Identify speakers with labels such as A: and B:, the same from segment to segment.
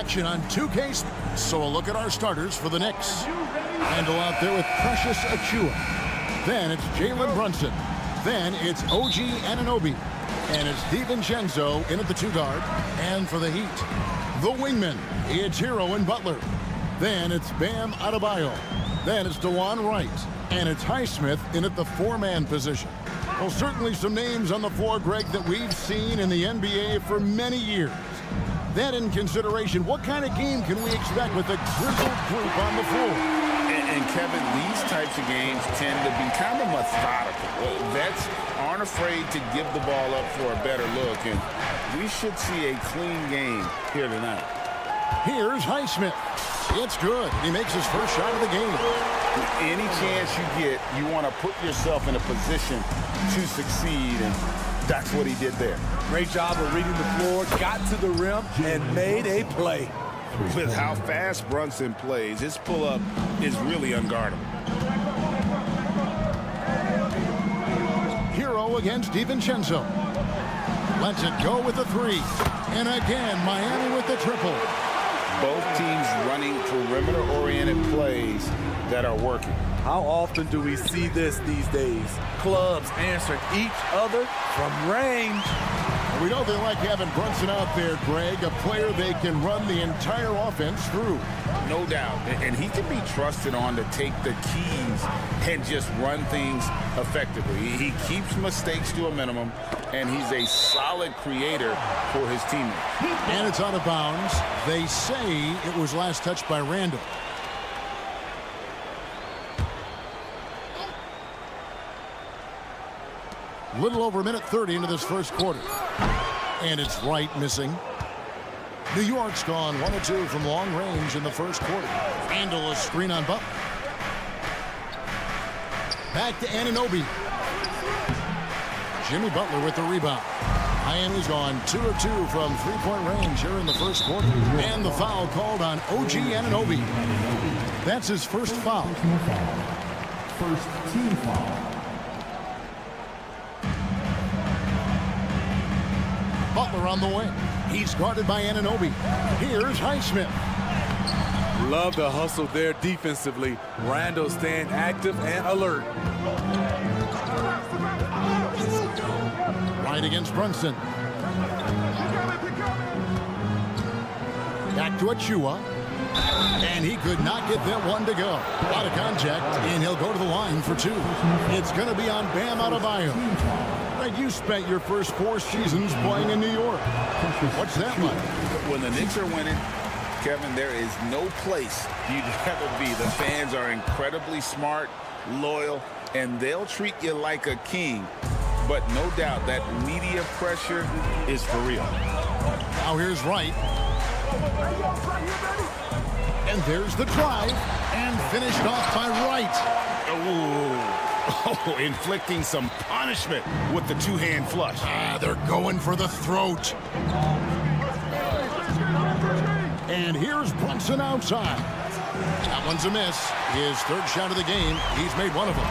A: action on 2K. So a look at our starters for the Knicks. Randle out there with Precious Achiuwa. Then it's Jalen Brunson. Then it's OG Anunoby. And it's Sivonja in at the 2 guard. And for the Heat, the wingman, it's Hero and Butler. Then it's Bam Adebayo. Then it's DeJuan Wright. And it's Highsmith in at the 4-man position. Well, certainly some names on the floor, Greg, that we've seen in the NBA for many years. That in consideration, what kind of game can we expect with a grizzled group on the floor?
B: And Kevin, these types of games tend to be kind of methodical. Vets aren't afraid to give the ball up for a better look, and we should see a clean game here tonight.
A: Here's Highsmith. It's good. He makes his first shot of the game.
B: Any chance you get, you want to put yourself in a position to succeed, and that's what he did there.
C: Great job of reading the floor, got to the rim, and made a play.
B: With how fast Brunson plays, his pull-up is really unguardable.
A: Hero against Sivonja. Lets it go with the 3. And again, Miami with the triple.
B: Both teams running perimeter-oriented plays that are working.
C: How often do we see this these days? Clubs answering each other from range.
A: We know they like having Brunson out there, Greg, a player they can run the entire offense through.
B: No doubt. And he can be trusted on to take the keys and just run things effectively. He keeps mistakes to a minimum, and he's a solid creator for his teammates.
A: And it's out of bounds. They say it was last touched by Randle. Little over a minute 30 into this first quarter. And it's Wright missing. New York's gone 1 of 2 from long range in the first quarter. Randle a screen on Butler. Back to Anunoby. Jimmy Butler with the rebound. Miami's gone 2 of 2 from 3-point range here in the first quarter. And the foul called on OG Anunoby. That's his first foul.
D: First team foul.
A: Butler on the wing. He's guarded by Anunoby. Here's Highsmith.
C: Love the hustle there defensively. Randle staying active and alert.
A: Right against Brunson. Back to Achiuwa. And he could not get that one to go. A lot of contact, and he'll go to the line for 2. It's going to be on Bam Adebayo. You spent your first 4 seasons playing in New York. What's that like?
B: When the Knicks are winning, Kevin, there is no place you'd rather be. The fans are incredibly smart, loyal, and they'll treat you like a king. But no doubt that media pressure is for real.
A: Now here's Wright. And there's the drive. And finished off by Wright.
B: Oh, inflicting some punishment with the 2-hand flush.
A: They're going for the throat. And here's Brunson outside. That one's a miss. His 3rd shot of the game. He's made one of them.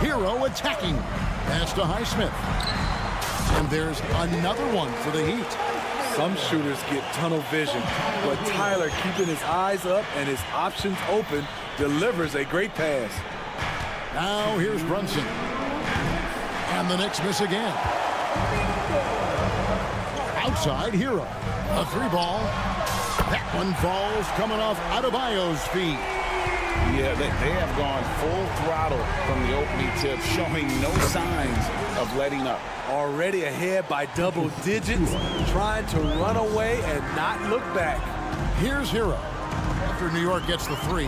A: Hero attacking. Pass to Highsmith. And there's another one for the Heat.
C: Some shooters get tunnel vision, but Tyler, keeping his eyes up and his options open, delivers a great pass.
A: Now here's Brunson. And the Knicks miss again. Outside, Hero. A 3-ball. That one falls coming off Adebayo's feet.
B: Yeah, they have gone full throttle from the opening tip, showing no signs of letting up.
C: Already ahead by double digits, trying to run away and not look back.
A: Here's Hero. After New York gets the 3.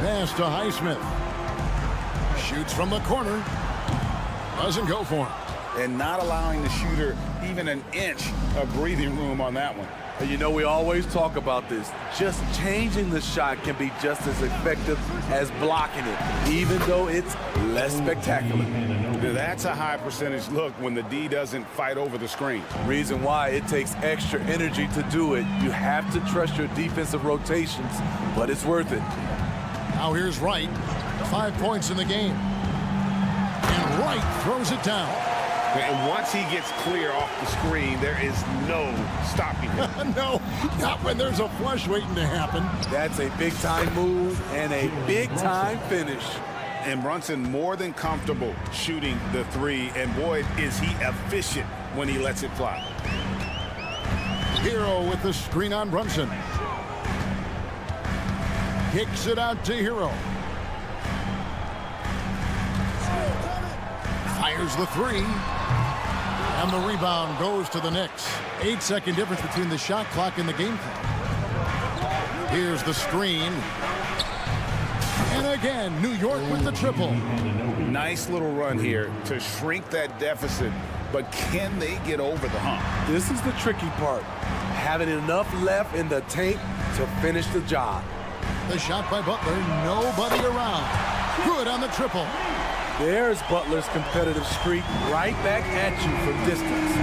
A: Pass to Highsmith. Shoots from the corner. Doesn't go for him.
B: And not allowing the shooter even an inch of breathing room on that one.
C: And you know, we always talk about this. Just changing the shot can be just as effective as blocking it, even though it's less spectacular.
B: That's a high percentage look when the D doesn't fight over the screen.
C: Reason why it takes extra energy to do it. You have to trust your defensive rotations, but it's worth it.
A: Now here's Wright. 5 points in the game. And Wright throws it down.
B: And once he gets clear off the screen, there is no stopping him.
A: No, not when there's a flush waiting to happen.
C: That's a big-time move and a big-time finish.
B: And Brunson more than comfortable shooting the three. And boy, is he efficient when he lets it fly.
A: Hero with the screen on Brunson. Kicks it out to Hero. Fires the three. And the rebound goes to the Knicks. 8-second difference between the shot clock and the game clock. Here's the screen. And again, New York with the triple.
B: Nice little run here to shrink that deficit. But can they get over the hump?
C: This is the tricky part. Having enough left in the tank to finish the job.
A: The shot by Butler. Nobody around. Good on the triple.
C: There's Butler's competitive streak right back at you from distance.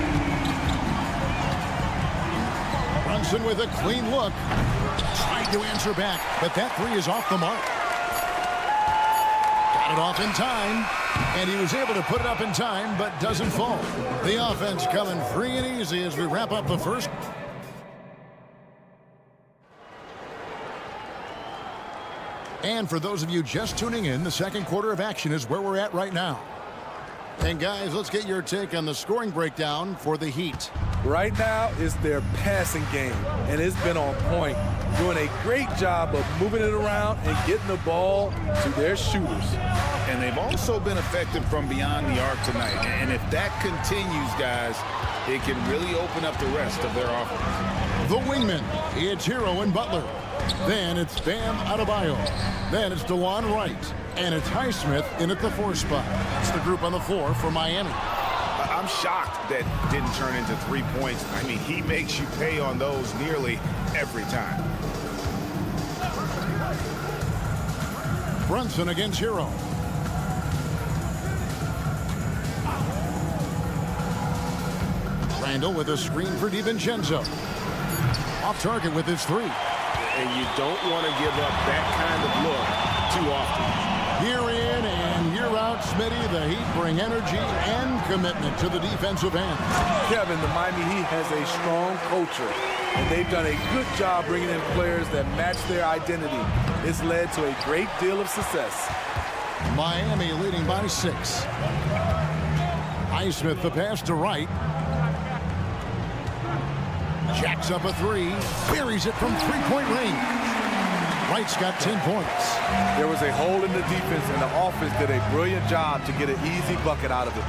A: Brunson with a clean look. Tried to answer back, but that three is off the mark. Got it off in time, and he was able to put it up in time, but doesn't fall. The offense coming free and easy as we wrap up the first. And for those of you just tuning in, the second quarter of action is where we're at right now. And guys, let's get your take on the scoring breakdown for the Heat.
C: Right now is their passing game, and it's been on point. Doing a great job of moving it around and getting the ball to their shooters.
B: And they've also been effective from beyond the arc tonight. And if that continues, guys, it can really open up the rest of their offense.
A: The wingman, it's Hero and Butler. Then it's Bam Adebayo. Then it's DeJuan Wright. And it's Highsmith in at the 4 spot. That's the group on the floor for Miami.
B: I'm shocked that didn't turn into 3 points. I mean, he makes you pay on those nearly every time.
A: Brunson against Hero. Randall with a screen for DiVincenzo. Off target with his three.
B: And you don't want to give up that kind of look too often.
A: Year in and year out, Smitty, the Heat bring energy and commitment to the defensive end.
C: Kevin, the Miami Heat has a strong culture, and they've done a good job bringing in players that match their identity. It's led to a great deal of success.
A: Miami leading by 6. Highsmith the pass to Wright. Jacks up a three, buries it from three-point range. Wright's got 10 points.
C: There was a hole in the defense, and the offense did a brilliant job to get an easy bucket out of it.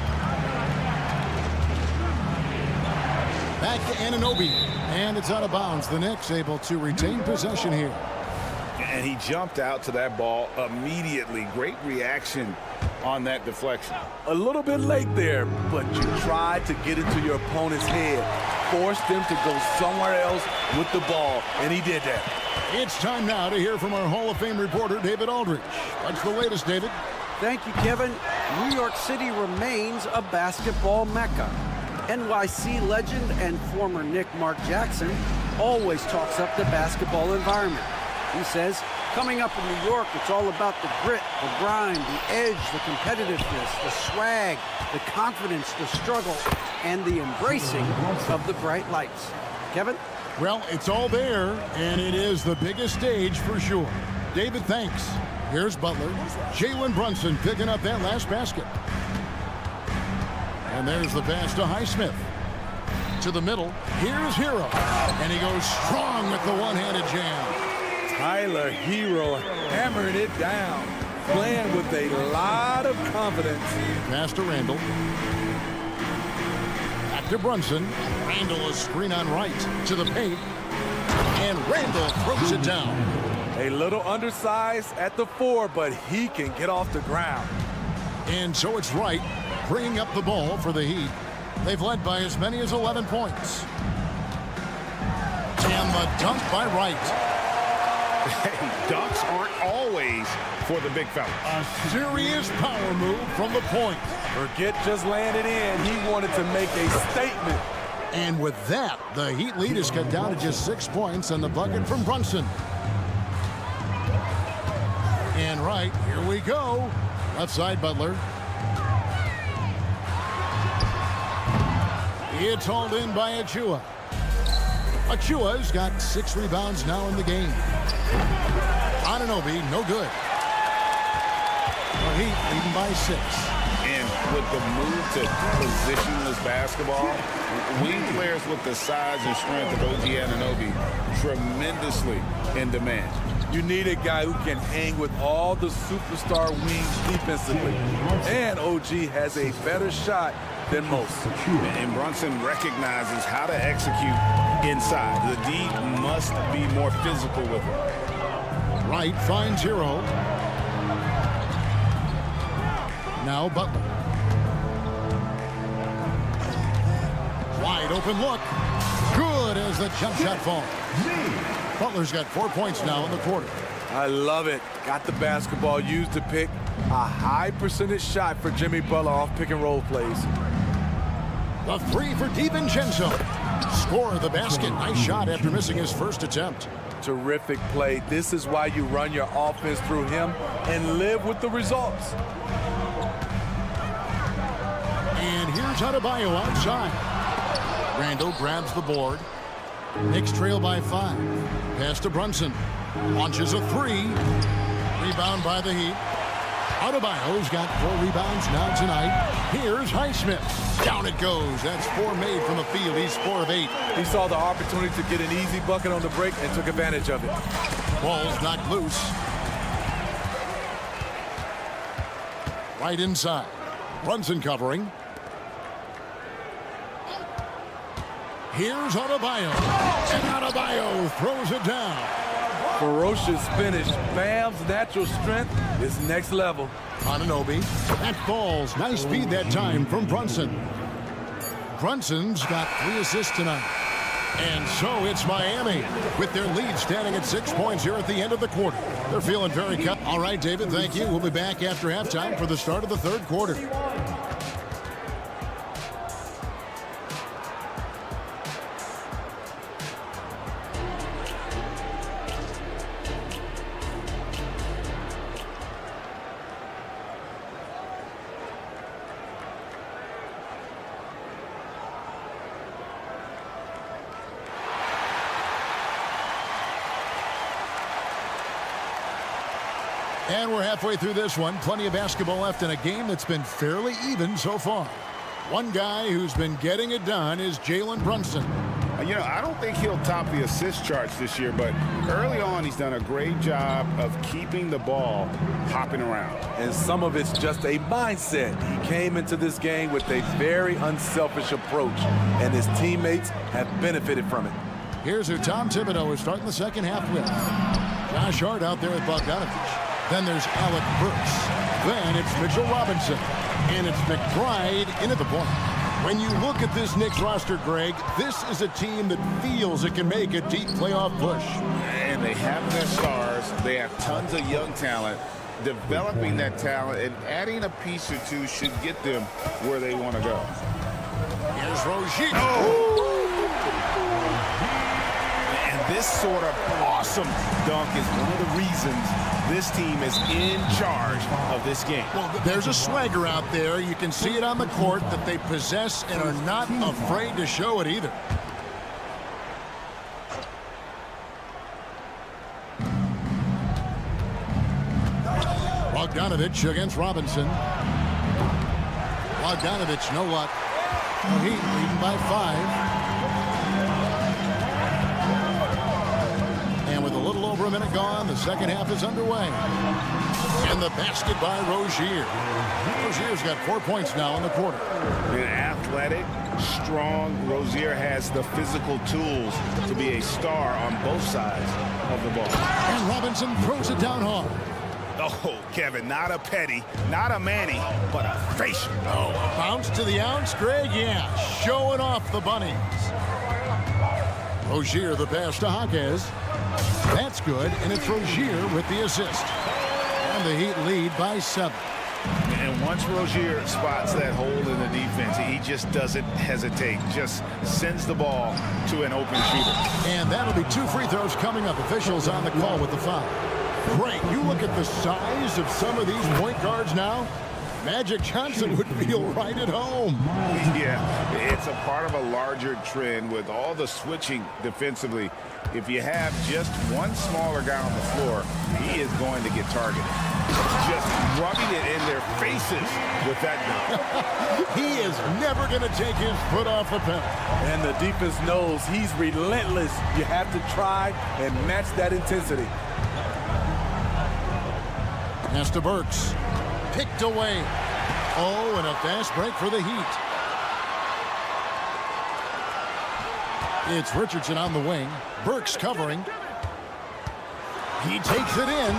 A: Back to Anunoby, and it's out of bounds. The Knicks able to retain possession here.
B: And he jumped out to that ball immediately. Great reaction on that deflection.
C: A little bit late there, but you tried to get into your opponent's head. Forced them to go somewhere else with the ball, and he did that.
A: It's time now to hear from our Hall of Fame reporter, David Aldridge. What's the latest, David?
E: Thank you, Kevin. New York City remains a basketball mecca. NYC legend and former Knick Mark Jackson always talks up the basketball environment. He says, coming up in New York, it's all about the grit, the grind, the edge, the competitiveness, the swag, the confidence, the struggle, and the embracing of the bright lights. Kevin?
A: Well, it's all there, and it is the biggest stage for sure. David, thanks. Here's Butler. Jalen Brunson picking up that last basket. And there's the pass to Highsmith. To the middle. Here's Hero. And he goes strong with the one-handed jam.
C: Tyler Hero hammering it down. Playing with a lot of confidence.
A: Pass to Randall. Back to Brunson. Randall a screen on Wright. To the paint. And Randall throws it down.
C: A little undersized at the 4, but he can get off the ground.
A: And so it's Wright bringing up the ball for the Heat. They've led by as many as 11 points. And the dunk by Wright.
B: Dunks aren't always for the big fella.
A: A serious power move from the point.
C: Forget just landing in. He wanted to make a statement.
A: And with that, the Heat lead is cut down to just 6 points on the bucket from Brunson. And right, here we go. Left side, Butler. It's hauled in by Achua. Achua's got 6 rebounds now in the game. Anunoby, no good. The Heat leading by 6.
B: And with the move to positionless basketball, wing players with the size and strength of OG Anunoby tremendously in demand.
C: You need a guy who can hang with all the superstar wings defensively. And OG has a better shot than most.
B: And Brunson recognizes how to execute inside. The D must be more physical with him.
A: Wright finds Hero. Now Butler. Wide open look. Good as the jump shot falls. Butler's got 4 points now in the quarter.
C: I love it. Got the basketball used to pick a high percentage shot for Jimmy Butler off pick and roll plays.
A: The 3 for DiVincenzo. Score the basket. Nice shot after missing his first attempt.
C: Terrific play. This is why you run your offense through him and live with the results.
A: And here's Adebayo outside. Randall grabs the board. Knicks trail by 5. Pass to Brunson. Launches a 3. Rebound by the Heat. Adebayo's got 4 rebounds now tonight. Here's Highsmith. Down it goes. That's 4 made from the field. He's 4 of 8.
C: He saw the opportunity to get an easy bucket on the break and took advantage of it.
A: Ball's knocked loose. Right inside. Brunson covering. Here's Adebayo. And Adebayo throws it down.
C: Ferocious finish. Bam's natural strength is next level.
A: Anunoby. That falls. Nice speed that time from Brunson. Brunson's got 3 assists tonight. And so it's Miami with their lead standing at 6 points here at the end of the quarter. They're feeling very confident. All right, David, thank you. We'll be back after halftime for the start of the third quarter. And we're halfway through this one. Plenty of basketball left in a game that's been fairly even so far. One guy who's been getting it done is Jalen Brunson.
B: You know, I don't think he'll top the assist charts this year, but early on he's done a great job of keeping the ball hopping around.
C: And some of it's just a mindset. He came into this game with a very unselfish approach, and his teammates have benefited from it.
A: Here's who Tom Thibodeau is starting the second half with. Josh Hart out there with Bogdanovich. Then there's Alec Burks. Then it's Mitchell Robinson. And it's McBride in at the point. When you look at this Knicks roster, Greg, this is a team that feels it can make a deep playoff push.
B: And they have their stars. They have tons of young talent. Developing that talent and adding a piece or two should get them where they want to go.
A: Here's Rozier.
B: And this sort of awesome dunk is one of the reasons this team is in charge of this game.
A: Well, there's a swagger out there. You can see it on the court that they possess and are not afraid to show it either. Bogdanovich against Robinson. Bogdanovich, no luck. The Heat leading by 5. And with a little over a minute gone, the second half is underway. And the basket by Rozier. Rozier's got 4 points now in the quarter.
B: An athletic, strong Rozier has the physical tools to be a star on both sides of the ball.
A: And Robinson throws it down hard.
B: Oh, Kevin, not a petty, not a Manny, but a facial.
A: Oh, bounce to the ounce, Greg? Yeah, showing off the bunnies. Rozier the pass to Jaquez. That's good, and it's Rozier with the assist. And the Heat lead by 7.
B: And once Rozier spots that hole in the defense, he just doesn't hesitate, just sends the ball to an open shooter.
A: And that'll be 2 free throws coming up. Officials on the call with the foul. Great. You look at the size of some of these point guards now. Magic Johnson would feel right at home.
B: Yeah, it's a part of a larger trend with all the switching defensively. If you have just one smaller guy on the floor, he is going to get targeted. Just rubbing it in their faces with that dunk.
A: He is never going to take his foot off the pedal.
C: And the defense knows he's relentless. You have to try and match that intensity.
A: Pass to Burks. Picked away. Oh, and a fast break for the Heat. It's Richardson on the wing. Burks covering. He takes it in.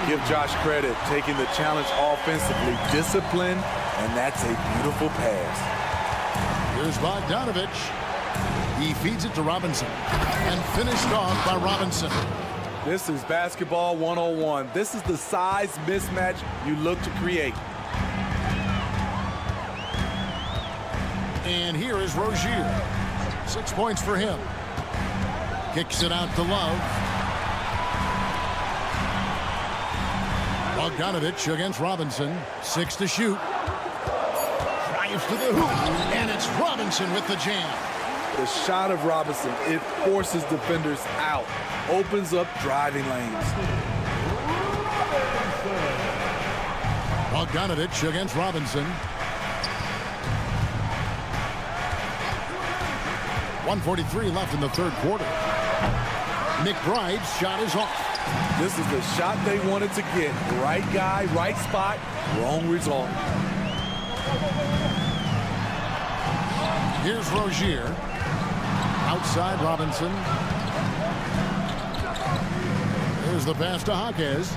C: Give Josh credit, taking the challenge offensively, discipline, and that's a beautiful pass.
A: Here's Bogdanovich. He feeds it to Robinson. And finished off by Robinson.
C: This is basketball 101. This is the size mismatch you look to create.
A: And here is Rozier. 6 points for him. Kicks it out to Love. Bogdanovich against Robinson. 6 to shoot. Drives to the hoop. And it's Robinson with the jam.
C: The shot of Robinson, it forces defenders out, opens up driving lanes.
A: Bogdanovich against Robinson. 1:43 left in the third quarter. McBride's shot is off.
C: This is the shot they wanted to get. Right guy, right spot, wrong result.
A: Here's Rozier. Outside Robinson. There's the pass to Jaquez.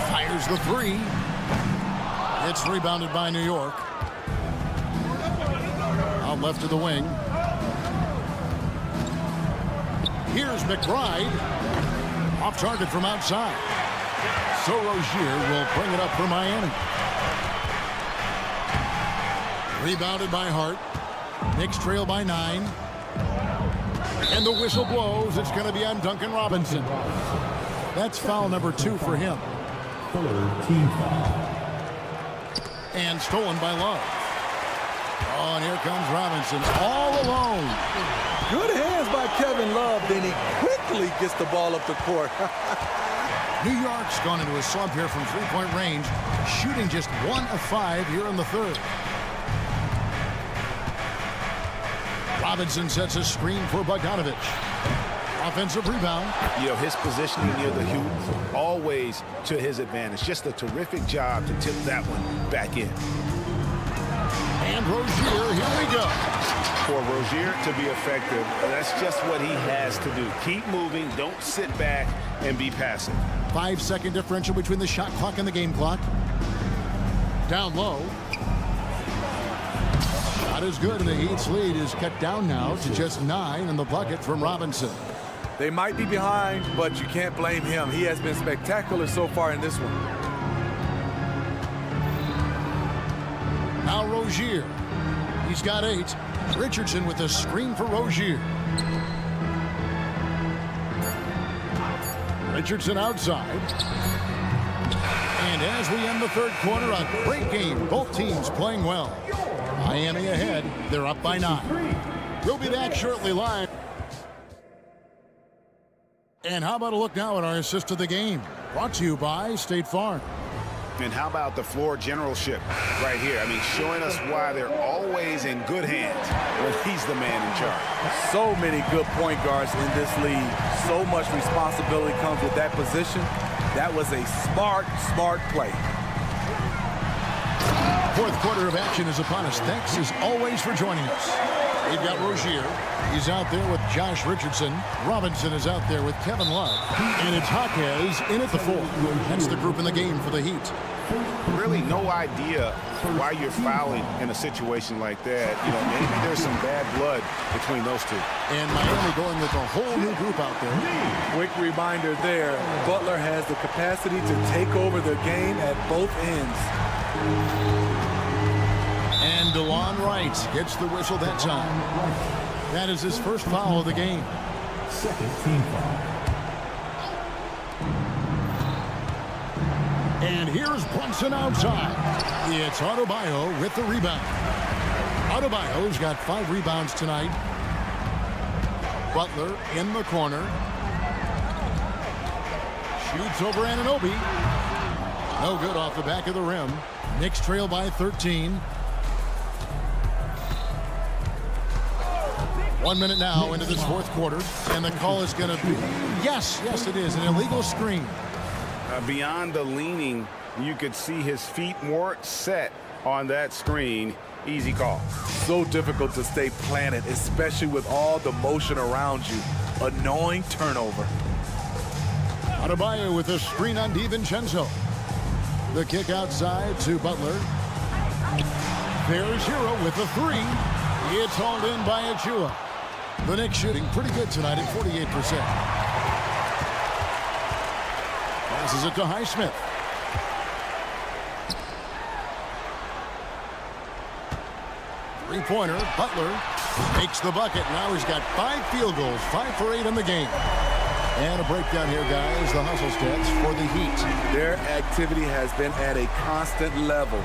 A: Fires the three. It's rebounded by New York. Out left of the wing. Here's McBride. Off target from outside. So Rozier will bring it up for Miami. Rebounded by Hart. Knicks trail by 9. And the whistle blows. It's going to be on Duncan Robinson. That's foul number 2 for him.
D: Third team foul.
A: And stolen by Love. Oh, and here comes Robinson all alone.
C: Good hands by Kevin Love. Then he quickly gets the ball up the court.
A: New York's gone into a slump here from three-point range, shooting just 1 of 5 here in the third. Robinson sets a screen for Bogdanovich. Offensive rebound.
B: You know, his positioning near the hoop, always to his advantage. Just a terrific job to tip that one back in.
A: And Rozier, here we go.
B: For Rozier to be effective, that's just what he has to do. Keep moving, don't sit back and be passive.
A: 5-second differential between the shot clock and the game clock. Down low. Shot is good, and the Heat's lead is cut down now to just 9 in the bucket from Robinson.
C: They might be behind, but you can't blame him. He has been spectacular so far in this one.
A: Now Rozier. He's got 8. Richardson with a screen for Rozier. Richardson outside. And as we end the third quarter, a great game. Both teams playing well. Miami ahead. They're up by 9. We'll be back shortly live. And how about a look now at our assist of the game? Brought to you by State Farm.
B: And how about the floor generalship right here? I mean, showing us why they're always in good hands when he's the man in charge.
C: So many good point guards in this league. So much responsibility comes with that position. That was a smart play.
A: Fourth quarter of action is upon us. Thanks as always for joining us. We've got Rozier. He's out there with Josh Richardson. Robinson is out there with Kevin Love. And it's Jaquez in at the 4. That's the group in the game for the Heat.
B: Really no idea why you're fouling in a situation like that. You know, maybe there's some bad blood between those two.
A: And Miami going with a whole new group out there.
C: Quick reminder there. Butler has the capacity to take over the game at both ends.
A: And DeLon Wright gets the whistle that time. That is his first foul of the game.
D: Second team foul.
A: And here's Brunson outside. It's Adebayo with the rebound. Adebayo's got 5 rebounds tonight. Butler in the corner. Shoots over Anunoby. No good off the back of the rim. Knicks trail by 13. 1 minute now into this fourth quarter. And the call is going to be, yes, it is, an illegal screen.
F: Beyond the leaning, you could see his feet more set on that screen. Easy call.
C: So difficult to stay planted, especially with all the motion around you. Annoying turnover.
A: Adebayo with a screen on DiVincenzo. The kick outside to Butler. There's Hero with the 3. It's hauled in by Achua. The Knicks shooting pretty good tonight at 48%. Passes it to Highsmith. Three-pointer. Butler makes the bucket. Now he's got 5 field goals, 5 for 8 in the game. And a breakdown here, guys. The hustle stats for the Heat.
C: Their activity has been at a constant level.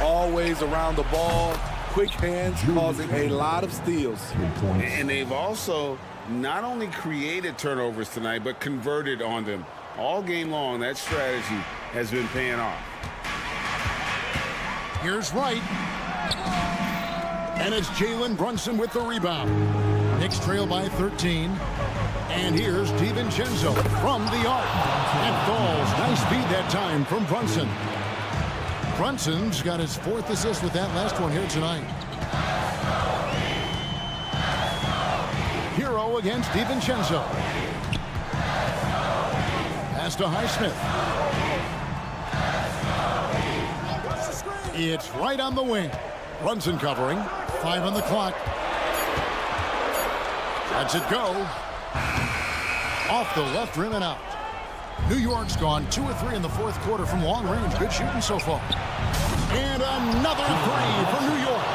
C: Always around the ball. Quick hands causing a lot of steals.
F: And they've also not only created turnovers tonight, but converted on them. All game long, that strategy has been paying off.
A: Here's Wright. And it's Jalen Brunson with the rebound. Knicks trail by 13. And here's DiVincenzo from the arc. And falls. Nice feed that time from Brunson. Brunson's got his 4th assist with that last one here tonight. Hero against DiVincenzo. Pass to Highsmith. It's right on the wing. Brunson covering. 5 on the clock. Lets it go. Off the left rim and out. New York's gone 2 or 3 in the fourth quarter from long range. Good shooting so far. And another 3 for New York.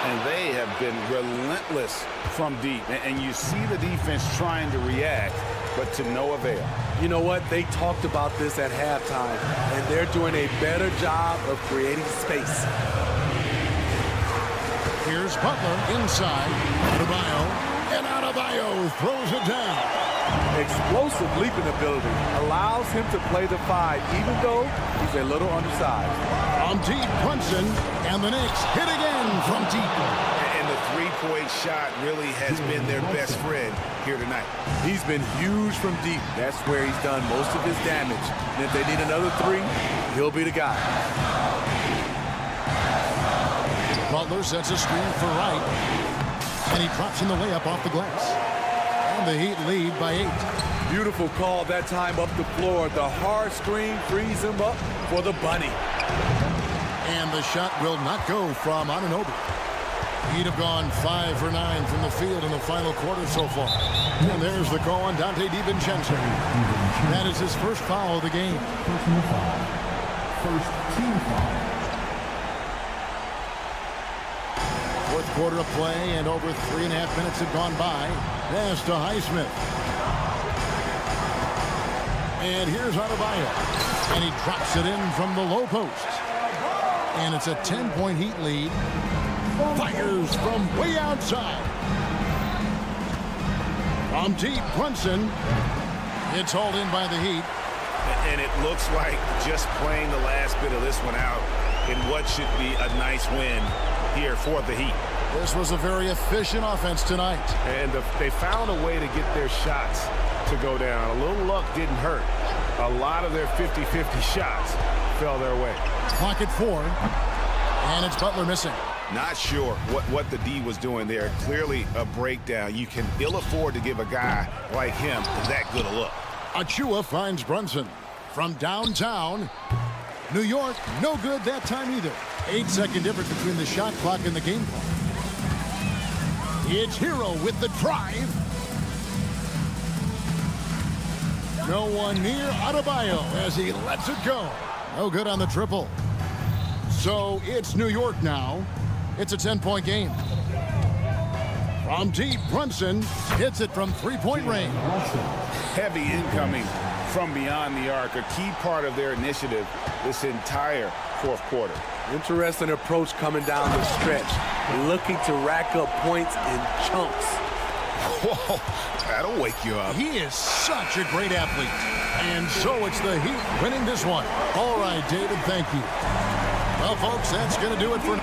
F: And they have been relentless from deep. And you see the defense trying to react, but to no avail.
C: You know what? They talked about this at halftime, and they're doing a better job of creating space.
A: Here's Butler inside. Adebayo. And Adebayo throws it down.
C: Explosive leaping ability allows him to play the 5, even though he's a little undersized.
A: From deep, Brunson, and the Knicks hit again from deep.
F: And the three-point shot really has been their best friend here tonight.
C: He's been huge from deep. That's where he's done most of his damage. And if they need another 3, he'll be the guy.
A: Butler sets a screen for Wright. And he drops in the layup off the glass. And the Heat lead by 8.
C: Beautiful call that time up the floor. The hard screen frees him up for the bunny.
A: And the shot will not go from Anunoby. Heat have gone 5 for 9 from the field in the final quarter so far. And there's the call on Dante DiVincenzo. That is his first foul of the game.
D: Personal foul. First team foul.
A: Fourth quarter of play, and over 3.5 minutes have gone by. Pass to Highsmith. And here's Adebayo. And he drops it in from the low post. And it's a 10-point Heat lead. Fires from way outside. From deep, Brunson. It's hauled in by the Heat.
F: And it looks like just playing the last bit of this one out in what should be a nice win here for the Heat.
A: This was a very efficient offense tonight.
F: And they found a way to get their shots to go down. A little luck didn't hurt. A lot of their 50-50 shots fell their way.
A: Clock at 4. And it's Butler missing.
F: Not sure what the D was doing there. Clearly a breakdown. You can ill afford to give a guy like him that good a look.
A: Achua finds Brunson. From downtown, New York, no good that time either. 8-second difference between the shot clock and the game clock. It's Hero with the drive. No one near Adebayo as he lets it go. No good on the triple. So it's New York now. It's a 10-point game. From deep, Brunson hits it from 3-point range.
F: Heavy incoming
B: from beyond the arc, a key part of their initiative this entire fourth quarter.
C: Interesting approach coming down the stretch, looking to rack up points in chunks.
A: Whoa, that'll wake you up. He is such a great athlete. And so it's the Heat winning this one. All right, David, thank you. Well, folks, that's going to do it for...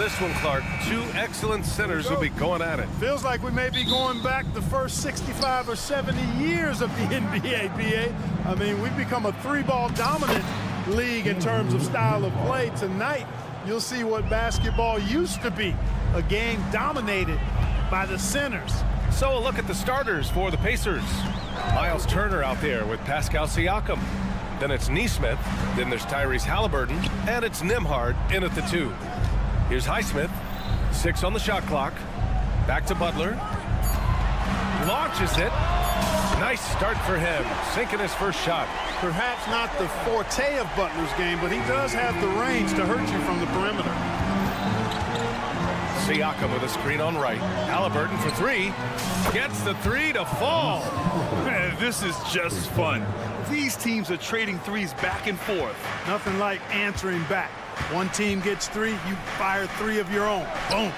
G: this one, Clark. Two excellent centers will be going at it.
H: Feels like we may be going back the first 65 or 70 years of the NBA, BA. I mean, we've become a three-ball dominant league in terms of style of play. Tonight, you'll see what basketball used to be, a game dominated by the centers.
G: So a look at the starters for the Pacers. Miles Turner out there with Pascal Siakam. Then it's Nesmith. Then there's Tyrese Halliburton. And it's Nembhard in at the 2. Here's Highsmith. 6 on the shot clock. Back to Butler. Launches it. Nice start for him. Sinking his first shot.
H: Perhaps not the forte of Butler's game, but he does have the range to hurt you from the perimeter.
G: Siakam with a screen on right. Halliburton for 3. Gets the 3 to fall.
I: Man, this is just fun. These teams are trading threes back and forth.
H: Nothing like answering back. One team gets 3, you fire 3 of your own. Boom.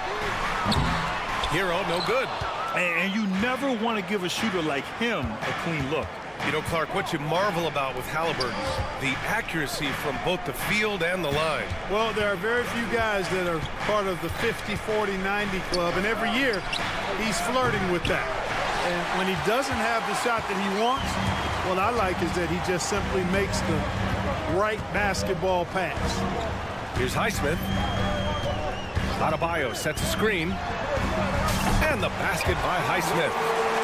G: Hero, no good.
I: And you never want to give a shooter like him a clean look.
G: You know, Clark, what you marvel about with Halliburton, the accuracy from both the field and the line.
H: Well, there are very few guys that are part of the 50, 40, 90 club, and every year he's flirting with that. And when he doesn't have the shot that he wants, what I like is that he just simply makes the right basketball pass.
G: Here's Highsmith. Adebayo sets a screen. And the basket by Highsmith.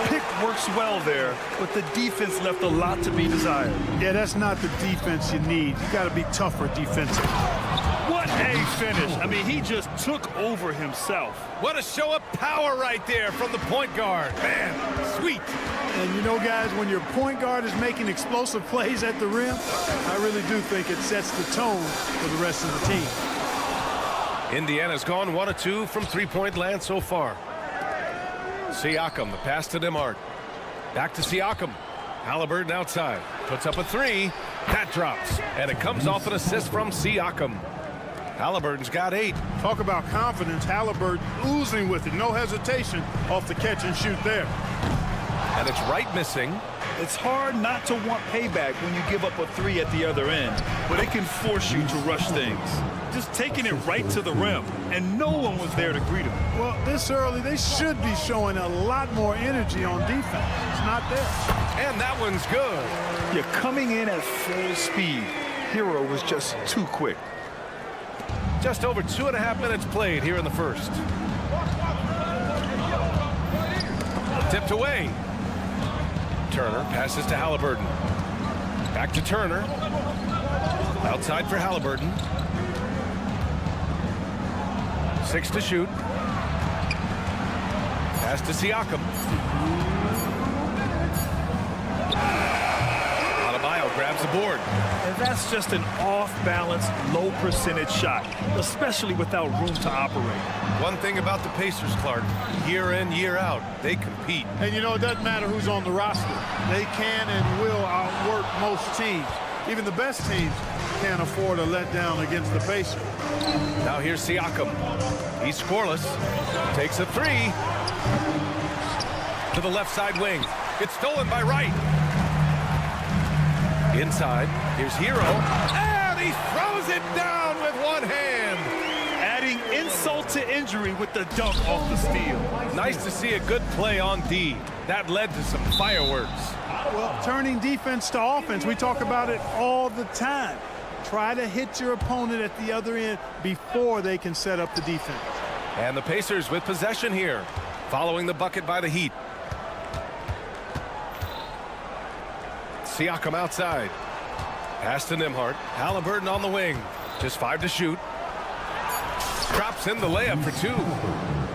I: Pick works well there, but the defense left a lot to be desired.
H: Yeah, that's not the defense you need. You got to be tougher defensively.
I: What a finish. I mean, he just took over himself.
G: What a show of power right there from the point guard. Man, sweet.
H: And you know, guys, when your point guard is making explosive plays at the rim, I really do think it sets the tone for the rest of the team.
G: Indiana's gone 1 of 2 from three-point land so far. Siakam, the pass to Nembhard. Back to Siakam. Halliburton outside. Puts up a 3. That drops. And it comes off an assist from Siakam. Halliburton's got 8.
H: Talk about confidence. Halliburton oozing with it. No hesitation off the catch and shoot there.
G: And it's right missing.
I: It's hard not to want payback when you give up a 3 at the other end, but it can force you to rush things. Just taking it right to the rim, and no one was there to greet him.
H: Well, this early, they should be showing a lot more energy on defense. It's not there.
G: And that one's good.
I: You're coming in at full speed. Hero was just too quick.
G: Just over 2.5 minutes played here in the first. Tipped away. Turner passes to Halliburton. Back to Turner. Outside for Halliburton. 6 to shoot. Pass to Siakam. Adebayo grabs the board.
I: And that's just an off-balance, low-percentage shot, especially without room to operate.
G: One thing about the Pacers, Clark, year in, year out, they compete.
H: And you know, it doesn't matter who's on the roster. They can and will outwork most teams. Even the best teams can't afford a letdown against the Pacers.
G: Now here's Siakam. He's scoreless. Takes a 3. To the left side wing. It's stolen by Wright. Inside, here's Hero. And he throws it down with one hand.
I: Adding insult to injury with the dunk off the steal.
G: Nice to see a good play on D. That led to some fireworks.
H: Well, turning defense to offense, we talk about it all the time. Try to hit your opponent at the other end before they can set up the defense.
G: And the Pacers with possession here, following the bucket by the Heat. Siakam outside. Pass to Nembhard. Halliburton on the wing. Just 5 to shoot. Drops in the layup for 2.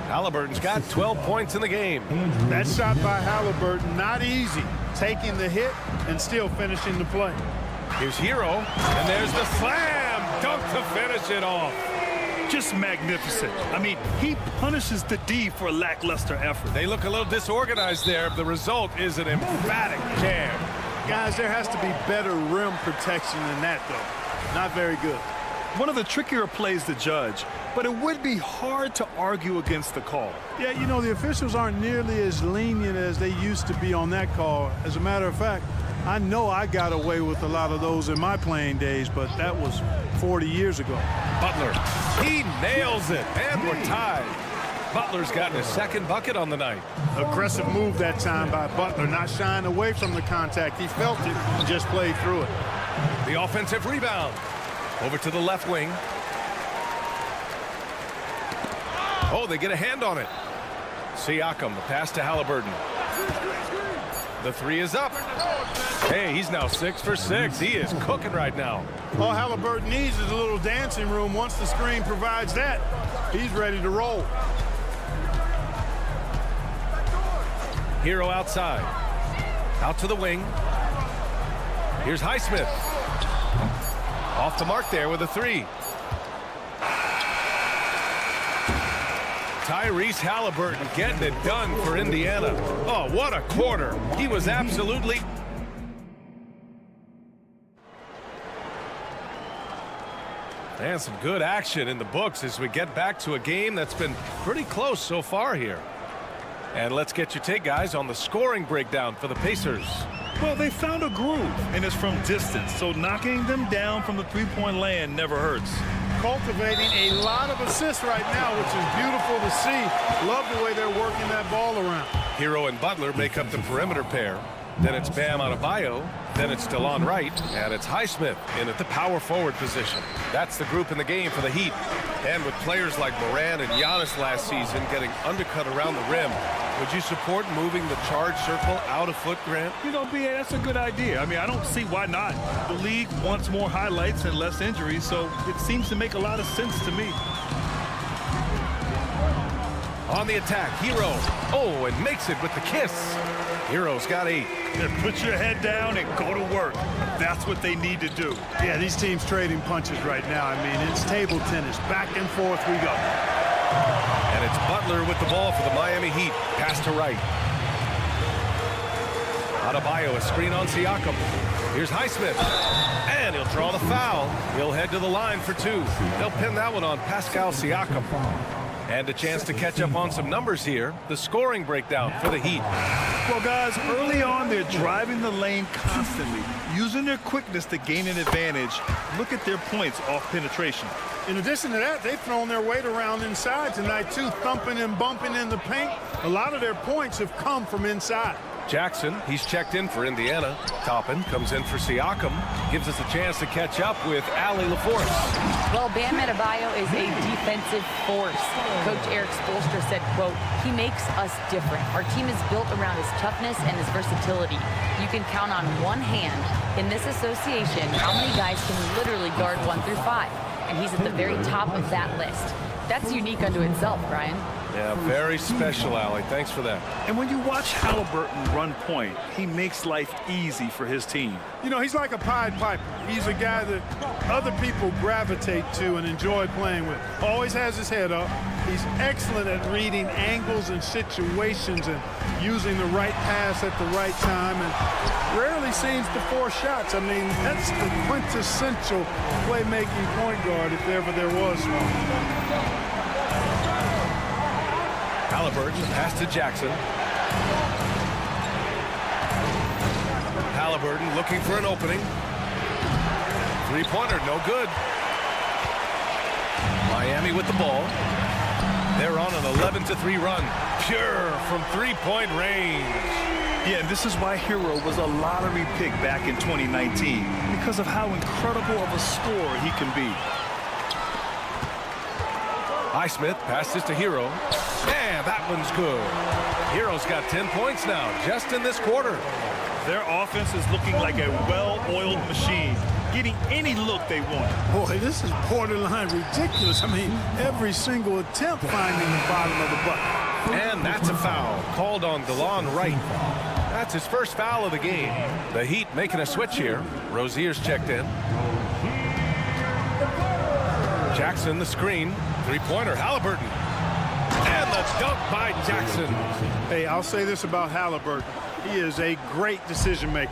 G: Halliburton's got 12 points in the game.
H: That shot by Halliburton, not easy. Taking the hit and still finishing the play.
G: Here's Hero, and there's the slam dunk to finish it off.
I: Just magnificent. I mean, he punishes the D for a lackluster effort.
G: They look a little disorganized there. The result is an emphatic jam.
H: Guys, there has to be better rim protection than that, though. Not very good.
I: One of the trickier plays to judge, but it would be hard to argue against the call.
H: Yeah, you know, the officials aren't nearly as lenient as they used to be on that call. As a matter of fact, I know I got away with a lot of those in my playing days, but that was 40 years ago.
G: Butler, he nails it, and we're tied. Butler's gotten his second bucket on the night.
H: Aggressive move that time by Butler, not shying away from the contact. He felt it and just played through it.
G: The offensive rebound. Over to the left wing. Oh, they get a hand on it. Siakam, the pass to Halliburton. The three is up. Hey, he's now 6 for 6. He is cooking right now.
H: All Halliburton needs is a little dancing room. Once the screen provides that, he's ready to roll.
G: Hero outside. Out to the wing. Here's Highsmith. Off the mark there with a three. Tyrese Halliburton getting it done for Indiana. Oh, what a quarter. He was absolutely... And some good action in the books as we get back to a game that's been pretty close so far here. And let's get your take, guys, on the scoring breakdown for the Pacers.
I: Well, they found a groove, and it's from distance, so knocking them down from the three-point land never hurts.
H: Cultivating a lot of assists right now, which is beautiful to see. Love the way they're working that ball around.
G: Hero and Butler make up the perimeter pair. Then it's Bam Adebayo. Then it's DeLon Wright. And it's Highsmith in at the power forward position. That's the group in the game for the Heat. And with players like Moran and Giannis last season getting undercut around the rim, would you support moving the charge circle out a foot, Grant?
I: You know, B.A., that's a good idea. I mean, I don't see why not. The league wants more highlights and less injuries, so it seems to make a lot of sense to me.
G: On the attack, Hero. Oh, and makes it with the kiss. Hero's got 8.
I: Then put your head down and go to work. That's what they need to do.
H: Yeah, these teams trading punches right now. I mean, it's table tennis. Back and forth we go.
G: And it's Butler with the ball for the Miami Heat. Pass to Wright. Adebayo, a screen on Siakam. Here's Highsmith. And he'll draw the foul. He'll head to the line for 2. They'll pin that one on Pascal Siakam. And a chance to catch up on some numbers here. The scoring breakdown for the Heat.
I: Well, guys, early on, they're driving the lane constantly, using their quickness to gain an advantage. Look at their points off penetration.
H: In addition to that, they've thrown their weight around inside tonight, too, thumping and bumping in the paint. A lot of their points have come from inside.
G: Jackson, he's checked in for Indiana. Toppin comes in for Siakam. Gives us a chance to catch up with Allie LaForce.
J: Well, Bam Adebayo is a defensive force. Coach Eric Spoelstra said, quote, "He makes us different. Our team is built around his toughness and his versatility. You can count on one hand in this association how many guys can literally guard 1 through 5. And he's at the very top of that list. That's unique unto itself, Brian."
G: Yeah, very special, Allie. Thanks for that.
I: And when you watch Halliburton run point, he makes life easy for his team.
H: You know, he's like a Pied Piper. He's a guy that other people gravitate to and enjoy playing with. Always has his head up. He's excellent at reading angles and situations and using the right pass at the right time, and rarely seems to force shots. I mean, that's the quintessential playmaking point guard if ever there was one.
G: Halliburton, pass to Jackson. Halliburton looking for an opening. Three-pointer, no good. Miami with the ball. They're on an 11-3 run. Pure from three-point range.
I: Yeah, and this is why Hero was a lottery pick back in 2019, because of how incredible of a scorer he can be.
G: Highsmith passes to Hero. Yeah, that one's good. Hero's got 10 points now, just in this quarter.
I: Their offense is looking like a well-oiled machine, getting any look they want.
H: Boy, this is borderline ridiculous. I mean, every single attempt finding the bottom of the bucket.
G: And that's a foul called on DeLon Wright. That's his first foul of the game. The Heat making a switch here. Rozier's checked in. Jackson, the screen. Three-pointer, Halliburton. And the dunk by Jackson.
H: Hey, I'll say this about Halliburton. He is a great decision maker.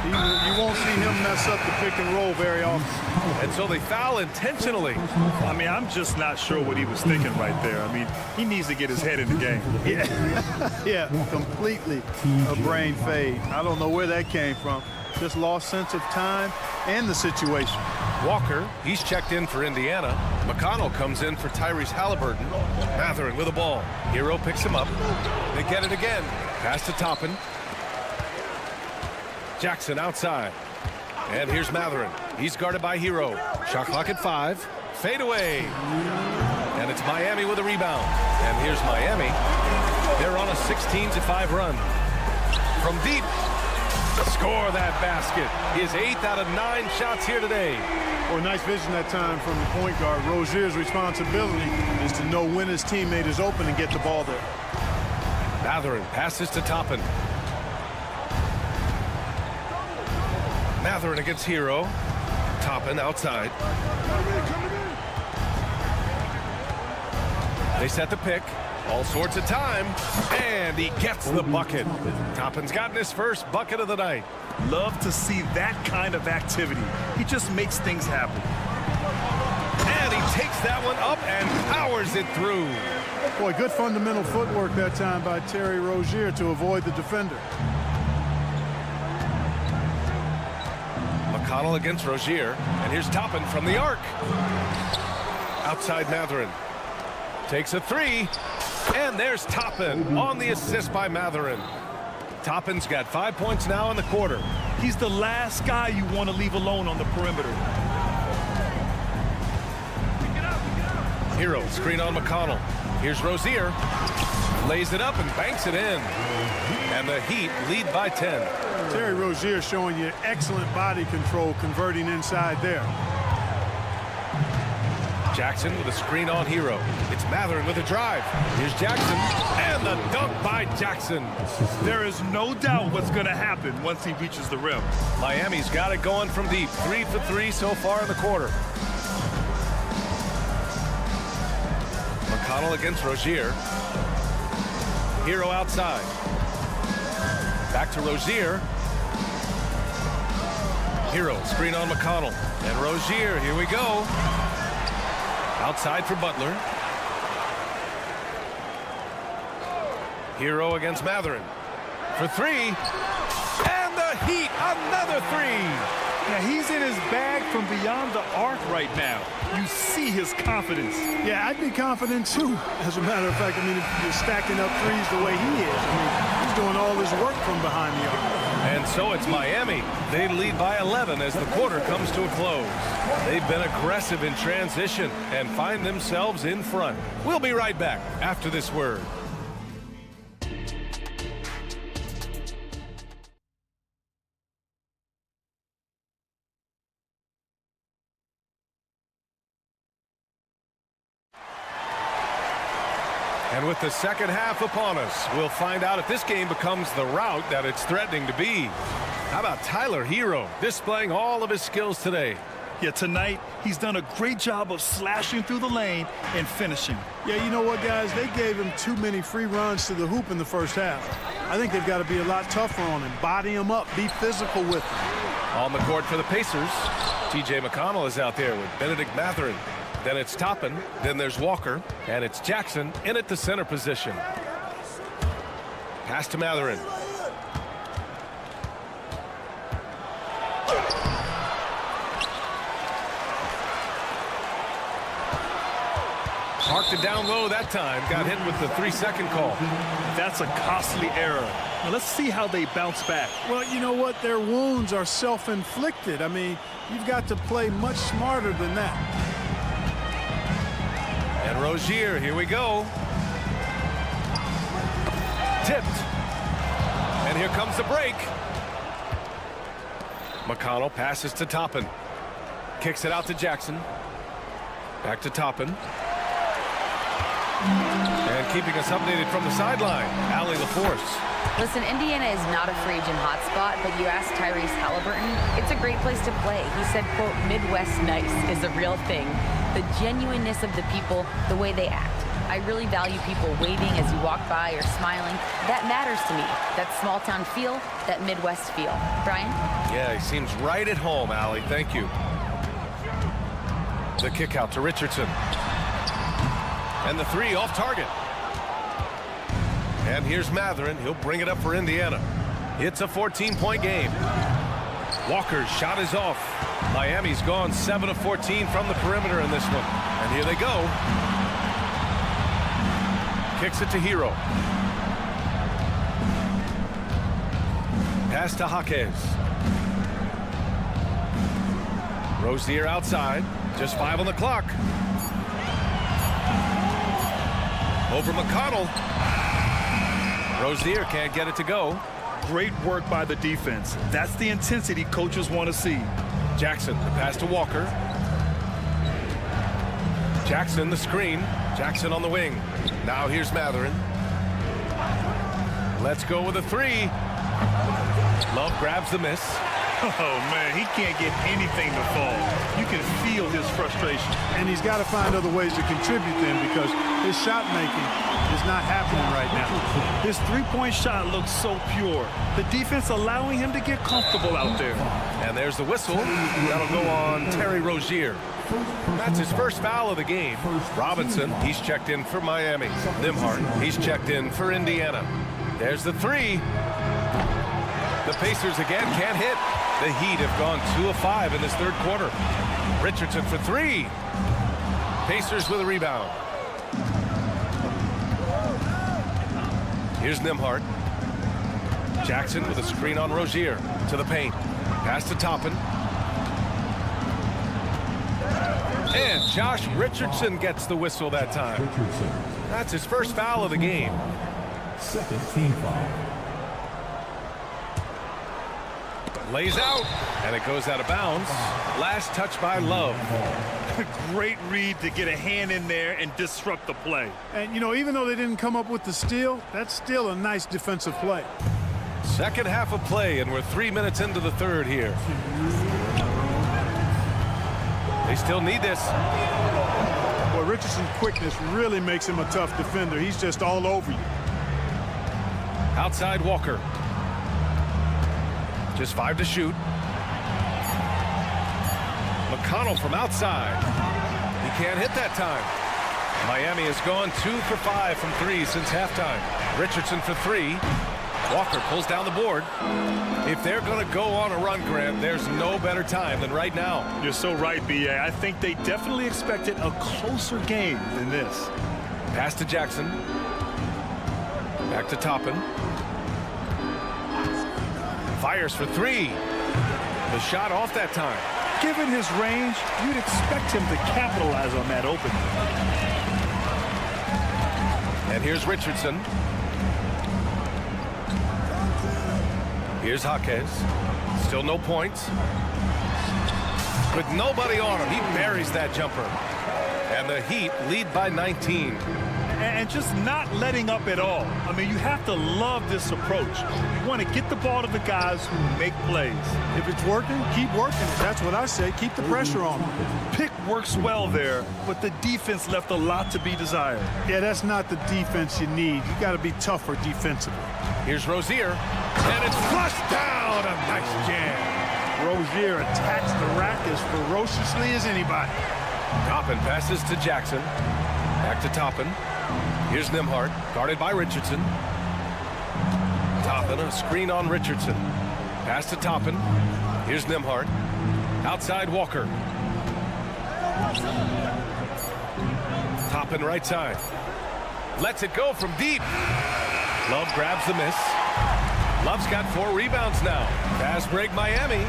H: You won't see him mess up the pick and roll very often.
G: And so they foul intentionally.
I: I mean, I'm just not sure what he was thinking right there. I mean, he needs to get his head in the game.
H: Yeah, completely a brain fade. I don't know where that came from. Just lost sense of time and the situation.
G: Walker, he's checked in for Indiana. McConnell comes in for Tyrese Halliburton. Mathurin with the ball. Hero picks him up. They get it again. Pass to Toppin. Jackson outside. And here's Mathurin. He's guarded by Hero. Shot clock at 5. Fade away. And it's Miami with a rebound. And here's Miami. They're on a 16-5 run. From deep. Score that basket. His 8th out of 9 shots here today.
H: Well, nice vision that time from the point guard. Rozier's responsibility is to know when his teammate is open and get the ball there.
G: Mathurin passes to Toppin. Mathurin against Hero. Toppin outside. They set the pick. All sorts of time. And he gets the bucket. Toppin's gotten his first bucket of the night.
I: Love to see that kind of activity. He just makes things happen.
G: And he takes that one up and powers it through.
H: Boy, good fundamental footwork that time by Terry Rozier to avoid the defender.
G: McConnell against Rozier. And here's Toppin from the arc. Outside Mathurin. Takes a 3. And there's Toppin on the assist by Mathurin. Toppin's got 5 points now in the quarter.
I: He's the last guy you want to leave alone on the perimeter.
G: Hero, screen on McConnell. Here's Rozier. Lays it up and banks it in. And the Heat lead by 10.
H: Terry Rozier showing you excellent body control, converting inside there.
G: Jackson with a screen on Hero. It's Mathurin with a drive. Here's Jackson. And the dunk by Jackson.
I: There is no doubt what's going to happen once he reaches the rim.
G: Miami's got it going from deep. 3 for 3 so far in the quarter. McConnell against Rozier. Hero outside. Back to Rozier. Hero, screen on McConnell. And Rozier, here we go. Outside for Butler. Hero against Mathurin. For 3. And the Heat, another 3.
I: Yeah, he's in his bag from beyond the arc right now. You see his confidence.
H: Yeah, I'd be confident too. As a matter of fact, I mean, if you're stacking up threes the way he is, I mean, he's doing all his work from behind the arc.
G: And so it's Miami. They lead by 11 as the quarter comes to a close. They've been aggressive in transition and find themselves in front. We'll be right back after this word. And with the second half upon us, we'll find out if this game becomes the rout that it's threatening to be. How about Tyler Hero displaying all of his skills today?
I: Yeah, tonight he's done a great job of slashing through the lane and finishing.
H: Yeah, you know what, guys? They gave him too many free runs to the hoop in the first half. I think they've got to be a lot tougher on him. Body him up. Be physical with him.
G: On the court for the Pacers, T.J. McConnell is out there with Benedict Mathurin. Then it's Toppin, then there's Walker, and it's Jackson in at the center position. Pass to Mathurin. Parked it down low that time. Got hit with the 3-second call.
I: That's a costly error. Now let's see how they bounce back.
H: Well, you know what? Their wounds are self-inflicted. I mean, you've got to play much smarter than that.
G: And Rozier, here we go. Tipped. And here comes the break. McConnell passes to Toppin. Kicks it out to Jackson. Back to Toppin. And keeping us updated from the sideline, Allie LaForce.
J: Listen, Indiana is not a free agent hotspot, but you ask Tyrese Halliburton, it's a great place to play. He said, quote, Midwest nice is a real thing. The genuineness of the people, the way they act. I really value people waving as you walk by or smiling. That matters to me. That small town feel, that Midwest feel. Brian?
G: Yeah, he seems right at home, Allie. Thank you. The kick out to Richardson. And the 3 off target. And here's Mathurin. He'll bring it up for Indiana. It's a 14-point game. Walker's shot is off. Miami's gone 7 of 14 from the perimeter in this one. And here they go. Kicks it to Hero. Pass to Jaquez. Rozier outside. Just 5 on the clock. Over McConnell. Rozier can't get it to go.
I: Great work by the defense. That's the intensity coaches want to see.
G: Jackson, the pass to Walker. Jackson, the screen. Jackson on the wing. Now here's Matherin. Let's go with a 3. Love grabs the miss.
I: Oh, man, he can't get anything to fall. You can feel his frustration.
H: And he's got to find other ways to contribute then, because his shot making is not happening right now.
I: His three-point shot looks so pure. The defense allowing him to get comfortable out there.
G: And there's the whistle. That'll go on Terry Rozier. That's his first foul of the game. Robinson, he's checked in for Miami. Nembhard, he's checked in for Indiana. There's the 3. The Pacers again can't hit. The Heat have gone 2 of 5 in this third quarter. Richardson for 3. Pacers with a rebound. Here's Nembhard. Jackson with a screen on Rozier to the paint. Pass to Toppin. And Josh Richardson gets the whistle that time. That's his first foul of the game.
D: Second team foul.
G: Lays out, and it goes out of bounds. Last touch by Love.
I: Great read to get a hand in there and disrupt the play.
H: And, you know, even though they didn't come up with the steal, that's still a nice defensive play.
G: Second half of play, and we're 3 minutes into the third here. They still need this.
H: Well, Richardson's quickness really makes him a tough defender. He's just all over you.
G: Outside Walker. Just 5 to shoot. McConnell from outside. He can't hit that time. Miami has gone 2 for 5 from 3 since halftime. Richardson for 3. Walker pulls down the board. If they're going to go on a run, Grant, there's no better time than right now.
I: You're so right, B.A. I think they definitely expected a closer game than this.
G: Pass to Jackson. Back to Toppin. Fires for 3. The shot off that time.
I: Given his range, you'd expect him to capitalize on that opening.
G: And here's Richardson. Here's Jaquez. Still no points. With nobody on him, he buries that jumper. And the Heat lead by 19.
I: And just not letting up at all. I mean, you have to love this approach. You want to get the ball to the guys who make plays.
H: If it's working, keep working it. That's what I say. Keep the pressure on them.
I: Pick works well there, but the defense left a lot to be desired.
H: Yeah, that's not the defense you need. You got to be tougher defensively.
G: Here's Rozier, and it's flushed down. A nice jam.
H: Rozier attacks the rack as ferociously as anybody.
G: Toppin passes to Jackson. Back to Toppin. Here's Nembhard, guarded by Richardson. Toppin, a screen on Richardson. Pass to Toppin. Here's Nembhard. Outside Walker. Toppin right side. Lets it go from deep. Love grabs the miss. Love's got 4 rebounds now. Fast break Miami.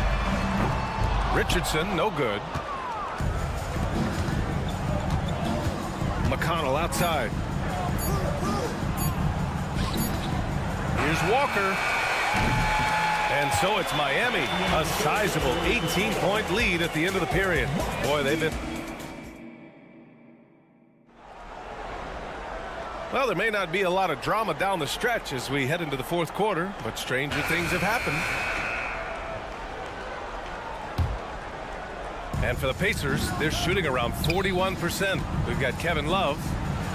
G: Richardson, no good. McConnell outside. Here's Walker. And so it's Miami. A sizable 18-point lead at the end of the period. Boy, they've been... Well, there may not be a lot of drama down the stretch as we head into the fourth quarter, but stranger things have happened. And for the Pacers, they're shooting around 41%. We've got Kevin Love,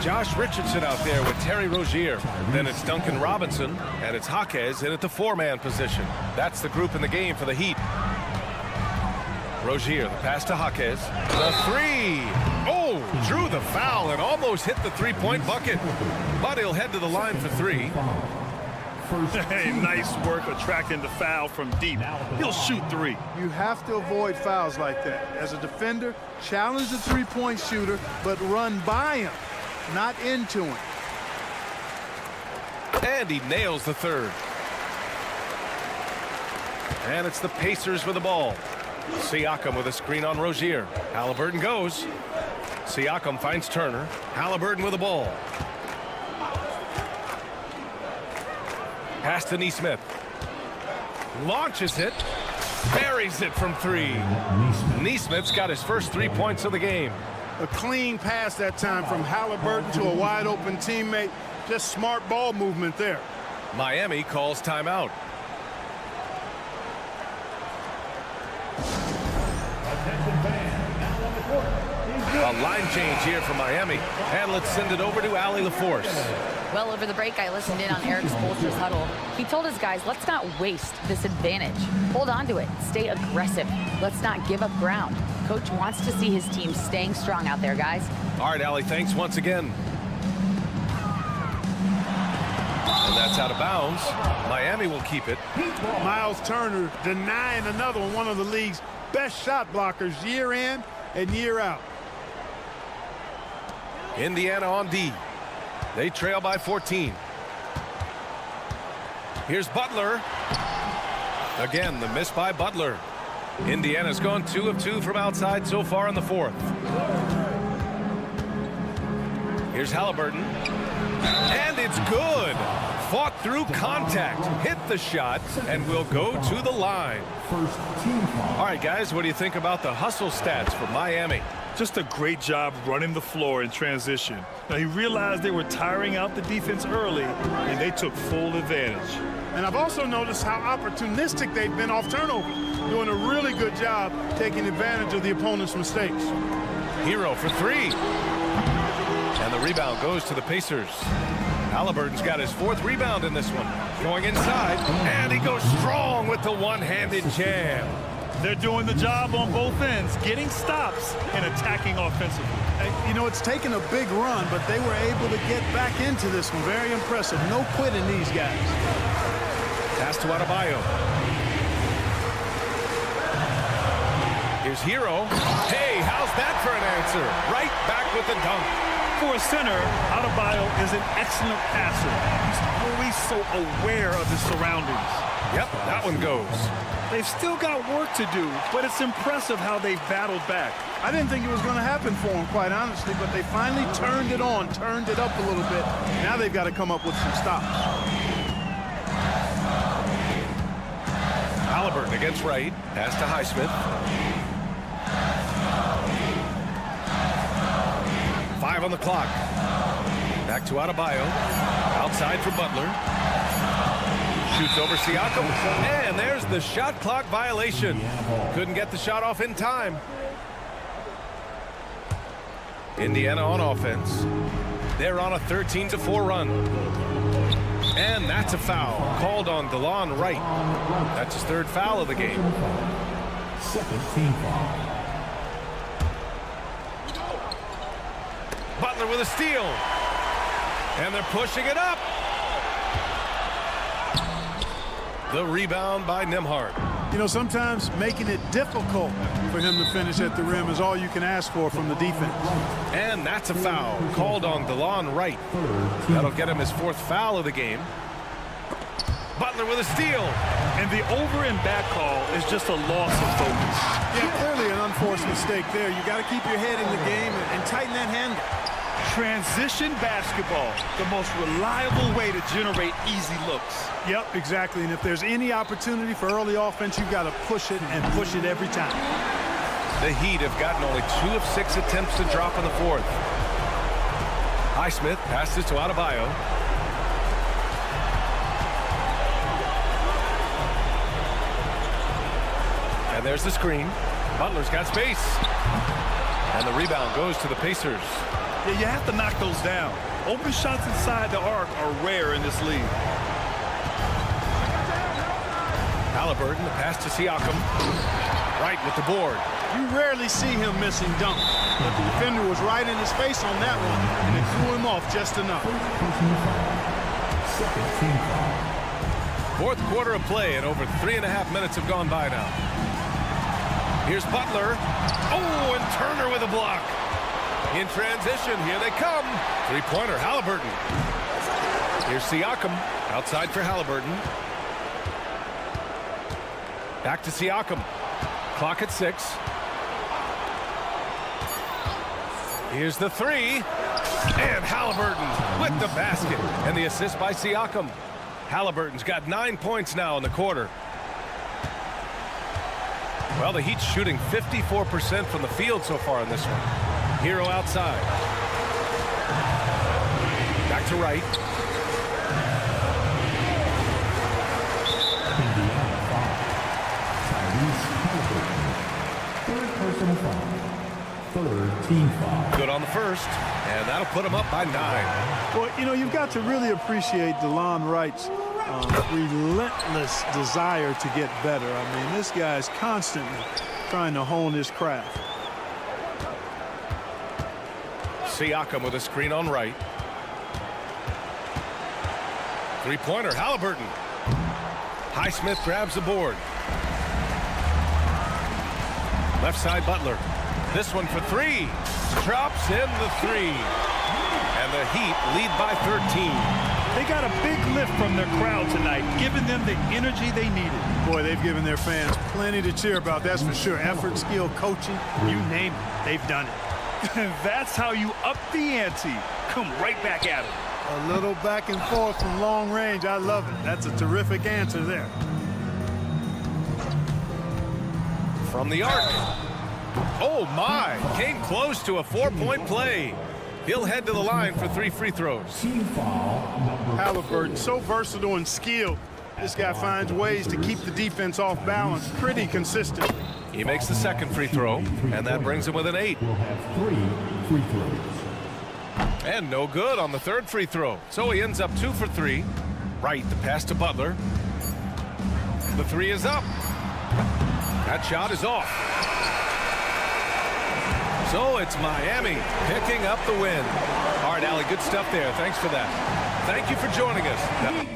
G: Josh Richardson out there with Terry Rozier. Then it's Duncan Robinson, and it's Jaquez in at the 4-man position. That's the group in the game for the Heat. Rozier, the pass to Jaquez. The 3. Oh, drew the foul and almost hit the 3-point bucket. But he'll head to the line for 3.
I: Hey, nice work attracting the foul from deep. He'll shoot three.
H: You have to avoid fouls like that. As a defender, challenge the three-point shooter, but run by him, not into him.
G: And he nails the third. And it's the Pacers with the ball. Siakam with a screen on Rozier. Halliburton goes. Siakam finds Turner. Halliburton with the ball. Pass to Neesmith. Launches it. Buries it from three. Neesmith's got his first 3 points of the game.
H: A clean pass that time from Halliburton to a wide-open teammate. Just smart ball movement there.
G: Miami calls timeout. A line change here for Miami. And let's send it over to Allie LaForce.
J: Well, over the break, I listened in on Eric Spoelstra's huddle. He told his guys, let's not waste this advantage. Hold on to it. Stay aggressive. Let's not give up ground. Coach wants to see his team staying strong out there, guys.
G: All right, Allie, thanks once again. And that's out of bounds. Miami will keep it.
H: Miles Turner denying another one of the league's best shot blockers year in and year out.
G: Indiana on D. They trail by 14. Here's Butler. Again, the miss by Butler. Indiana's gone 2 of 2 from outside so far in the fourth. Here's Halliburton. And it's good. Fought through contact, hit the shot, and will go to the line. All right, guys, what do you think about the hustle stats for Miami?
I: Just a great job running the floor in transition. Now, he realized they were tiring out the defense early, and they took full advantage.
H: And I've also noticed how opportunistic they've been off turnover, doing a really good job taking advantage of the opponent's mistakes.
G: Hero for three. And the rebound goes to the Pacers. Halliburton's got his 4th rebound in this one. Going inside, and he goes strong with the one-handed jam.
I: They're doing the job on both ends, getting stops and attacking offensively.
H: You know, it's taken a big run, but they were able to get back into this one. Very impressive. No quitting these guys.
G: Pass to Adebayo. Here's Hero. Hey, how's that for an answer? Right back with the dunk.
I: For a center, Adebayo is an excellent passer. He's always so aware of his surroundings.
G: Yep, that one goes.
I: They've still got work to do, but it's impressive how they've battled back.
H: I didn't think it was going to happen for them, quite honestly, but they finally turned it on, turned it up a little bit. Now they've got to come up with some stops.
G: Halliburton against Wright. Pass to Highsmith. 5 on the clock. Back to Adebayo. Outside for Butler. Shoots over Siakam. And there's the shot clock violation. Couldn't get the shot off in time. Indiana on offense. They're on a 13-4 run. And that's a foul called on DeLon Wright. That's his 3rd foul of the game.
D: 2nd team foul.
G: Butler with a steal. And they're pushing it up. The rebound by Nembhard.
H: You know, sometimes making it difficult for him to finish at the rim is all you can ask for from the defense.
G: And that's a foul called on DeLon Wright. That'll get him his 4th foul of the game. Butler with a steal.
I: And the over and back call is just a loss of focus.
H: Yeah, clearly an unforced mistake there. You got to keep your head in the game and tighten that handle.
I: Transition basketball, the most reliable way to generate easy looks.
H: Yep, exactly. And if there's any opportunity for early offense, you've got to push it and push it every time.
G: The Heat have gotten only 2 of 6 attempts to drop in the 4th. Highsmith passes to Adebayo. And there's the screen. Butler's got space. And the rebound goes to the Pacers.
I: Yeah, you have to knock those down. Open shots inside the arc are rare in this league.
G: Halliburton, the pass to Siakam. Right with the board.
H: You rarely see him missing dunks, but the defender was right in his face on that one, and it threw him off just enough.
D: 2nd team foul.
G: Fourth quarter of play, and over 3.5 minutes have gone by now. Here's Butler. Oh, and Turner with a block. In transition, here they come. Three-pointer, Halliburton. Here's Siakam, outside for Halliburton. Back to Siakam. Clock at 6. Here's the three. And Halliburton with the basket. And the assist by Siakam. Halliburton's got 9 points now in the quarter. Well, the Heat's shooting 54% from the field so far in this one. Hero outside. Back to Wright.
D: Third personal foul. Third team foul.
G: Good on the first, and that'll put him up by 9.
H: Well, you know, you've got to really appreciate DeLon Wright's relentless desire to get better. I mean, this guy's constantly trying to hone his craft.
G: Siakam with a screen on Wright. Three-pointer, Halliburton. Highsmith grabs the board. Left side, Butler. This one for 3. Drops in the 3. And the Heat lead by 13.
I: They got a big lift from their crowd tonight, giving them the energy they needed.
H: Boy, they've given their fans plenty to cheer about, that's for sure. Effort, skill, coaching, you name it, they've done it.
I: That's how you up the ante. Come right back at it.
H: A little back and forth from long range. I love it. That's a terrific answer there.
G: From the arc. Oh, my. Came close to a 4-point play. He'll head to the line for 3 free throws.
D: Team foul number
H: Halliburton, so versatile and skilled. This guy finds ways to keep the defense off balance pretty consistently.
G: He makes the second free throw, and that brings him with an 8.
D: will have 3 free throws.
G: And no good on the third free throw. So he ends up 2 for 3. Wright, the pass to Butler. The 3 is up. That shot is off. So it's Miami picking up the win. All right, Allie, good stuff there. Thanks for that. Thank you for joining us.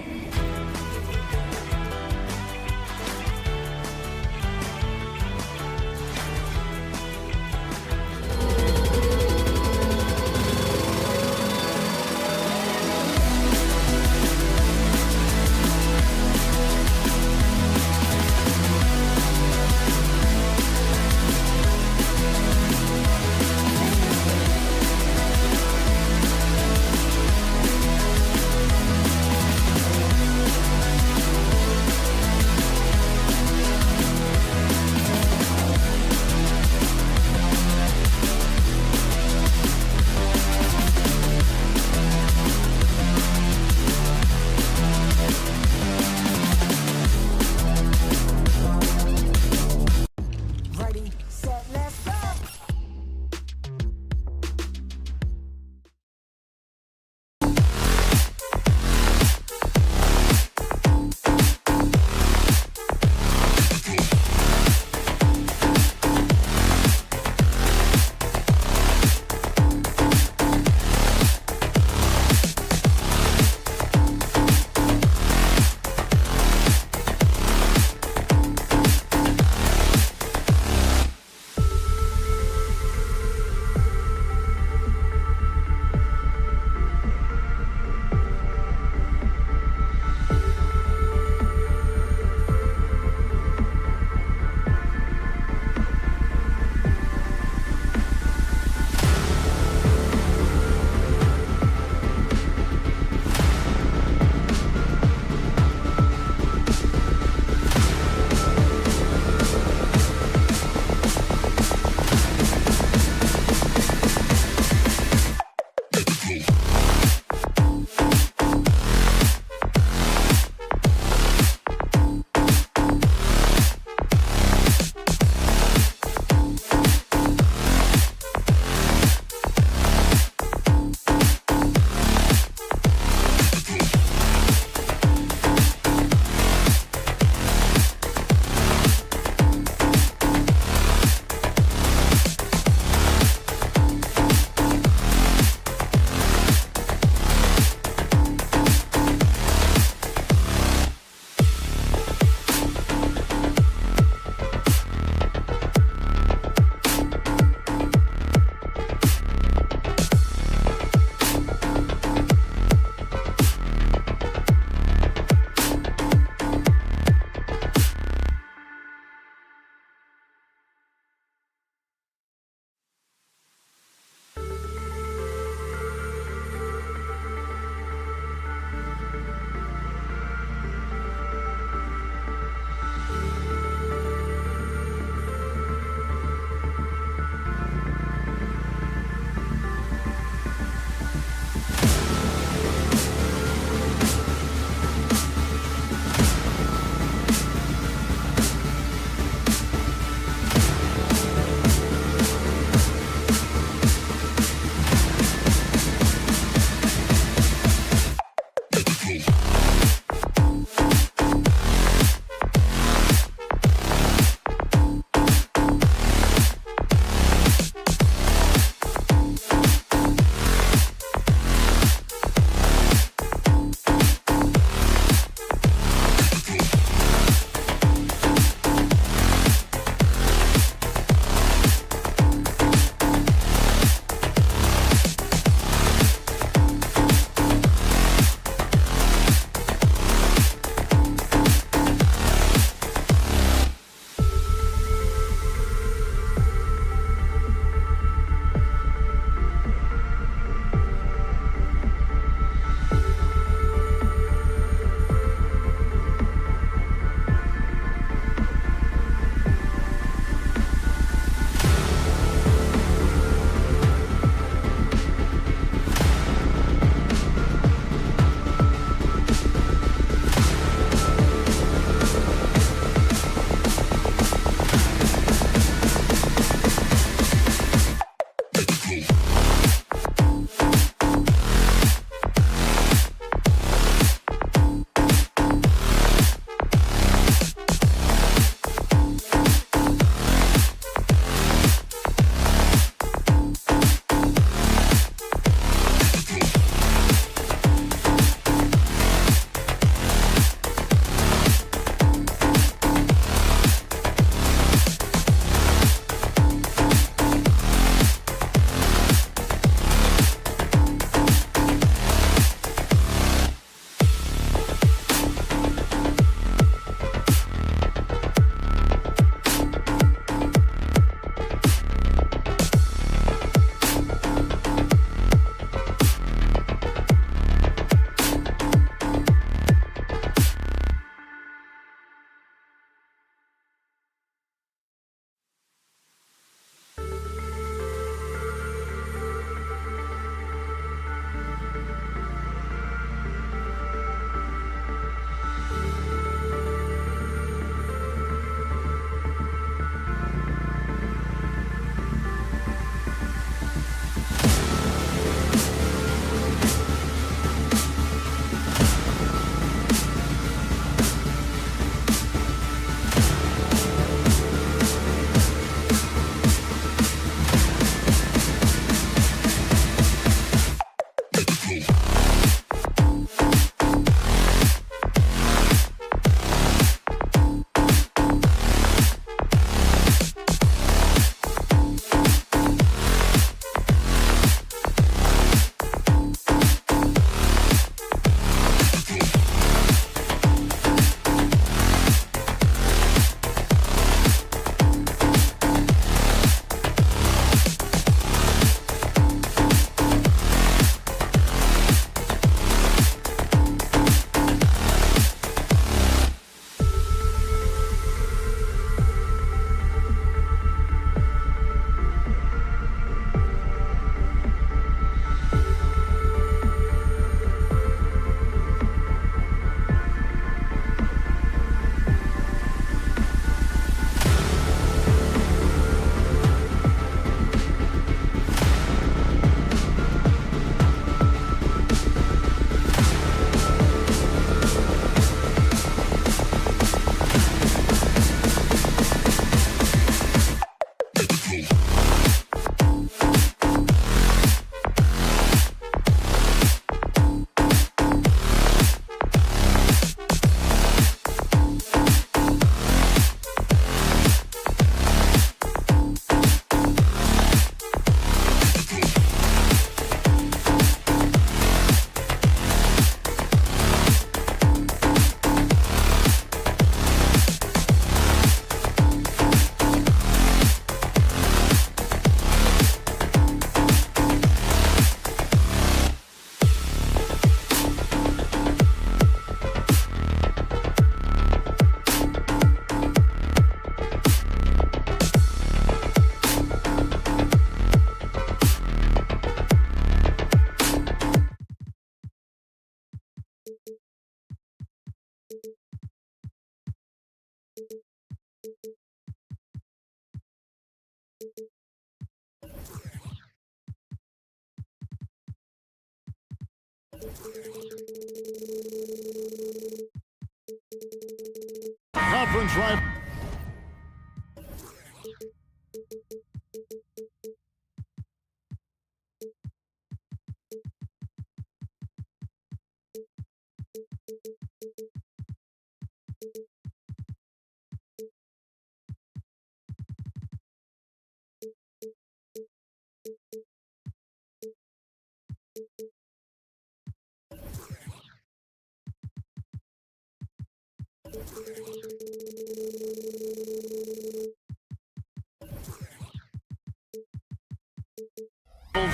A: conference rival.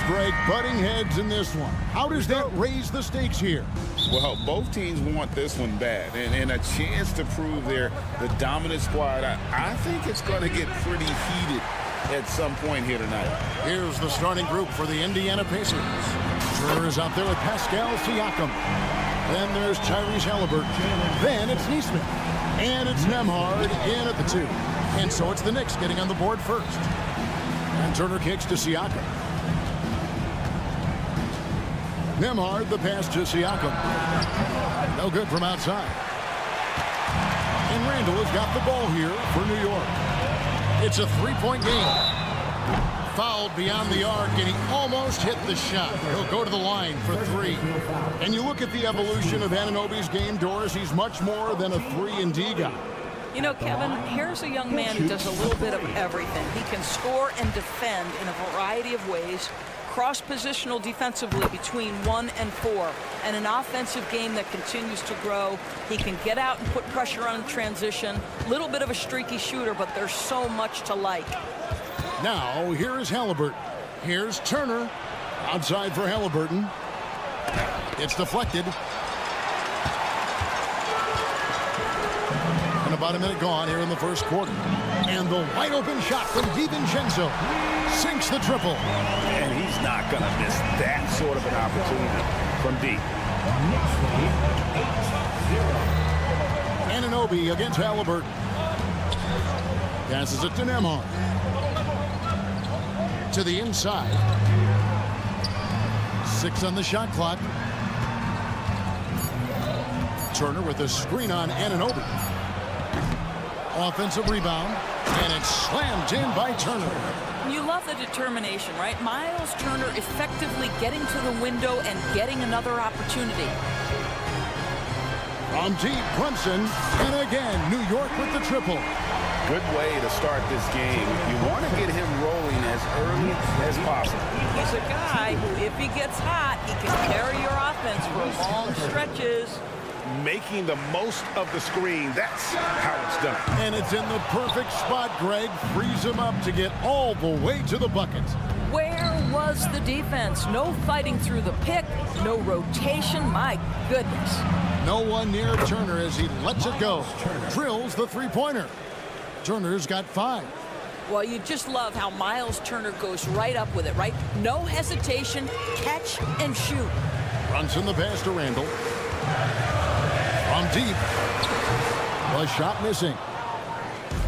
A: Greg, butting heads in this one. How does that raise the stakes here?
B: Well, both teams want this one bad, and a chance to prove they're the dominant squad. I think it's going to get pretty heated at some point here tonight.
A: Here's the starting group for the Indiana Pacers. Turner is out there with Pascal Siakam. Then there's Tyrese Halliburton. Then it's Neesmith. And it's Nembhard in at the 2. And so it's the Knicks getting on the board first. And Turner kicks to Siakam. Nembhard, the pass to Siakam. No good from outside. And Randall has got the ball here for New York. It's a 3-point game. Fouled beyond the arc, and he almost hit the shot. He'll go to the line for 3. And you look at the evolution of Anunoby's game, Doris, he's much more than a 3-and-D guy.
K: You know, Kevin, here's a young man who does a little bit of everything. He can score and defend in a variety of ways, cross-positional defensively between 1 and 4, and an offensive game that continues to grow. He can get out and put pressure on transition. Little bit of a streaky shooter, but there's so much to like.
A: Now, here is Halliburton. Here's Turner. Outside for Halliburton. It's deflected. And about a minute gone here in the first quarter. And the wide open shot from DiVincenzo sinks the triple.
F: And he's not going to miss that sort of an opportunity from deep.
A: Anunoby against Halliburton. Passes it to Nembhard. To the inside. 6 on the shot clock. Turner with a screen on Anunoby. Offensive rebound, and it's slammed in by Turner.
K: You love the determination, right? Miles Turner effectively getting to the window and getting another opportunity.
A: From deep, Brunson, and again, New York with the triple.
B: Good way to start this game. You want to get him rolling as early as possible.
K: He's a guy who, if he gets hot, he can carry your offense for long stretches.
F: Making the most of the screen. That's how it's done.
A: And it's in the perfect spot, Greg. Frees him up to get all the way to the bucket.
K: Where was the defense? No fighting through the pick, no rotation. My goodness.
A: No one near Turner as he lets it go. Drills the three-pointer. Turner's got 5.
K: Well, you just love how Miles Turner goes right up with it, right? No hesitation, catch and shoot.
A: Brunson the pass to Randall. From deep. The shot missing.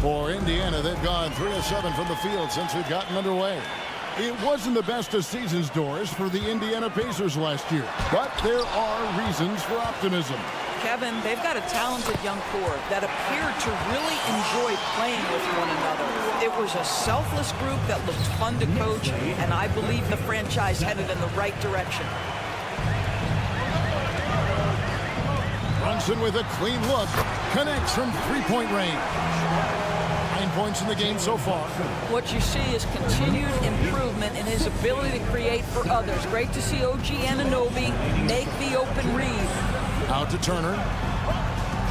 A: For Indiana, they've gone 3 of 7 from the field since we've gotten underway. It wasn't the best of seasons, Doris, for the Indiana Pacers last year, but there are reasons for optimism.
K: Kevin, they've got a talented young core that appeared to really enjoy playing with one another. It was a selfless group that looked fun to coach, and I believe the franchise headed in the right direction.
A: Brunson with a clean look, connects from 3-point range. 9 points in the game so far.
K: What you see is continued improvement in his ability to create for others. Great to see OG Anunoby make the open read.
A: Out to Turner.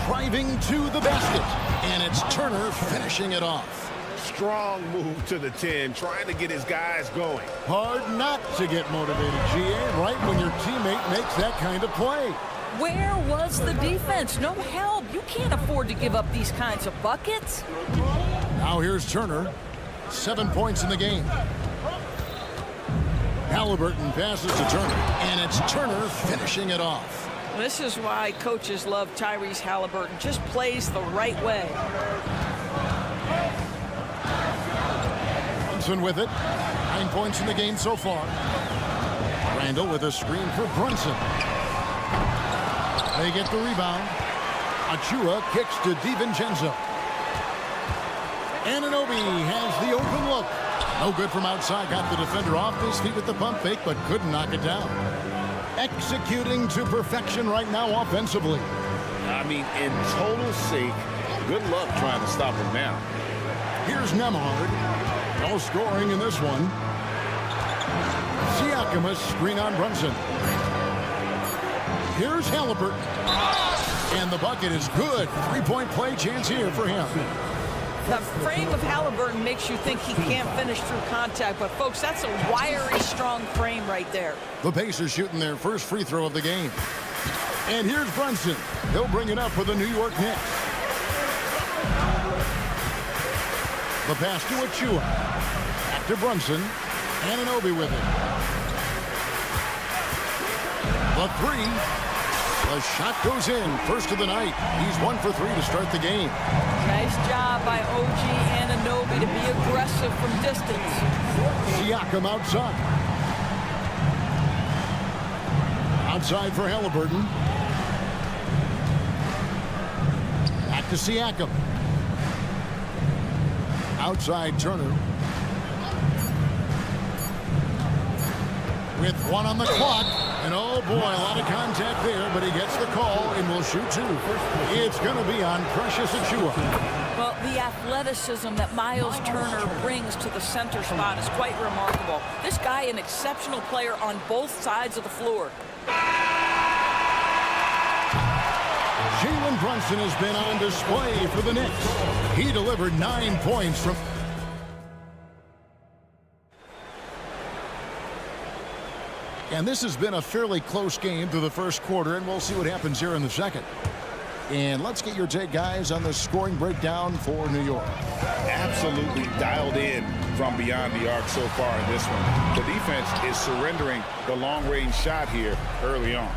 A: Driving to the basket. And it's Turner finishing it off.
F: Strong move to the 10, trying to get his guys going.
A: Hard not to get motivated, GA, right when your teammate makes that kind of play.
K: Where was the defense? No help. You can't afford to give up these kinds of buckets.
A: Now here's Turner. 7 points in the game. Halliburton passes to Turner. And it's Turner finishing it off.
K: This is why coaches love Tyrese Halliburton. Just plays the right way.
A: Brunson with it. 9 points in the game so far. Randall with a screen for Brunson. They get the rebound. Achua kicks to DiVincenzo. Anunoby has the open look. No good from outside. Got the defender off his feet with the pump fake, but couldn't knock it down. Executing to perfection right now offensively.
B: I mean, in total sync. Good luck trying to stop him now.
A: Here's Nembhard. No scoring in this one. Siakam, a screen on Brunson. Here's Halliburton. And the bucket is good. Three-point play chance here for him.
K: The frame of Halliburton makes you think he can't finish through contact, but folks, that's a wiry, strong frame right there.
A: The Pacers shooting their first free throw of the game. And here's Brunson. He'll bring it up for the New York Knicks. The pass to Achua. Back to Brunson. Anunoby with it. The three. The shot goes in. First of the night. He's 1 for 3 to start the game.
K: Nice job by OG Anunoby to be aggressive from distance.
A: Siakam outside. Outside for Halliburton. Back to Siakam. Outside Turner. With 1 on the clock. And oh boy, a lot of contact there, but he gets the call and will shoot 2. It's going to be on Precious Achua.
K: Well, the athleticism that Miles Turner brings to the center spot is quite remarkable. This guy, an exceptional player on both sides of the floor.
A: Jalen Brunson has been on display for the Knicks. He delivered 9 points from... And this has been a fairly close game through the first quarter, and we'll see what happens here in the second. And let's get your take, guys, on the scoring breakdown for New York.
B: Absolutely dialed in from beyond the arc so far in this one. The defense is surrendering the long-range shot here early on.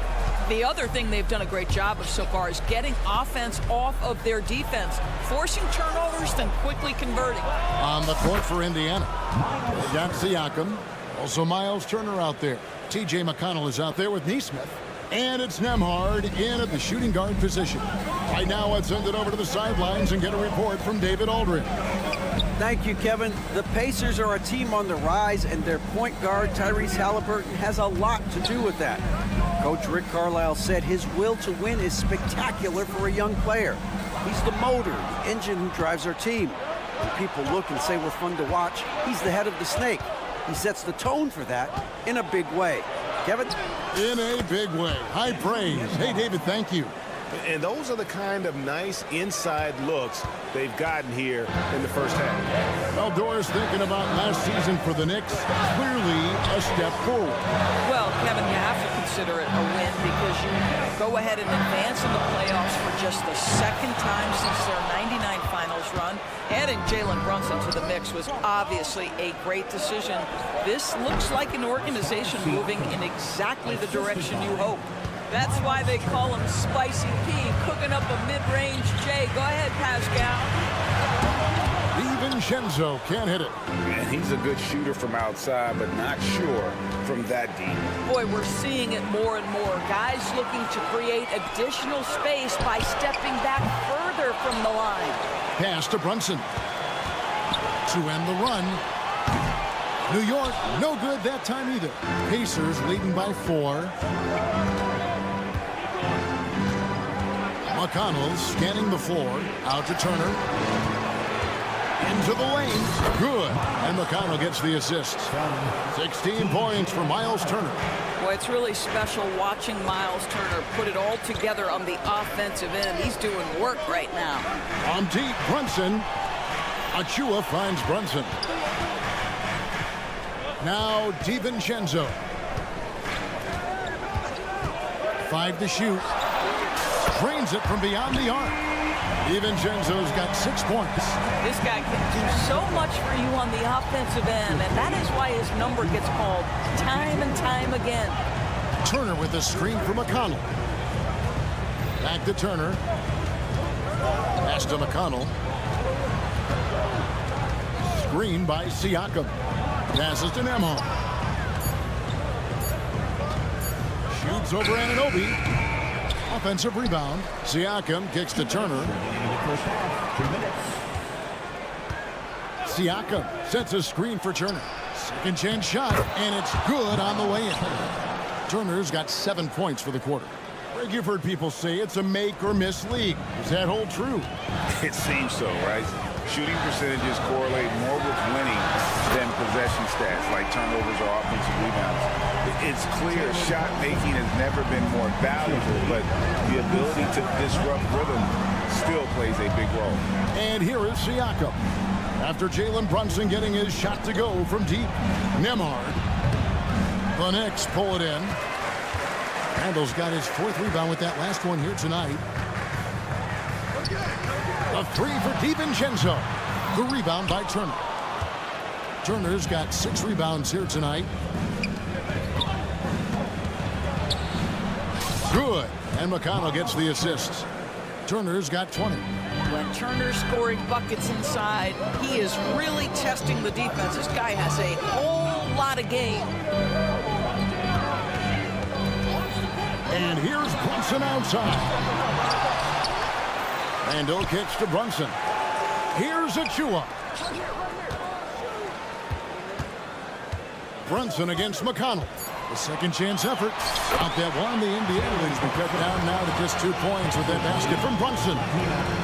K: The other thing they've done a great job of so far is getting offense off of their defense, forcing turnovers, then quickly converting.
A: On the court for Indiana, they got Siakam. Also Miles Turner out there. T.J. McConnell is out there with Neesmith. And it's Nembhard in at the shooting guard position. Right now, let's send it over to the sidelines and get a report from David Aldridge.
E: Thank you, Kevin. The Pacers are a team on the rise, and their point guard, Tyrese Halliburton, has a lot to do with that. Coach Rick Carlisle said his will to win is spectacular for a young player. He's the motor, the engine who drives our team. When people look and say we're fun to watch, he's the head of the snake. He sets the tone for that in a big way. Kevin?
A: In a big way. High praise. Hey, David, thank you.
G: And those are the kind of nice inside looks they've gotten here in the first half.
A: Well, Doris, thinking about last season for the Knicks, clearly a step forward.
K: Well, Kevin, you have to consider it a win because you go ahead and advance in the playoffs for just the second time since their 99 finals run. Adding Jalen Brunson to the mix was obviously a great decision. This looks like an organization moving in exactly the direction you hope. That's why they call him Spicy P, cooking up a mid-range J. Go ahead, Pascal.
A: DiVincenzo can't hit it.
B: And he's a good shooter from outside, but not sure from that deep.
K: Boy, we're seeing it more and more. Guys looking to create additional space by stepping back further from the line.
A: Pass to Brunson. To end the run. New York, no good that time either. Pacers leading by 4. McConnell scanning the floor. Out to Turner. Into the lane. Good. And McConnell gets the assist. 16 points for Miles Turner.
K: Boy, it's really special watching Miles Turner put it all together on the offensive end. He's doing work right now.
A: On deep, Brunson. Achua finds Brunson. Now DiVincenzo. 5 to shoot. Drains it from beyond the arc. DiVincenzo's got 6 points.
K: This guy can do so much for you on the offensive end, and that is why his number gets called time and time again.
A: Turner with the screen for McConnell. Back to Turner. Pass to McConnell. Screen by Siakam. Passes to Nembhard. Shoots over Anunoby. Offensive rebound. Siakam kicks to Turner. Siakam sets a screen for Turner. Second chance shot, and it's good on the way in. Turner's got 7 points for the quarter. Greg, you've heard people say it's a make or miss league. Does that hold true?
B: It seems so, right? Shooting percentages correlate more with winning than possession stats like turnovers or offensive rebounds. It's clear shot making has never been more valuable, but the ability to disrupt rhythm still plays a big role.
A: And here is Siakam. After Jalen Brunson getting his shot to go from deep. Nembhard. The Knicks pull it in. Randall's got his 4th rebound with that last one here tonight. A 3 for DiVincenzo. The rebound by Turner. Turner's got 6 rebounds here tonight. Good. And McConnell gets the assist. Turner's got 20.
K: When Turner's scoring buckets inside, he is really testing the defense. This guy has a whole lot of game.
A: And here's Brunson outside. Randall kicks to Brunson. Here's Achua. Brunson against McConnell. The second chance effort. Out that one. The Indiana leads be cut down now to just 2 points with that basket from Brunson.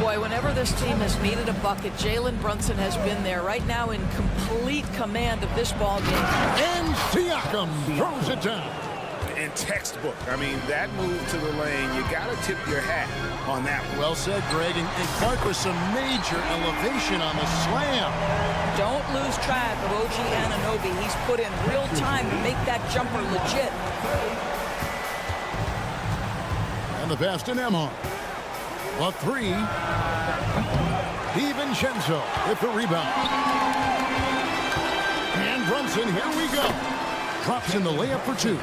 K: Boy, whenever this team has needed a bucket, Jalen Brunson has been there right now in complete command of this ball game.
A: And Siakam throws it down.
B: And textbook. I mean, that move to the lane, you got to tip your hat on that one.
A: Well said, Greg. And Clark with some major elevation on the slam.
K: Don't lose track of OG Anunoby. He's put in real time to make that jumper legit.
A: And the pass to Nembhard. A 3. DiVincenzo with the rebound. And Brunson, here we go. Drops in the layup for 2.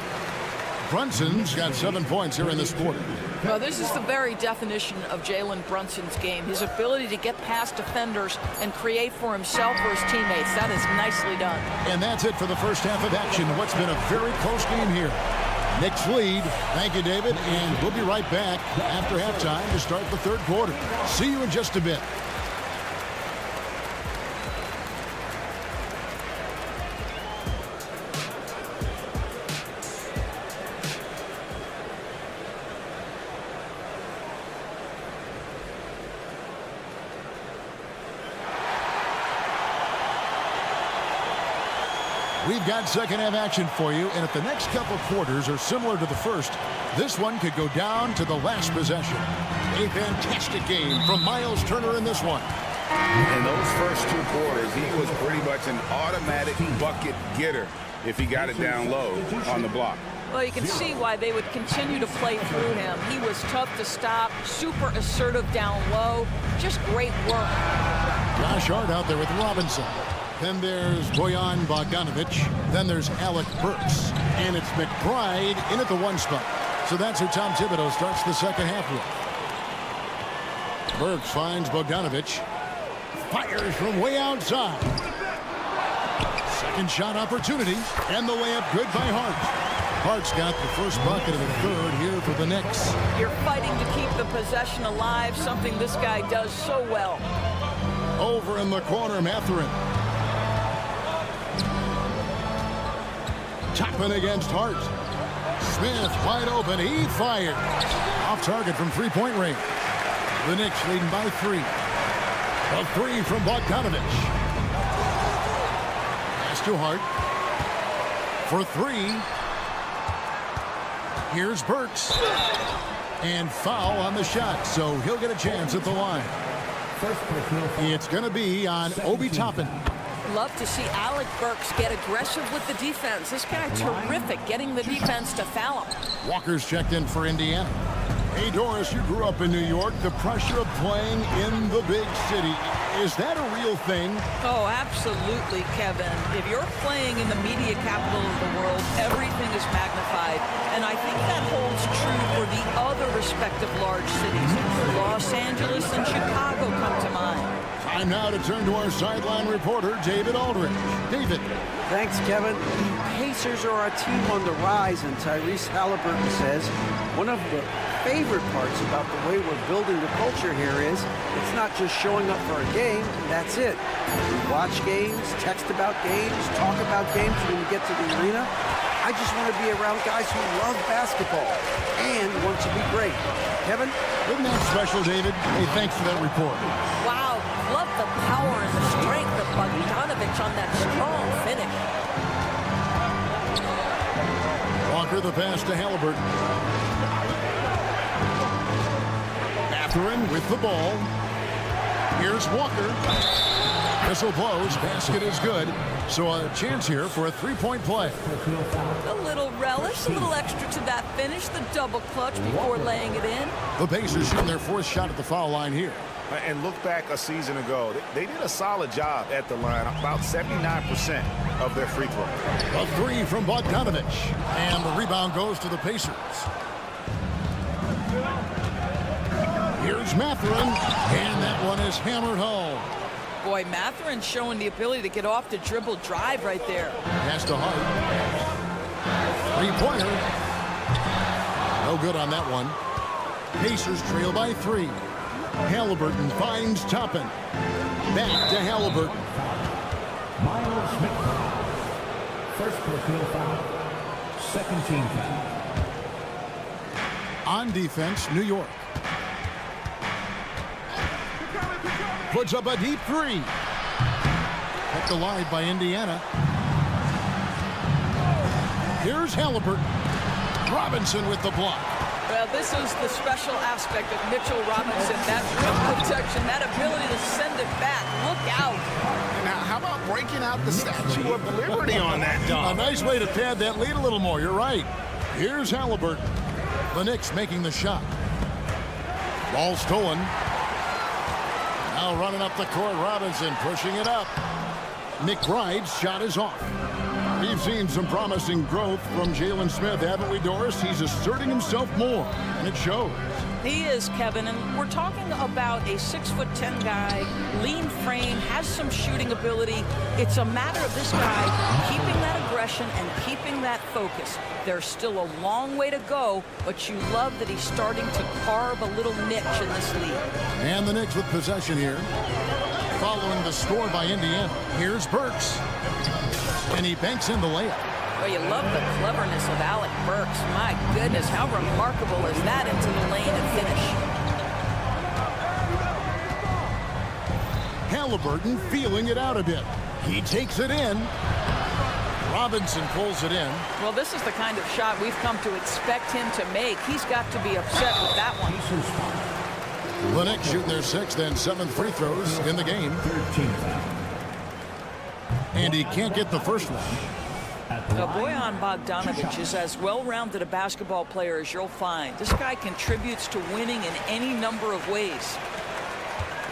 A: Brunson's got 7 points here in this quarter.
K: Well, this is the very definition of Jalen Brunson's game. His ability to get past defenders and create for himself or his teammates. That is nicely done.
A: And that's it for the first half of action. What's been a very close game here. Knicks lead. Thank you, David. And we'll be right back after halftime to start the third quarter. See you in just a bit. We've got second half action for you, and if the next couple quarters are similar to the first, this one could go down to the last possession. A fantastic game from Miles Turner in this one.
B: In those first 2 quarters, he was pretty much an automatic bucket getter if he got it down low on the block.
K: Well, you can see why they would continue to play through him. He was tough to stop, super assertive down low, just great work.
A: Josh Hart out there with Robinson. Then there's Bojan Bogdanovic. Then there's Alec Burks. And it's McBride in at the 1 spot. So that's who Tom Thibodeau starts the second half with. Burks finds Bogdanovic. Fires from way outside. Second shot opportunity. And the layup good by Hart. Hart's got the first bucket of the third here for the Knicks.
K: You're fighting to keep the possession alive, something this guy does so well.
A: Over in the corner, Mathurin. Chapman against Hart. Smith wide open. He fired. Off target from three-point range. The Knicks leading by 3. A 3 from Bogdanovic. Pass to Hart. For 3. Here's Burks. And foul on the shot, so he'll get a chance at the line. It's going to be on Obi Toppin.
K: Love to see Alec Burks get aggressive with the defense. This guy terrific getting the defense to foul him.
A: Walker's checked in for Indiana. Hey, Doris, you grew up in New York. The pressure of playing in the big city, is that a real thing?
K: Oh, absolutely, Kevin. If you're playing in the media capital of the world, everything is magnified. And I think that holds true for the other respective large cities. Los Angeles and Chicago come to mind.
A: Time now to turn to our sideline reporter, David Aldridge. David.
E: Thanks, Kevin. The Pacers are a team on the rise, and Tyrese Halliburton says one of the favorite parts about the way we're building the culture here is it's not just showing up for a game, and that's it. We watch games, text about games, talk about games when we get to the arena. I just want to be around guys who love basketball and want to be great. Kevin?
A: Isn't that special, David? Hey, thanks for that report.
K: Wow, love the power and the strength of Bogdanovich on that strong finish.
A: Walker the pass to Halliburton. Mathurin with the ball. Here's Walker. Whistle blows. Basket is good. So a chance here for a three-point play.
K: A little relish, a little extra to that finish, the double clutch before laying it in.
A: The Pacers shooting their fourth shot at the foul line here.
B: And look back a season ago. They did a solid job at the line, about 79% of their free throw.
A: A three from Bogdanovich. And the rebound goes to the Pacers. Here's Mathurin. And that one is hammered home.
K: Boy, Mathurin showing the ability to get off the dribble drive right there.
A: Pass to Hart. Three-pointer. No good on that one. Pacers trail by 3. Halliburton finds Toppin. Back to Halliburton.
D: Miles Smith. First personal foul. Second team foul.
A: On defense, New York. Puts up a deep three. Kept alive by Indiana. Here's Halliburton. Robinson with the block.
K: Well, this is the special aspect of Mitchell Robinson. That rim protection, that ability to send it back. Look out.
B: Now, how about breaking out the Statue of Liberty on that
A: A
B: dunk?
A: nice way to pad that lead a little more. You're right. Here's Halliburton. The Knicks making the shot. Ball stolen. Now running up the court, Robinson pushing it up. McBride's shot is off. We've seen some promising growth from Jalen Smith, haven't we, Doris? He's asserting himself more, and it shows.
K: He is, Kevin, and we're talking about a 6'10" guy, lean frame, has some shooting ability. It's a matter of this guy keeping that aggression and keeping that focus. There's still a long way to go, but you love that he's starting to carve a little niche in this league.
A: And the Knicks with possession here. Following the score by Indiana, here's Burks. And he banks in the layup.
K: Well, you love the cleverness of Alec Burks. My goodness, how remarkable is that into the lane and finish?
A: Halliburton feeling it out a bit. He takes it in. Robinson pulls it in.
K: Well, this is the kind of shot we've come to expect him to make. He's got to be upset with that one.
A: The Knicks shooting their 6th and 7th free throws in the game. And he can't get the first one.
K: Now, Bojan Bogdanovich is as well-rounded a basketball player as you'll find. This guy contributes to winning in any number of ways.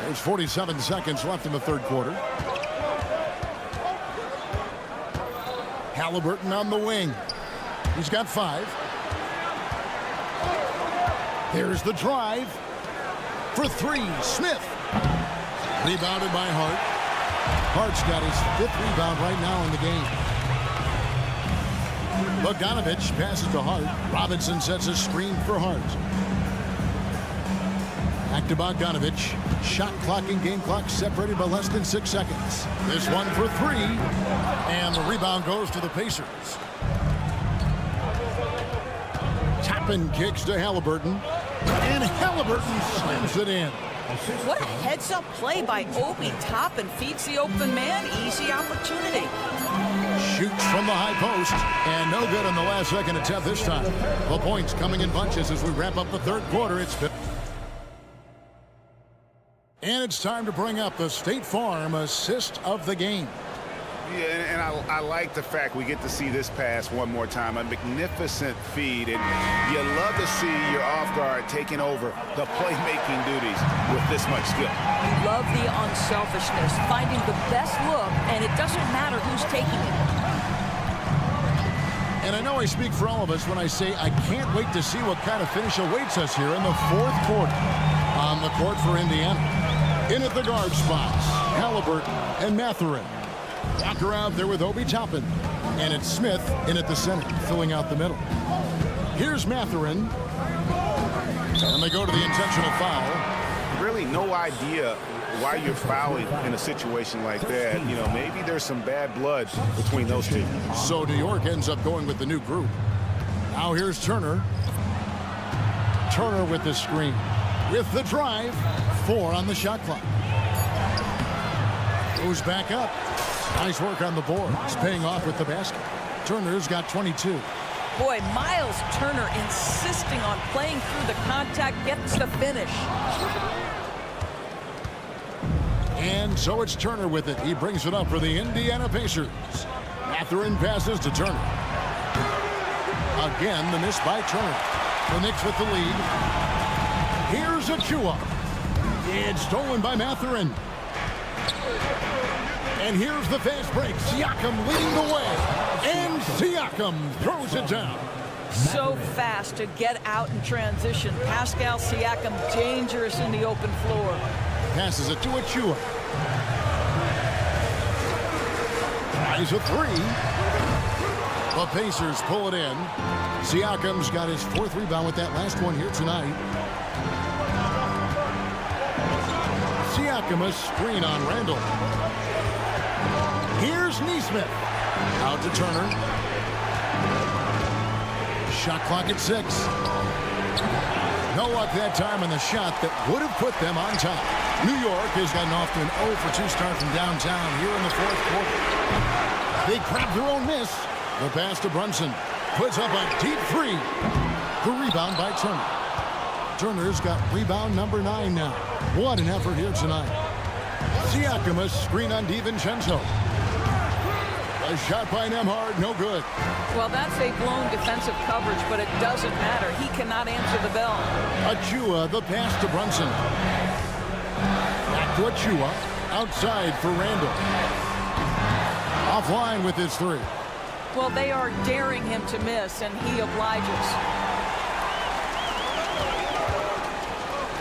A: There's 47 seconds left in the third quarter. Halliburton on the wing. He's got 5. There's the drive. For 3, Smith. Rebounded by Hart. Hart's got his 5th rebound right now in the game. Bogdanovich passes to Hart. Robinson sets a screen for Hart. Back to Bogdanovich. Shot clock and game clock separated by less than 6 seconds. This one for 3. And the rebound goes to the Pacers. Toppin kicks to Halliburton. And Halliburton slams it in.
K: What a heads-up play by Obi. Toppin feeds the open man. Easy opportunity.
A: Shoots from the high post. And no good on the last second attempt this time. The points coming in bunches as we wrap up the third quarter. And it's time to bring up the State Farm assist of the game.
B: Yeah, and I like the fact we get to see this pass one more time. A magnificent feed, and you love to see your off guard taking over the playmaking duties with this much skill.
K: You love the unselfishness, finding the best look, and it doesn't matter who's taking it.
A: And I know I speak for all of us when I say I can't wait to see what kind of finish awaits us here in the fourth quarter. On the court for Indiana. In at the guard spots, Halliburton and Mathurin. Walker out there with Obi Toppin. And it's Smith in at the center, filling out the middle. Here's Mathurin. And they go to the intentional foul.
F: Really no idea why you're fouling in a situation like that. You know, maybe there's some bad blood between those two.
A: So New York ends up going with the new group. Now here's Turner. Turner with the screen. With the drive. 4 on the shot clock. Goes back up. Nice work on the board. It's paying off with the basket. Turner's got 22.
K: Boy, Miles Turner insisting on playing through the contact, gets the finish.
A: And so it's Turner with it. He brings it up for the Indiana Pacers. Mathurin passes to Turner. Again, the miss by Turner. The Knicks with the lead. Here's Achua. It's stolen by Mathurin. And here's the fast break. Siakam leading the way. And Siakam throws it down.
K: So fast to get out in transition. Pascal Siakam dangerous in the open floor.
A: Passes it to Achua. Tries a 3. The Pacers pull it in. Siakam's got his 4th rebound with that last one here tonight. Siakam a screen on Randall. Here's Neesmith. Out to Turner. Shot clock at 6. No luck that time on the shot that would have put them on top. New York has gotten off to an 0 for 2 start from downtown here in the 4th quarter. They grab their own miss. The pass to Brunson. Puts up a deep 3. The rebound by Turner. Turner's got rebound number 9 now. What an effort here tonight. Siakam a screen on DiVincenzo. A shot by Nembhard, no good.
K: Well, that's a blown defensive coverage, but it doesn't matter. He cannot answer the bell.
A: Achua, the pass to Brunson. Back to Achua. Outside for Randall. Offline with his 3.
K: Well, they are daring him to miss, and he obliges.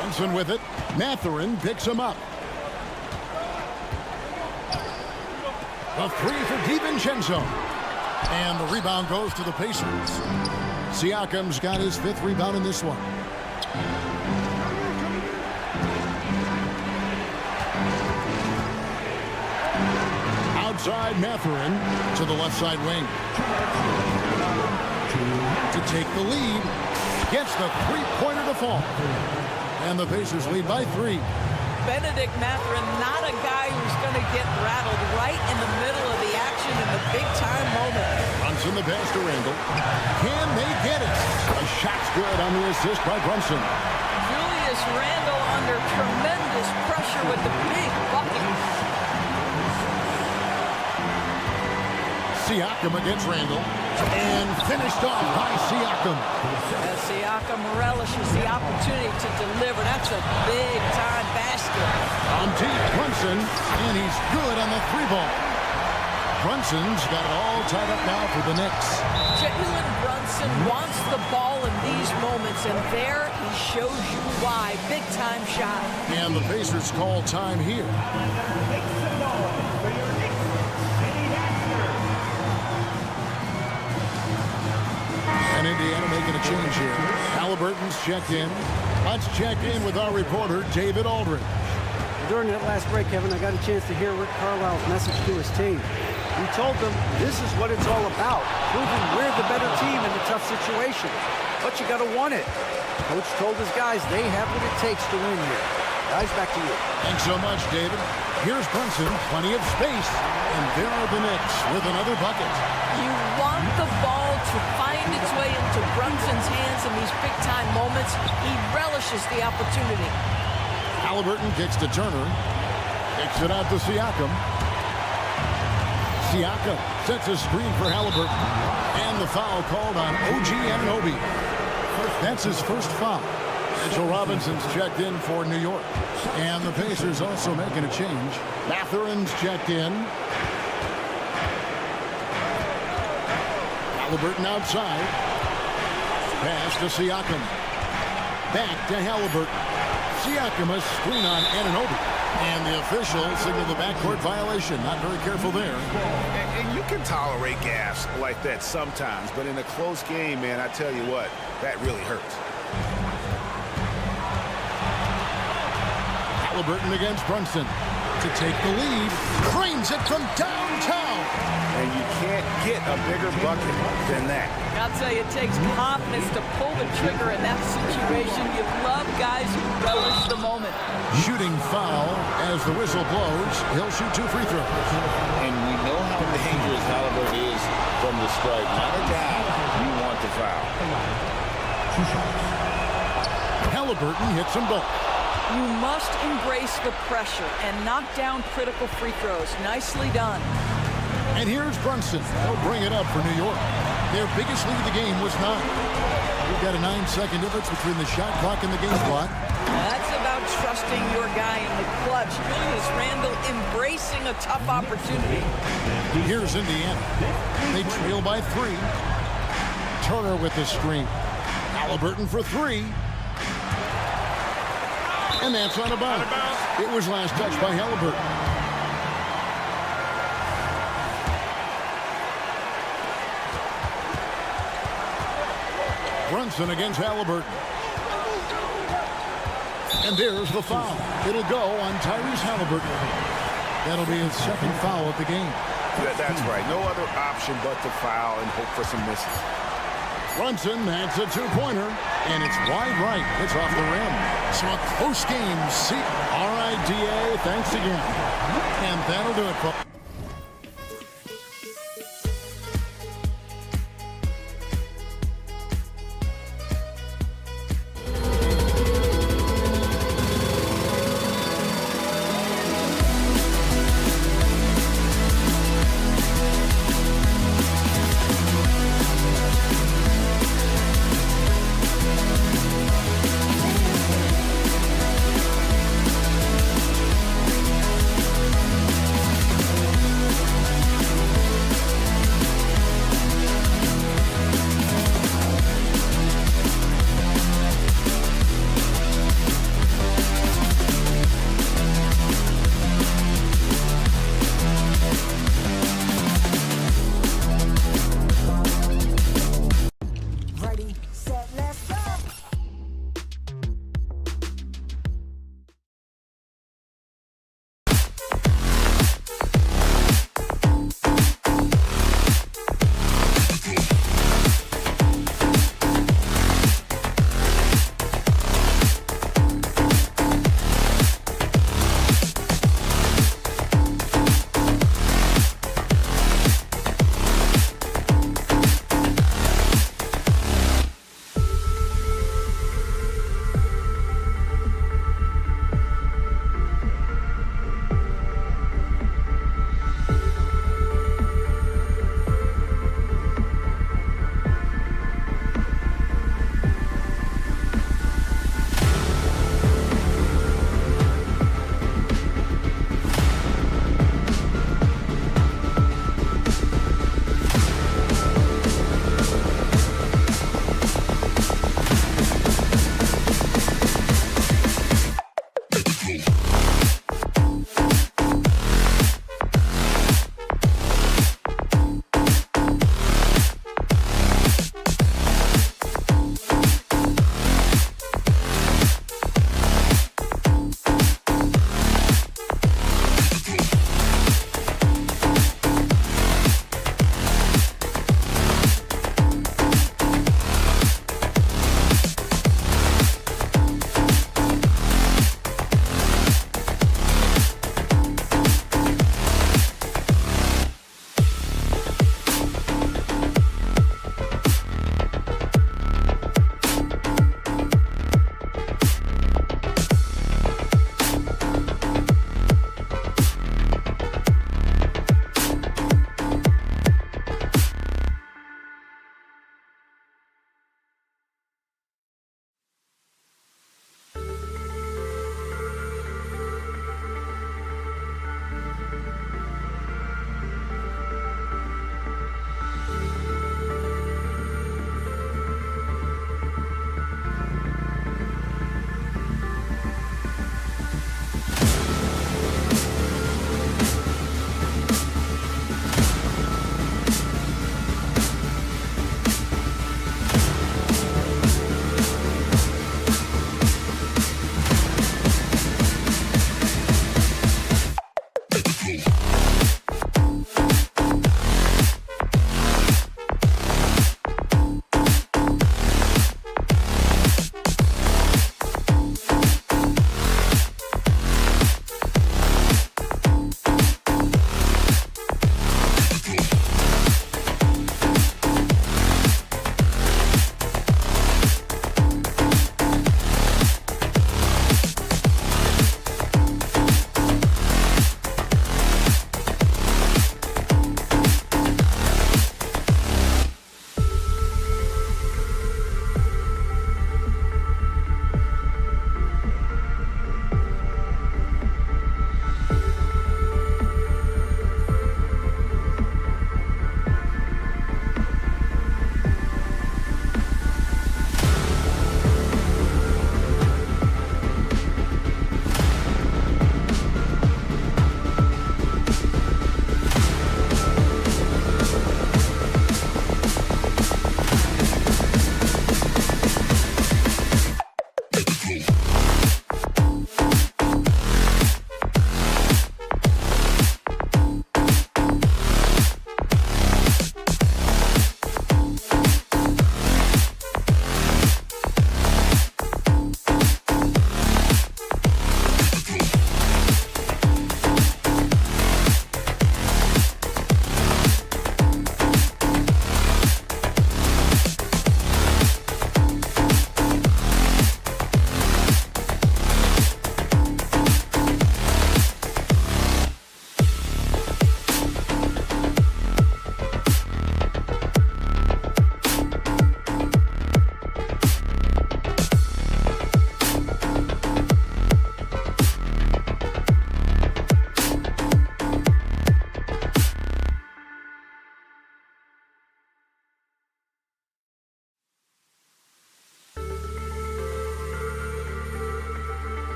A: Brunson with it. Mathurin picks him up. A 3 for DiVincenzo. And the rebound goes to the Pacers. Siakam's got his 5th rebound in this one. Outside Mathurin to the left side wing. To take the lead. Gets the 3-pointer to fall. And the Pacers lead by 3.
K: Benedict Mathurin, not a guy who's going to get rattled right in the middle of the action in the big-time moment.
A: Brunson the pass to Randall. Can they get it? A shot's good on the assist by Brunson.
K: Julius Randle under tremendous pressure with the big bucket.
A: Siakam against Randall. And finished off by Siakam.
K: As Siakam relishes the opportunity to deliver. That's a big-time basket.
A: On deep, Brunson, and he's good on the 3-ball. Brunson's got it all tied up now for the Knicks.
K: Jalen Brunson wants the ball in these moments, and there he shows you why. Big-time shot.
A: And the Pacers call time here. And Indiana making a change here. Halliburton's checked in. Let's check in with our reporter, David Aldridge.
E: During that last break, Kevin, I got a chance to hear Rick Carlisle's message to his team. He told them this is what it's all about, proving we're the better team in the tough situations. But you got to want it. Coach told his guys they have what it takes to win here. Guys, back to you.
A: Thanks so much, David. Here's Brunson, plenty of space. And there are the Knicks with another bucket.
K: You want the ball to find its way into Brunson's hands in these big-time moments. He relishes the opportunity.
A: Halliburton kicks to Turner. Kicks it out to Siakam. Siakam sets a screen for Halliburton. And the foul called on OG Anunoby. That's his first foul. Mitchell Robinson's checked in for New York. And the Pacers also making a change. Mathurin's checked in. Halliburton outside. Pass to Siakam. Back to Halliburton. Siakam a screen on Anunoby. And the official signaled the backcourt violation. Not very careful there.
F: And you can tolerate gas like that sometimes, but in a close game, man, I tell you what, that really hurts.
A: Halliburton against Brunson. To take the lead, cranes it from downtown.
B: And you can't get a bigger bucket than that.
K: I'll tell you, it takes confidence to pull the trigger in that situation. You love guys who relish the moment.
A: Shooting foul as the whistle blows. He'll shoot 2 free throws.
B: And we know how dangerous Halliburton is from the stripe. Not a guy you want to foul.
A: Halliburton hits them both.
K: You must embrace the pressure and knock down critical free throws. Nicely done.
A: And here's Brunson. He'll bring it up for New York. Their biggest lead of the game was 9. We've got a 9-second difference between the shot clock and the game clock.
K: That's about trusting your guy in the clutch. Julius Randle embracing a tough opportunity.
A: Here's Indiana. They trail by 3. Turner with the screen. Halliburton for 3. And that's out of bounds. It was last touched by Halliburton. Brunson against Halliburton. And there's the foul. It'll go on Tyrese Halliburton. That'll be his 2nd foul of the game.
B: That's right. No other option but to foul and hope for some misses.
A: Brunson, that's a 2-pointer, and it's wide right. It's off the rim. So a close game. See, all right, DA, thanks again. And that'll do it, folks.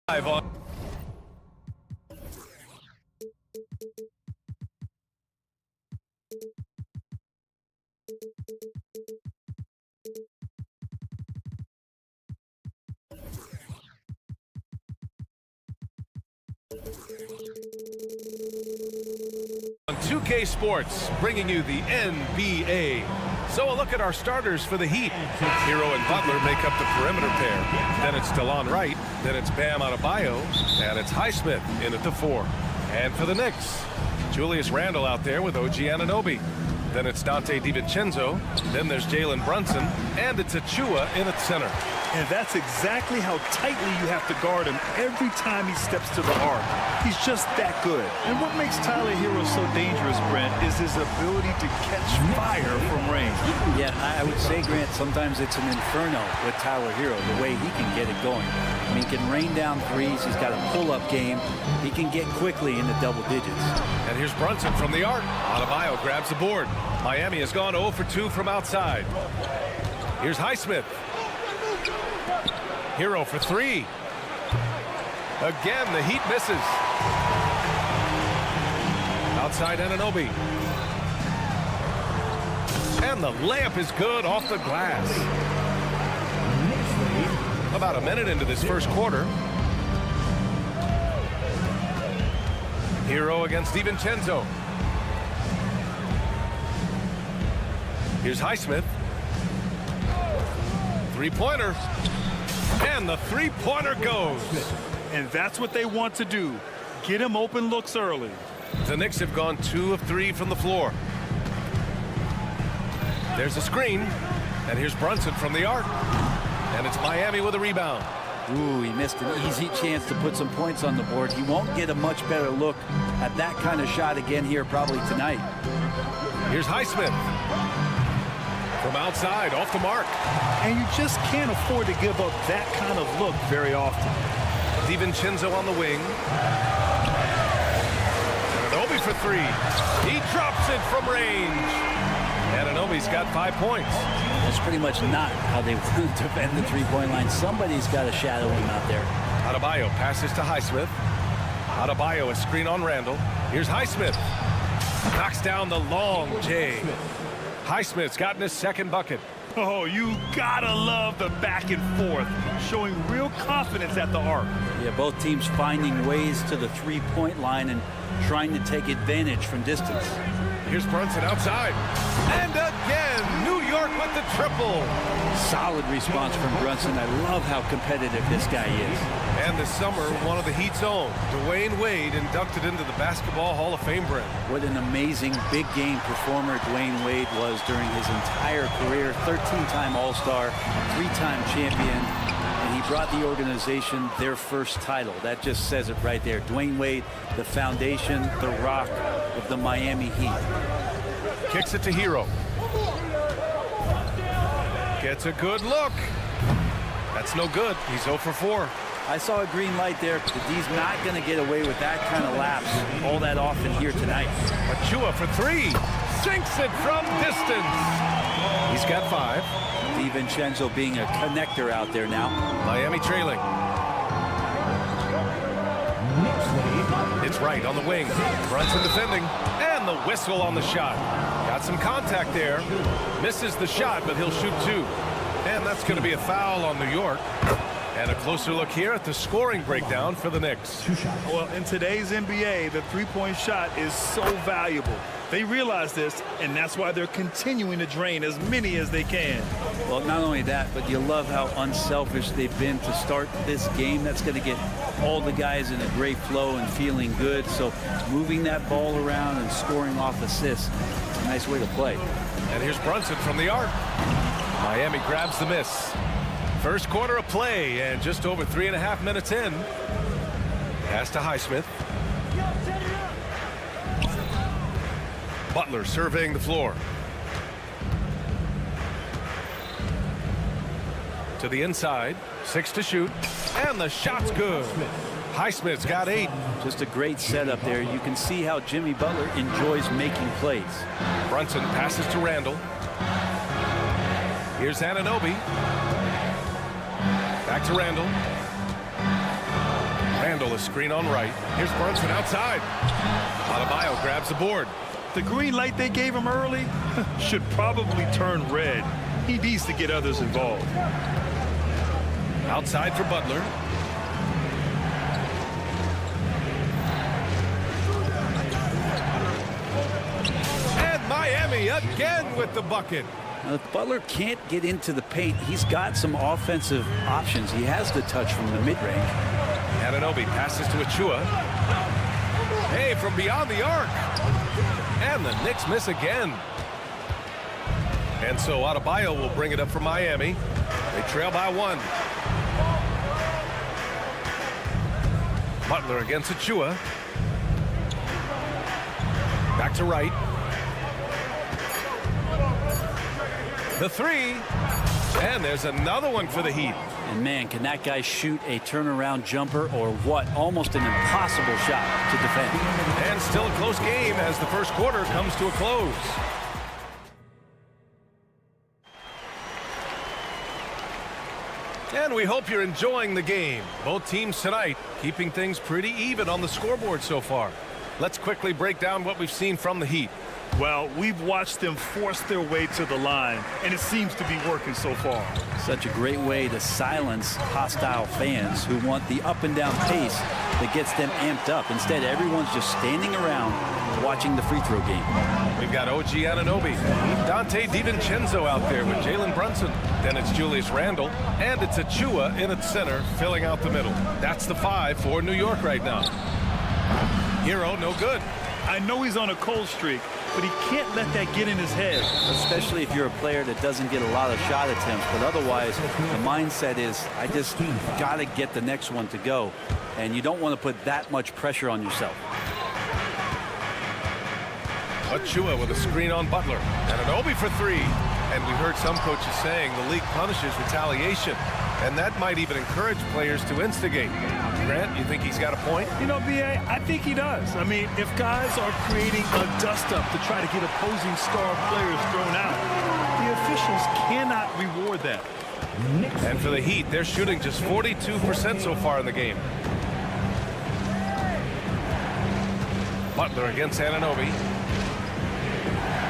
G: Live on. On 2K Sports, bringing you the NBA. So a look at our starters for the Heat. Hero and Butler make up the perimeter pair. Then it's DeLon Wright. Then it's Bam Adebayo. And it's Highsmith in at the 4. And for the Knicks, Julius Randle out there with OG Anunoby. Then it's Dante DiVincenzo. Then there's Jalen Brunson. And it's Achua in at center.
I: And that's exactly how tightly you have to guard him every time he steps to the arc. He's just that good. And what makes Tyler Hero so dangerous, Brent, is his ability to catch fire from range.
L: Yeah, I would say, Grant, sometimes it's an inferno with Tyler Hero, the way he can get it going. I mean, he can rain down threes. He's got a pull-up game. He can get quickly into double digits.
G: And here's Brunson from the arc. Adebayo grabs the board. Miami has gone 0 for 2 from outside. Here's Highsmith. Hero for 3. Again, the Heat misses. Outside Anunoby. And the layup is good off the glass. About a minute into this first quarter. Hero against DiVincenzo. Here's Highsmith. Three-pointer. And the three-pointer goes.
I: And that's what they want to do. Get him open looks early.
G: The Knicks have gone 2 of 3 from the floor. There's a screen. And here's Brunson from the arc. And it's Miami with a rebound.
L: Ooh, he missed an easy chance to put some points on the board. He won't get a much better look at that kind of shot again here probably tonight.
G: Here's Highsmith. From outside, off the mark.
I: And you just can't afford to give up that kind of look very often.
G: DiVincenzo on the wing. Anunoby for 3. He drops it from range. Anunoby's got 5 points.
L: That's pretty much not how they want to defend the three-point line. Somebody's got to shadow him out there.
G: Adebayo passes to Highsmith. Adebayo a screen on Randle. Here's Highsmith. Knocks down the long J. Highsmith's gotten his second bucket.
I: Oh, you gotta love the back and forth, showing real confidence at the arc.
L: Yeah, both teams finding ways to the three-point line and trying to take advantage from distance.
G: Here's Brunson outside. And again, New York with the triple.
L: Solid response from Brunson. I love how competitive this guy is.
G: And this summer, one of the Heat's own, Dwayne Wade, inducted into the Basketball Hall of Fame, Brent.
L: What an amazing big game performer Dwayne Wade was during his entire career. 13-time All-Star, 3-time champion, and he brought the organization their first title. That just says it right there. Dwayne Wade, the foundation, the rock of the Miami Heat.
G: Kicks it to Hero. Gets a good look. That's no good. He's 0 for 4.
L: I saw a green light there, but he's not going to get away with that kind of lapse all that often here tonight.
G: Achua for 3. Sinks it from distance. He's got 5.
L: DiVincenzo being a connector out there now.
G: Miami trailing. It's Wright on the wing. Brunson defending. And the whistle on the shot. Got some contact there. Misses the shot, but he'll shoot 2. And that's going to be a foul on New York. And a closer look here at the scoring breakdown for the Knicks.
I: Well, in today's NBA, the three-point shot is so valuable. They realize this, and that's why they're continuing to drain as many as they can.
L: Well, not only that, but you love how unselfish they've been to start this game. That's going to get all the guys in a great flow and feeling good. So moving that ball around and scoring off assists, it's a nice way to play.
G: And here's Brunson from the arc. Miami grabs the miss. First quarter of play, and just over 3.5 minutes in. Pass to Highsmith. Butler surveying the floor. To the inside, 6 to shoot, and the shot's good. Highsmith's got 8.
L: Just a great setup there. You can see how Jimmy Butler enjoys making plays.
G: Brunson passes to Randle. Here's Anunoby. Back to Randle. Randall, a screen on right. Here's Brunson outside. Adebayo grabs the board.
I: The green light they gave him early should probably turn red. He needs to get others involved.
G: Outside for Butler. And Miami again with the bucket.
L: Now, if Butler can't get into the paint, he's got some offensive options. He has the touch from the mid-range.
G: Anunoby passes to Achua. Hey, from beyond the arc. And the Knicks miss again. And so Adebayo will bring it up for Miami. They trail by 1. Butler against Achua. Back to right. The 3. And there's another one for the Heat.
L: And man, can that guy shoot a turnaround jumper or what? Almost an impossible shot to defend.
G: And still a close game as the first quarter comes to a close. And we hope you're enjoying the game. Both teams tonight keeping things pretty even on the scoreboard so far. Let's quickly break down what we've seen from the Heat.
I: Well, we've watched them force their way to the line, and it seems to be working so far.
L: Such a great way to silence hostile fans who want the up and down pace that gets them amped up. Instead, everyone's just standing around watching the free throw game.
G: We've got OG Anunoby, Dante DiVincenzo out there with Jalen Brunson. Then it's Julius Randle, and it's Achua in its center, filling out the middle. That's the 5 for New York right now. Hero, no good.
I: I know he's on a cold streak, but he can't let that get in his head.
L: Especially if you're a player that doesn't get a lot of shot attempts, but otherwise the mindset is I just got to get the next one to go, and you don't want to put that much pressure on yourself.
G: Achua with a screen on Butler, and Anunoby for 3. And we heard some coaches saying the league punishes retaliation, and that might even encourage players to instigate. Grant, you think he's got a point?
I: You know, B.A., I think he does. I mean, if guys are creating a dust-up to try to get opposing star players thrown out, the officials cannot reward that.
G: And for the Heat, they're shooting just 42% so far in the game. Butler against Anunoby.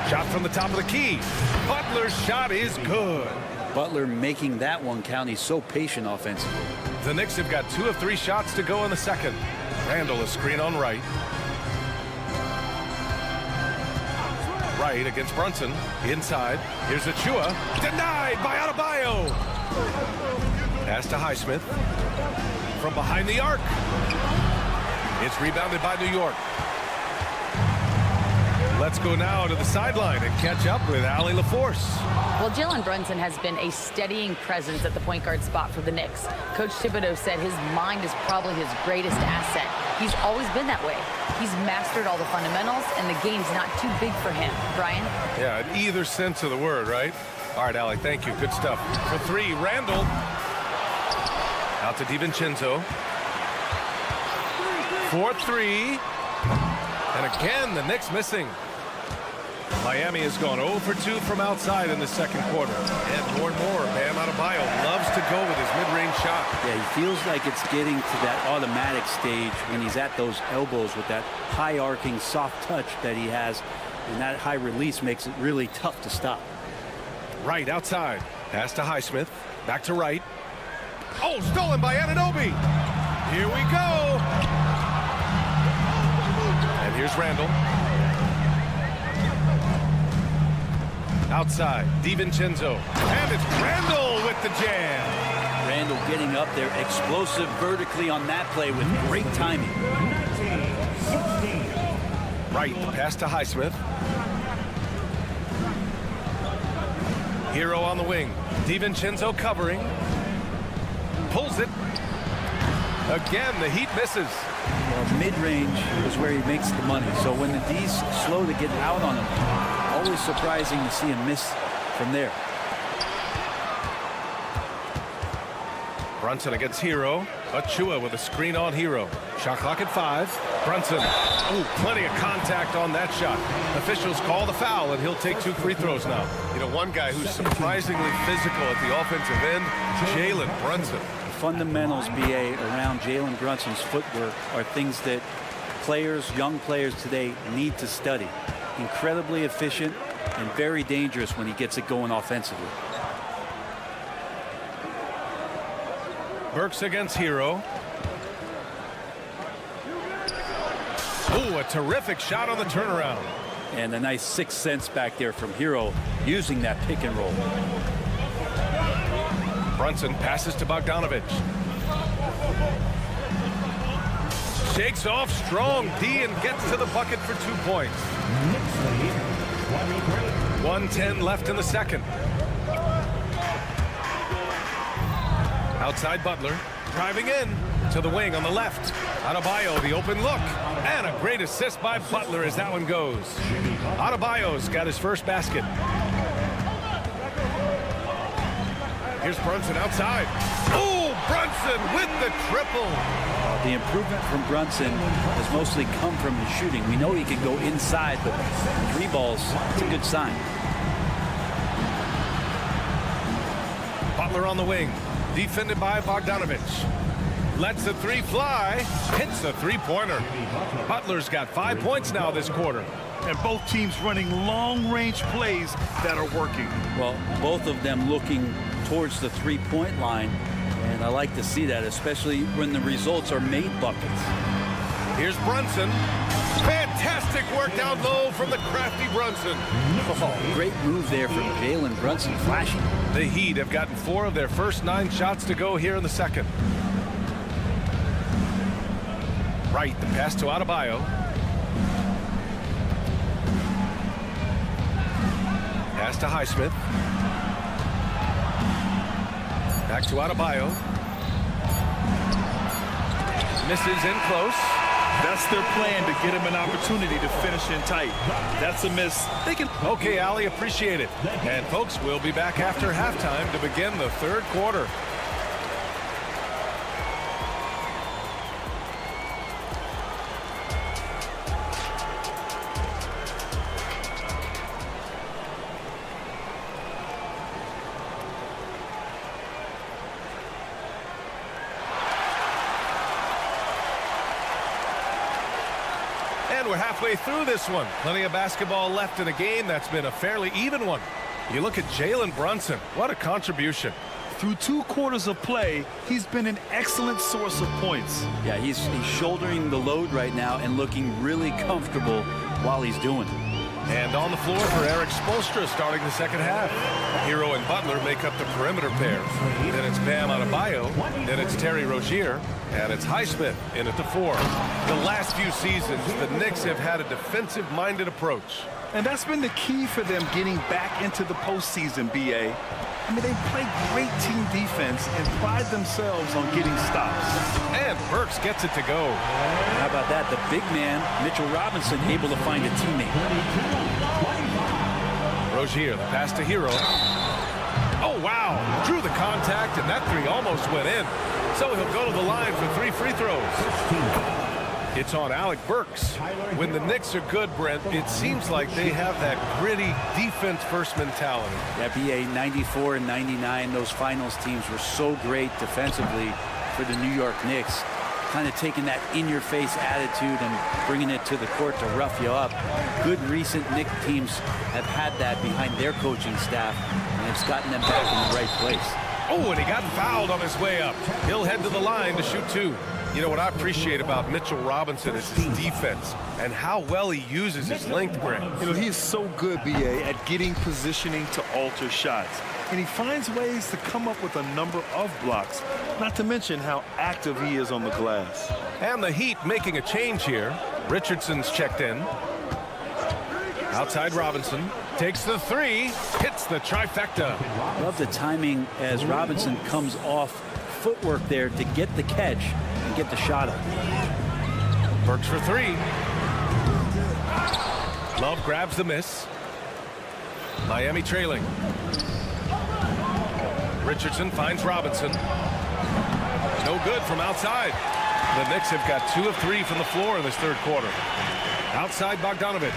G: Shot from the top of the key. Butler's shot is good.
L: Butler making that one count. He's so patient offensively.
G: The Knicks have got 2 of 3 shots to go in the second. Randall, a screen on right. Right against Brunson. Inside. Here's Achua. Denied by Adebayo. Pass to Highsmith. From behind the arc. It's rebounded by New York. Let's go now to the sideline and catch up with Allie LaForce.
J: Well, Jalen Brunson has been a steadying presence at the point guard spot for the Knicks. Coach Thibodeau said his mind is probably his greatest asset. He's always been that way. He's mastered all the fundamentals, and the game's not too big for him. Brian?
G: Yeah, in either sense of the word, right? All right, Allie, thank you. Good stuff. For 3, Randall. Out to DiVincenzo. 4-3. And again, the Knicks missing. Miami has gone 0 for 2 from outside in the second quarter. And more, Bam Adebayo loves to go with his mid-range shot.
L: Yeah, he feels like it's getting to that automatic stage when he's at those elbows with that high arcing soft touch that he has. And that high release makes it really tough to stop.
G: Right outside. Pass to Highsmith. Back to right. Oh, stolen by Anunoby. Here we go. And here's Randall. Outside, DiVincenzo. And it's Randall with the jam.
L: Randall getting up there, explosive vertically on that play with great timing.
G: Right, pass to Highsmith. Hero on the wing. DiVincenzo covering. Pulls it. Again, the Heat misses.
L: Well, mid-range is where he makes the money. So when the D's slow to get out on him, always surprising to see him miss from there.
G: Brunson against Hero. Achua with a screen on Hero. Shot clock at 5. Brunson. Oh, plenty of contact on that shot. Officials call the foul, and he'll take 2 free throws now. You know, one guy who's surprisingly physical at the offensive end, Jalen Brunson.
L: fundamentals, BA, around Jalen Brunson's footwork are things that young players today need to study. Incredibly efficient and very dangerous when he gets it going offensively.
G: Burks against Hero. Ooh, a terrific shot on the turnaround.
L: And a nice sixth sense back there from Hero using that pick and roll.
G: Brunson passes to Bogdanovich. Shakes off strong D and gets to the bucket for 2 points. 1:10 left in the second. Outside Butler, driving in to the wing on the left. Adebayo, the open look. And a great assist by Butler as that one goes. Adebayo's got his first basket. Here's Brunson outside. Oh, Brunson with the triple.
L: The improvement from Brunson has mostly come from his shooting. We know he can go inside, but 3 balls, it's a good sign.
G: Butler on the wing, defended by Bogdanovich. Lets the 3 fly, hits the 3-pointer. Butler's got 5 points now this quarter.
I: And both teams running long-range plays that are working.
L: Well, both of them looking towards the 3-point line, and I like to see that, especially when the results are made buckets.
G: Here's Brunson. Fantastic work down low from the crafty Brunson.
L: Oh, great move there from Jalen Brunson, flashing.
G: The Heat have gotten 4 of their first 9 shots to go here in the second. Right, the pass to Adebayo. Pass to Highsmith. Back to Adebayo. Misses in close.
I: That's their plan, to get him an opportunity to finish in tight. That's a miss. They can.
G: Okay, Ali, appreciate it. And folks, we'll be back after halftime to begin the third quarter. And we're halfway through this one. Plenty of basketball left in a game that's been a fairly even one. You look at Jalen Brunson. What a contribution.
I: Through 2 quarters of play, he's been an excellent source of points.
L: Yeah, he's shouldering the load right now and looking really comfortable while he's doing it.
G: And on the floor for Eric Spoelstra starting the second half. Hero and Butler make up the perimeter pair. Then it's Bam Adebayo. Then it's Terry Rozier. And it's Highsmith in at the 4. The last few seasons, the Knicks have had a defensive-minded approach.
I: And that's been the key for them getting back into the postseason, BA. I mean, they play great team defense and pride themselves on getting stops.
G: And Burks gets it to go.
L: How about that? The big man, Mitchell Robinson, able to find a teammate.
G: Rozier, the pass to Hero. Oh, wow. Drew the contact, and that 3 almost went in. So he'll go to the line for 3 free throws. It's on Alec Burks. When the Knicks are good, Brent, it seems like they have that gritty defense-first mentality.
L: That BA 94 and 99, those finals teams were so great defensively for the New York Knicks. Kind of taking that in-your-face attitude and bringing it to the court to rough you up. Good recent Knicks teams have had that behind their coaching staff, and it's gotten them back in the right place.
G: Oh, and he got fouled on his way up. He'll head to the line to shoot 2. You know what I appreciate about Mitchell Robinson is his defense and how well he uses his length, Brent.
I: You know, he is so good, BA, at getting positioning to alter shots. And he finds ways to come up with a number of blocks, not to mention how active he is on the glass.
G: And the Heat making a change here. Richardson's checked in. Outside Robinson. Takes the 3. Hits the trifecta.
L: Love the timing as Robinson comes off footwork there to get the catch and get the shot up.
G: Burks for 3. Love grabs the miss. Miami trailing. Richardson finds Robinson. No good from outside. The Knicks have got 2 of 3 from the floor in this third quarter. Outside Bogdanovich.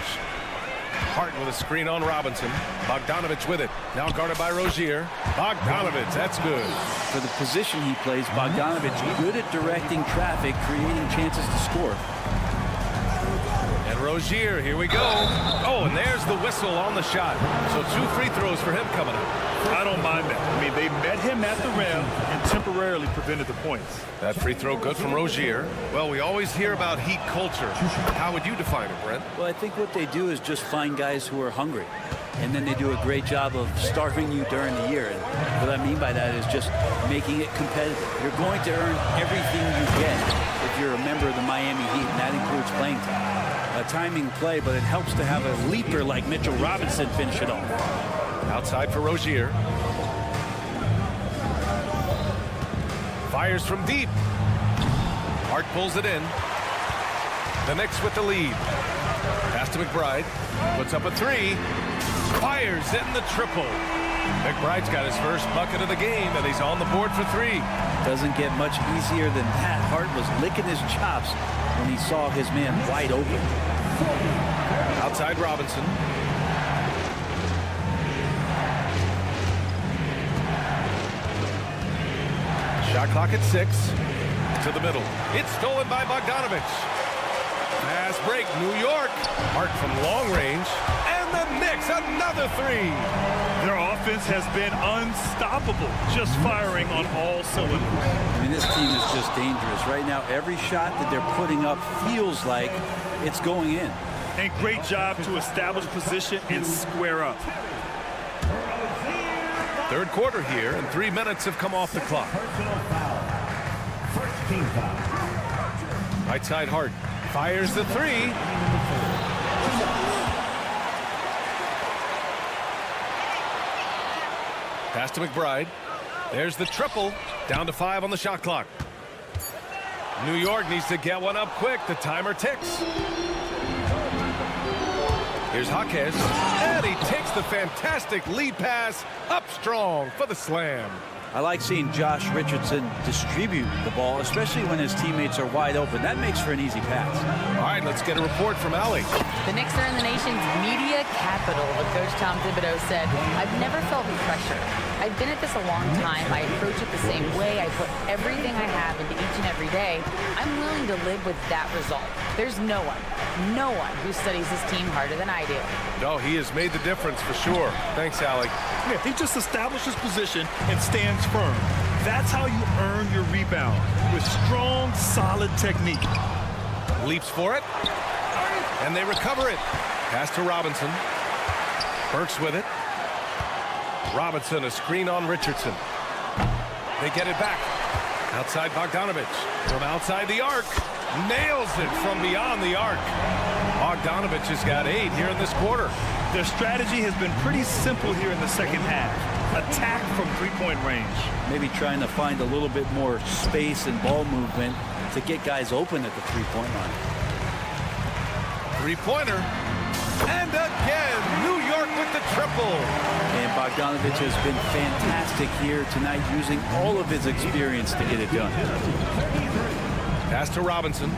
G: Hart with a screen on Robinson. Bogdanovich with it. Now guarded by Rozier. Bogdanovich, that's good.
L: For the position he plays, Bogdanovich good at directing traffic, creating chances to score.
G: And Rozier, here we go. Oh, and there's the whistle on the shot. So 2 free throws for him coming up.
I: I don't mind that. I mean, they met him at the rim and temporarily prevented the points.
G: That free throw good from Rozier. Well, we always hear about Heat culture. How would you define it, Brent?
L: Well, I think what they do is just find guys who are hungry. And then they do a great job of starving you during the year. And what I mean by that is just making it competitive. You're going to earn everything you get if you're a member of the Miami Heat, and that includes playing time. A timing play, but it helps to have a leaper like Mitchell Robinson finish it off.
G: Outside for Rozier. Fires from deep. Hart pulls it in. The Knicks with the lead. Pass to McBride. Puts up a 3. Fires in the triple. McBride's got his first bucket of the game, and he's on the board for 3.
L: Doesn't get much easier than that. Hart was licking his chops when he saw his man wide open.
G: Outside Robinson. Shot clock at 6. To the middle. It's stolen by Bogdanovich. Pass break, New York. Hart from long range. And the Knicks, another 3.
I: Their offense has been unstoppable, just firing on all cylinders.
L: I mean, this team is just dangerous. Right now, every shot that they're putting up feels like it's going in.
I: And great job to establish position and square up.
G: Third quarter here, and 3 minutes have come off the clock. Right side Hart fires the 3. Pass to McBride. There's the triple. Down to 5 on the shot clock. New York needs to get one up quick. The timer ticks. Here's Jaquez, and he takes the fantastic lead pass up strong for the slam.
L: I like seeing Josh Richardson distribute the ball, especially when his teammates are wide open. That makes for an easy pass.
G: All right, let's get a report from Allie.
J: The Knicks are in the nation's media capital, but Coach Tom Thibodeau said, "I've never felt pressure. I've been at this a long time. I approach it the same way. I put everything I have into each and every day. I'm willing to live with that result. There's no one who studies his team harder than I do."
G: No, he has made the difference for sure. Thanks, Allie.
I: Yeah, he just establishes position and stands firm. That's how you earn your rebound, with strong, solid technique.
G: Leaps for it, and they recover it. Pass to Robinson. Burks with it. Robinson, a screen on Richardson. They get it back. Outside Bogdanovich. From outside the arc. Nails it from beyond the arc. Bogdanovich has got 8 here in this quarter.
I: Their strategy has been pretty simple here in the second half. Attack from three-point range.
L: Maybe trying to find a little bit more space and ball movement to get guys open at the three-point line.
G: Three-pointer. And again, New York with the triple.
L: And Bogdanovich has been fantastic here tonight, using all of his experience to get it done.
G: Pass to Robinson.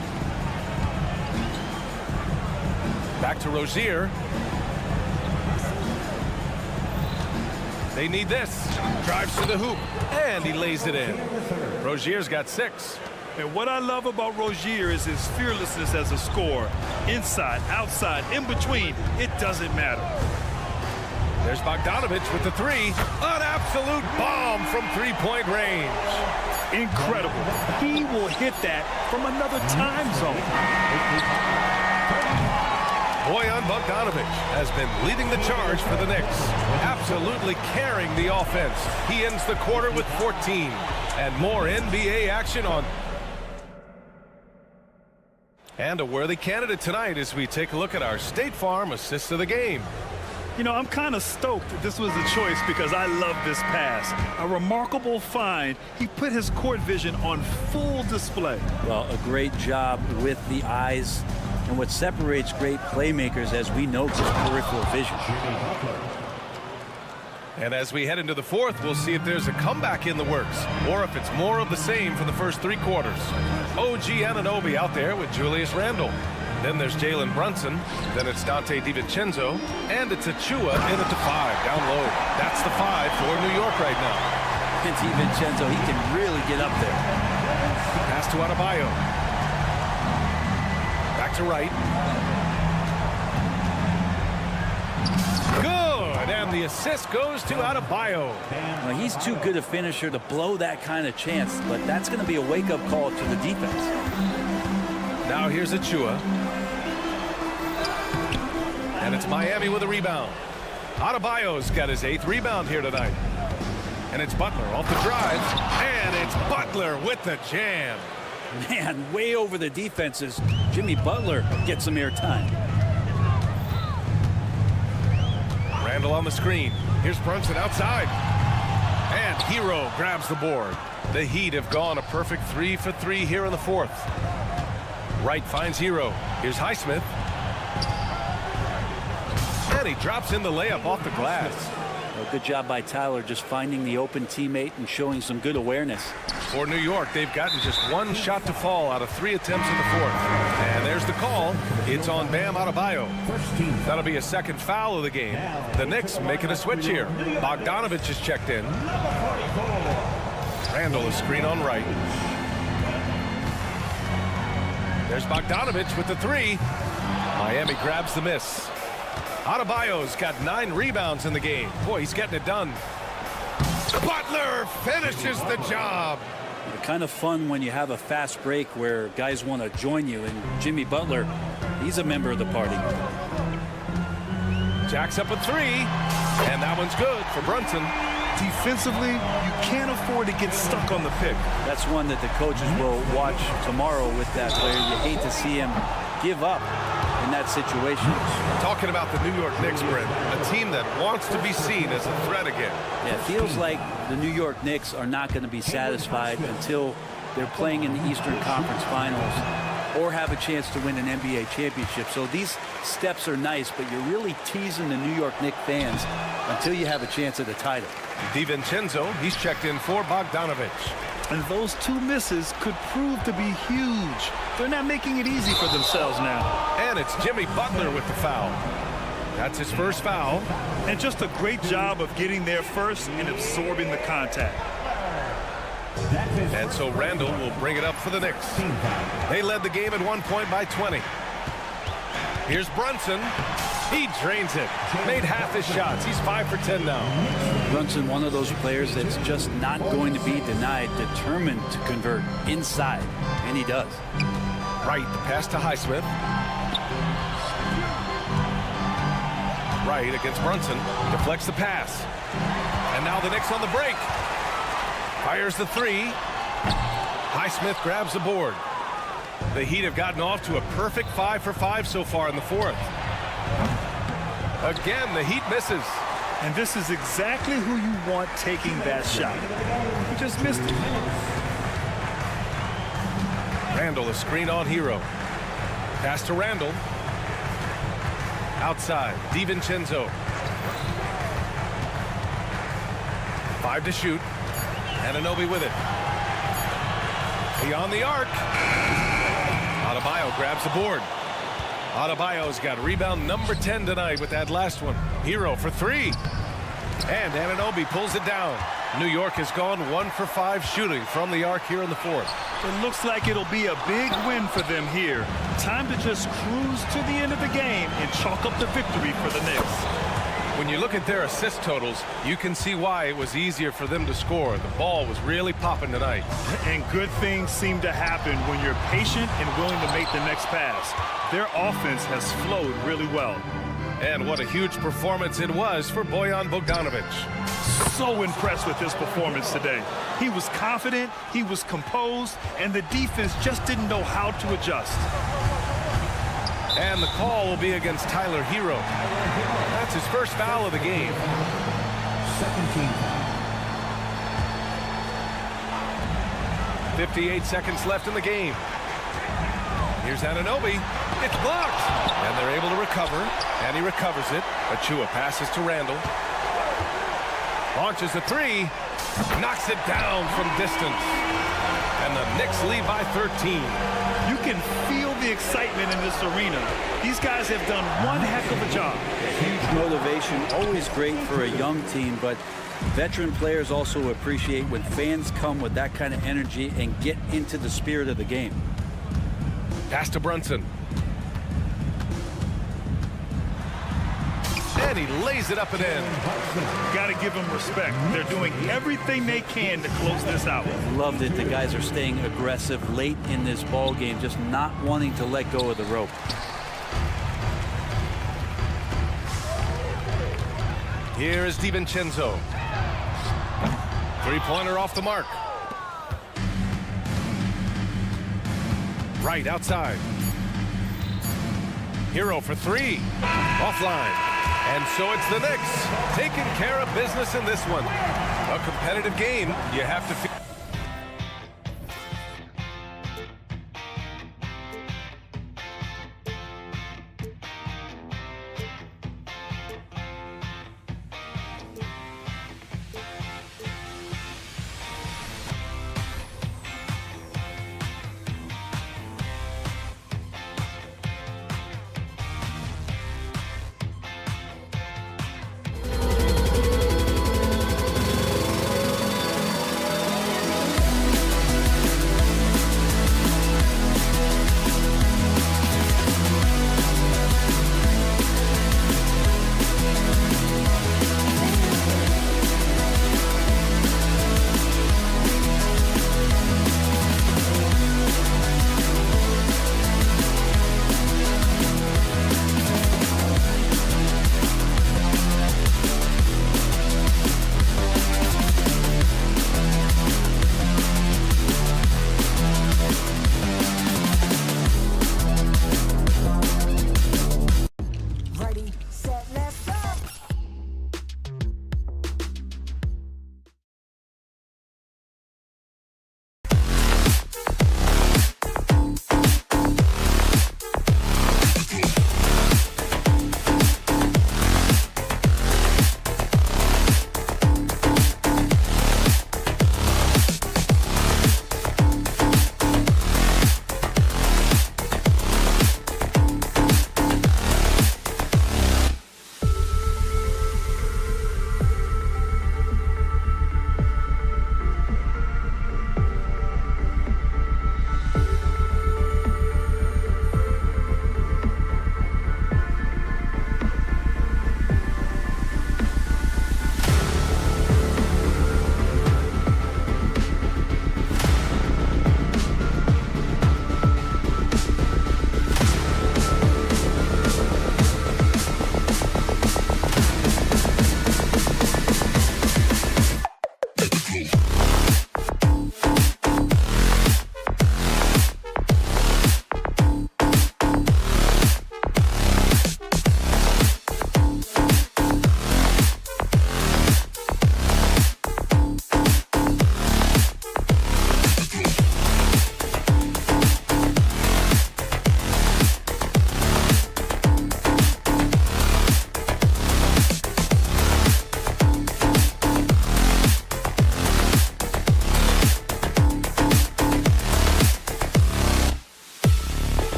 G: Back to Rozier. They need this. Drives to the hoop, and he lays it in. Rozier's got 6.
I: And what I love about Rozier is his fearlessness as a scorer. Inside, outside, in between, it doesn't matter.
G: There's Bogdanovich with the 3. An absolute bomb from three-point range.
I: Incredible. He will hit that from another time zone.
G: Bojan Bogdanovich has been leading the charge for the Knicks, absolutely carrying the offense. He ends the quarter with 14, and more NBA action on. And a worthy candidate tonight as we take a look at our State Farm assist of the game.
I: You know, I'm kind of stoked that this was a choice because I love this pass. A remarkable find. He put his court vision on full display.
L: Well, a great job with the eyes. And what separates great playmakers, as we know, is peripheral vision.
G: And as we head into the fourth, we'll see if there's a comeback in the works or if it's more of the same for the first 3 quarters. OG Anunoby out there with Julius Randle. Then there's Jalen Brunson. Then it's Dante DiVincenzo. And it's Achua in at the 5, down low. That's the 5 for New York right now.
L: And DiVincenzo, he can really get up there.
G: Pass to Adebayo. Back to right. Good, and the assist goes to Adebayo.
L: Well, he's too good a finisher to blow that kind of chance, but that's going to be a wake-up call to the defense.
G: Now here's Achua. And it's Miami with a rebound. Adebayo's got his 8th rebound here tonight. And it's Butler off the drive. And it's Butler with the jam.
L: Man, way over the defenses. Jimmy Butler gets some airtime.
G: Randall on the screen. Here's Brunson outside. And Hero grabs the board. The Heat have gone a perfect 3 for 3 here in the 4th. Wright finds Hero. Here's Highsmith. And he drops in the layup off the glass.
L: Well, good job by Tyler just finding the open teammate and showing some good awareness.
G: For New York, they've gotten just 1 shot to fall out of 3 attempts in the 4th. And there's the call. It's on Bam Adebayo. That'll be a 2nd foul of the game. The Knicks making a switch here. Bogdanovich is checked in. Randall is screen on Wright. There's Bogdanovich with the 3. Miami grabs the miss. Adebayo's got 9 rebounds in the game. Boy, he's getting it done. Butler finishes the job.
L: Kind of fun when you have a fast break where guys want to join you, and Jimmy Butler, he's a member of the party.
G: Jacks up a 3, and that one's good for Brunson.
I: Defensively, you can't afford to get stuck on the pick.
L: That's one that the coaches will watch tomorrow with that player. You hate to see him give up in that situation.
G: Talking about the New York Knicks, Brent, a team that wants to be seen as a threat again.
L: Yeah, it feels like the New York Knicks are not going to be satisfied until they're playing in the Eastern Conference Finals or have a chance to win an NBA championship. So these steps are nice, but you're really teasing the New York Knicks fans until you have a chance at a title.
G: DiVincenzo, he's checked in for Bogdanovich.
I: And those 2 misses could prove to be huge. They're not making it easy for themselves now.
G: And it's Jimmy Butler with the foul. That's his 1st foul.
I: And just a great job of getting there first and absorbing the contact.
G: And so Randall will bring it up for the Knicks. They led the game at 1 point by 20. Here's Brunson. He drains it. Made half his shots. He's 5 for 10 now.
L: Brunson, one of those players that's just not going to be denied, determined to convert inside, and he does.
G: Wright, the pass to Highsmith. Wright against Brunson. Deflects the pass. And now the Knicks on the break. Fires the 3. Highsmith grabs the board. The Heat have gotten off to a perfect 5 for 5 so far in the 4th. Again, the Heat misses.
I: And this is exactly who you want taking that shot. He just missed it.
G: Randall, a screen on Hero. Pass to Randall. Outside, DiVincenzo. 5 to shoot. Anunoby with it. Beyond the arc. Adebayo grabs the board. Adebayo's got rebound number 10 tonight with that last one. Hero for 3. And Anunoby pulls it down. New York has gone 1 for 5 shooting from the arc here in the 4th.
I: It looks like it'll be a big win for them here. Time to just cruise to the end of the game and chalk up the victory for the Knicks.
G: When you look at their assist totals, you can see why it was easier for them to score. The ball was really popping tonight.
I: And good things seem to happen when you're patient and willing to make the next pass. Their offense has flowed really well.
G: And what a huge performance it was for Bojan Bogdanovich.
I: So impressed with his performance today. He was confident, he was composed, and the defense just didn't know how to adjust.
G: And the call will be against Tyler Hero. That's his 1st foul of the game. 58 seconds left in the game. Here's Anunoby. It's blocked. And they're able to recover. And he recovers it. Achua passes to Randall. Launches a 3. Knocks it down from distance. And the Knicks lead by 13.
I: You can feel the excitement in this arena. These guys have done one heck of a job.
L: Huge motivation, always great for a young team, but veteran players also appreciate when fans come with that kind of energy and get into the spirit of the game.
G: Pass to Brunson. And he lays it up and in.
I: Got to give them respect. They're doing everything they can to close this out.
L: Loved it. The guys are staying aggressive late in this ball game, just not wanting to let go of the rope.
G: Here is DiVincenzo. Three-pointer off the mark. Right outside. Hero for three. Offline. And so it's the Knicks taking care of business in this one. A competitive game, you have to feel.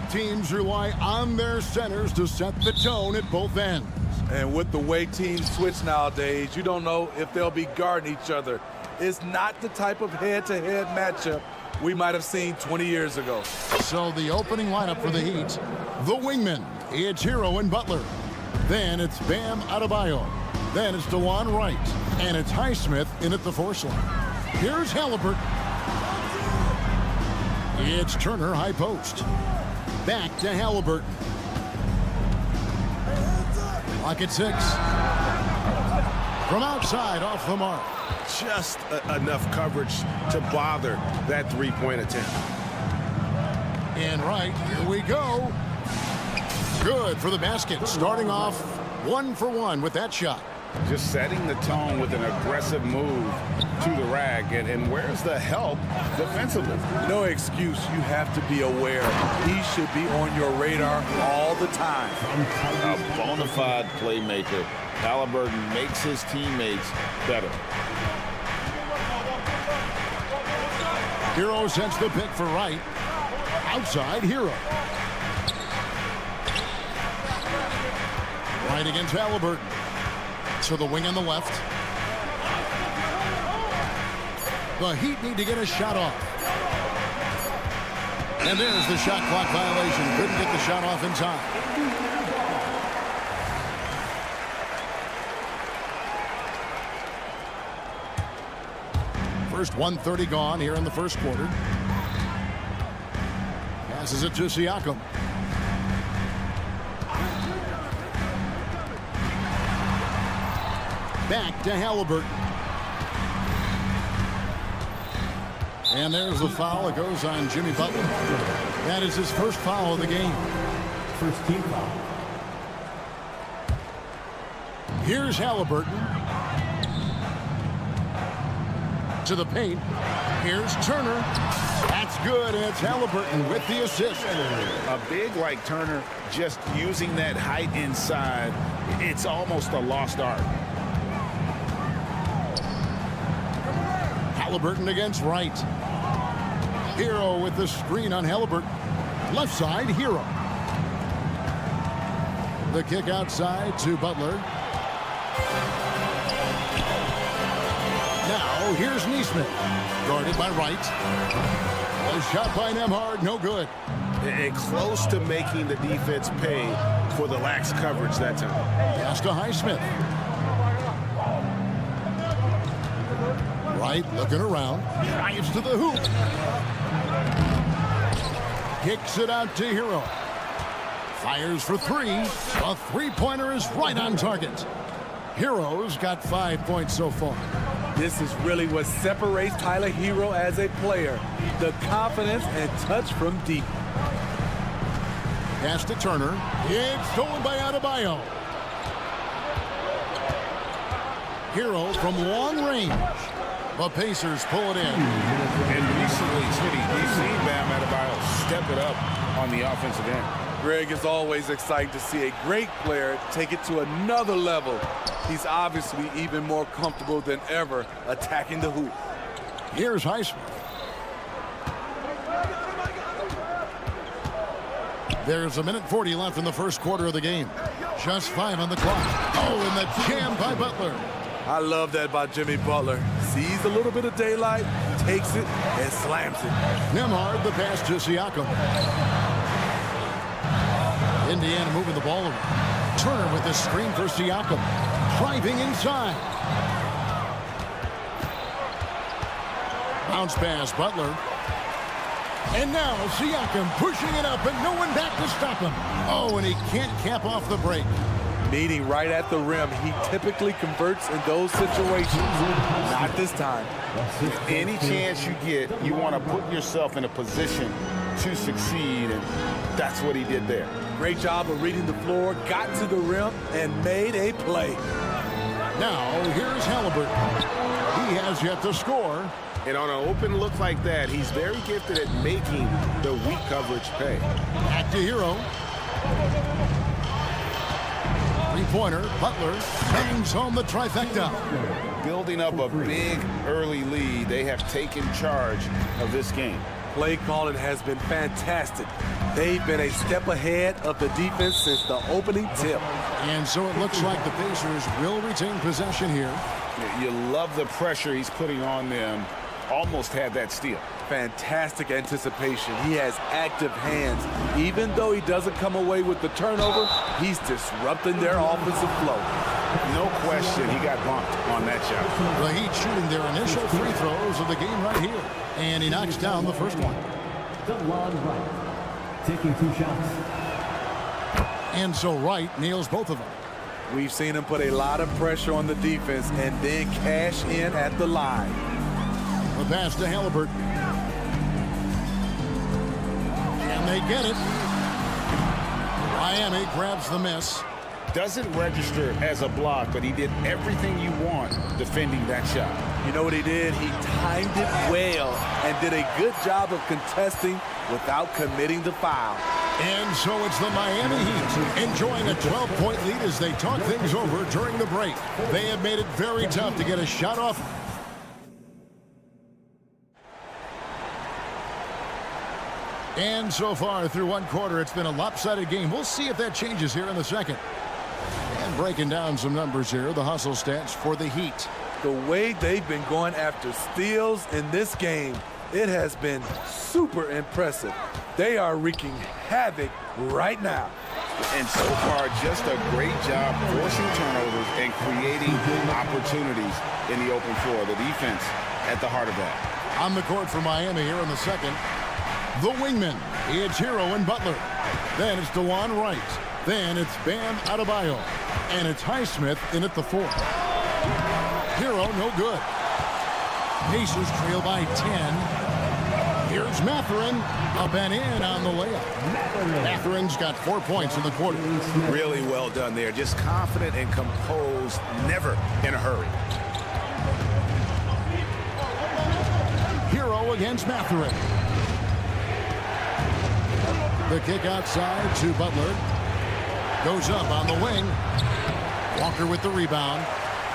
A: Both teams rely on their centers to set the tone at both ends.
C: And with the way teams switch nowadays, you don't know if they'll be guarding each other. It's not the type of head-to-head matchup we might have seen 20 years ago.
A: So the opening lineup for the Heat, the wingmen, it's Hero and Butler. Then it's Bam Adebayo. Then it's DeJuan Wright. And it's Highsmith in at the force line. Here's Halliburton. It's Turner high post. Back to Halliburton. Clock at 6. From outside, off the mark.
F: Just enough coverage to bother that three-point attempt.
A: And right, here we go. Good for the basket. Starting off 1 for 1 with that shot.
B: Just setting the tone with an aggressive move to the rack. And where's the help defensively?
C: No excuse. You have to be aware. He should be on your radar all the time.
B: A bona fide playmaker. Halliburton makes his teammates better.
A: Hero sets the pick for Wright. Outside, Hero. Wright against Halliburton. To the wing on the left. The Heat need to get a shot off. And there's the shot clock violation. Couldn't get the shot off in time. First 1:30 gone here in the first quarter. Passes it to Siakam. Back to Halliburton. And there's the foul. It goes on Jimmy Butler. That is his first foul of the game.
D: First team foul.
A: Here's Halliburton. To the paint. Here's Turner. That's good. And it's Halliburton with the assist.
B: A big like Turner, just using that height inside, it's almost a lost art.
A: Halliburton against Wright. Hero with the screen on Halliburton. Left side, Hero. The kick outside to Butler. Now, here's Nesmith. Guarded by Wright. A shot by Nembhard, no good.
F: And close to making the defense pay for the lax coverage that time.
A: Pass to Highsmith. Wright looking around. Drives to the hoop. Kicks it out to Hero. Fires for 3. A three-pointer is right on target. Hero's got 5 points so far.
C: This is really what separates Tyler Hero as a player. The confidence and touch from deep.
A: Pass to Turner. It's stolen by Adebayo. Hero from long range. The Pacers pull it in.
B: And recently, we've seen Bam Adebayo step it up on the offensive end.
C: Greg, is always exciting to see a great player take it to another level. He's obviously even more comfortable than ever attacking the hoop.
A: Here's Highsmith. There's 1:40 left in the first quarter of the game. Just 5 on the clock. Oh, and the jam by Butler.
C: I love that by Jimmy Butler. Sees a little bit of daylight, takes it, and slams it.
A: Nembhard, the pass to Siakam. Indiana moving the ball around. Turner with the screen for Siakam. Driving inside. Bounce pass, Butler. And now Siakam pushing it up and no one back to stop him. Oh, and he can't cap off the break.
C: Meeting right at the rim. He typically converts in those situations. Not this time.
B: Any chance you get, you want to put yourself in a position to succeed, and that's what he did there.
C: Great job of reading the floor, got to the rim, and made a play.
A: Now, here's Halliburton. He has yet to score.
F: And on an open look like that, he's very gifted at making the weak coverage pay.
A: Back to Hero. Three-pointer, Butler bangs home the trifecta.
B: Building up a big early lead, they have taken charge of this game.
C: Play calling has been fantastic. They've been a step ahead of the defense since the opening tip.
A: And so it looks like the Pacers will retain possession here.
B: You love the pressure he's putting on them. Almost had that steal.
C: Fantastic anticipation. He has active hands. Even though he doesn't come away with the turnover, he's disrupting their offensive flow.
B: No question he got bumped on that shot.
A: The Heat shooting their initial free throws of the game right here. And he knocks down the first one.
D: DeLon Wright taking 2 shots.
A: And so Wright nails both of them.
C: We've seen him put a lot of pressure on the defense and then cash in at the line.
A: The pass to Halliburton. And they get it. Miami grabs the miss.
B: Doesn't register as a block, but he did everything you want defending that shot.
C: You know what he did? He timed it well and did a good job of contesting without committing the foul.
A: And so it's the Miami Heat enjoying a 12-point lead as they talk things over during the break. They have made it very tough to get a shot off. And so far through one quarter, it's been a lopsided game. We'll see if that changes here in the second. And breaking down some numbers here, the hustle stats for the Heat.
C: The way they've been going after steals in this game, it has been super impressive. They are wreaking havoc right now.
B: And so far, just a great job forcing turnovers and creating opportunities in the open floor. The defense at the heart of that.
A: On the court for Miami here in the second, the wingman, it's Hero and Butler. Then it's DeLon Wright. Then it's Bam Adebayo. And it's Highsmith in at the 4th. Hero, no good. Pacers trail by 10. Here's Mathurin, up and in on the layup. Mathurin's got 4 points in the quarter.
B: Really well done there. Just confident and composed, never in a hurry.
A: Hero against Mathurin. The kick outside to Butler. Goes up on the wing. Walker with the rebound.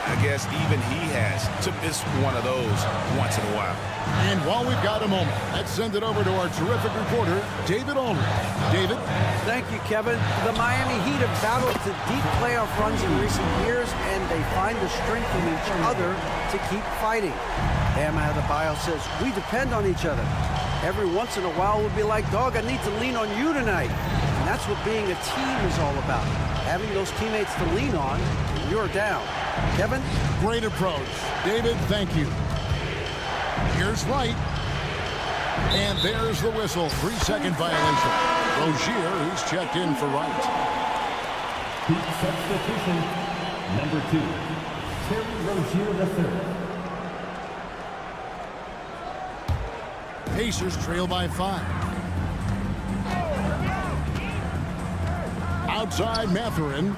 B: I guess even he has to miss one of those once in a while.
A: And while we've got a moment, let's send it over to our terrific reporter, David Aldridge. David?
E: Thank you, Kevin. The Miami Heat have battled to deep playoff runs in recent years, and they find the strength in each other to keep fighting. Bam Adebayo says, we depend on each other. Every once in a while, we'll be like, dog, I need to lean on you tonight. And that's what being a team is all about. Having those teammates to lean on when you're down. Kevin?
A: Great approach. David, thank you. Here's Wright. And there's the whistle. 3-second violation. Rozier, who's checked in for Wright.
D: Heat substitution number 2, Terry Rozier III.
A: Pacers trail by 5. Outside Mathurin.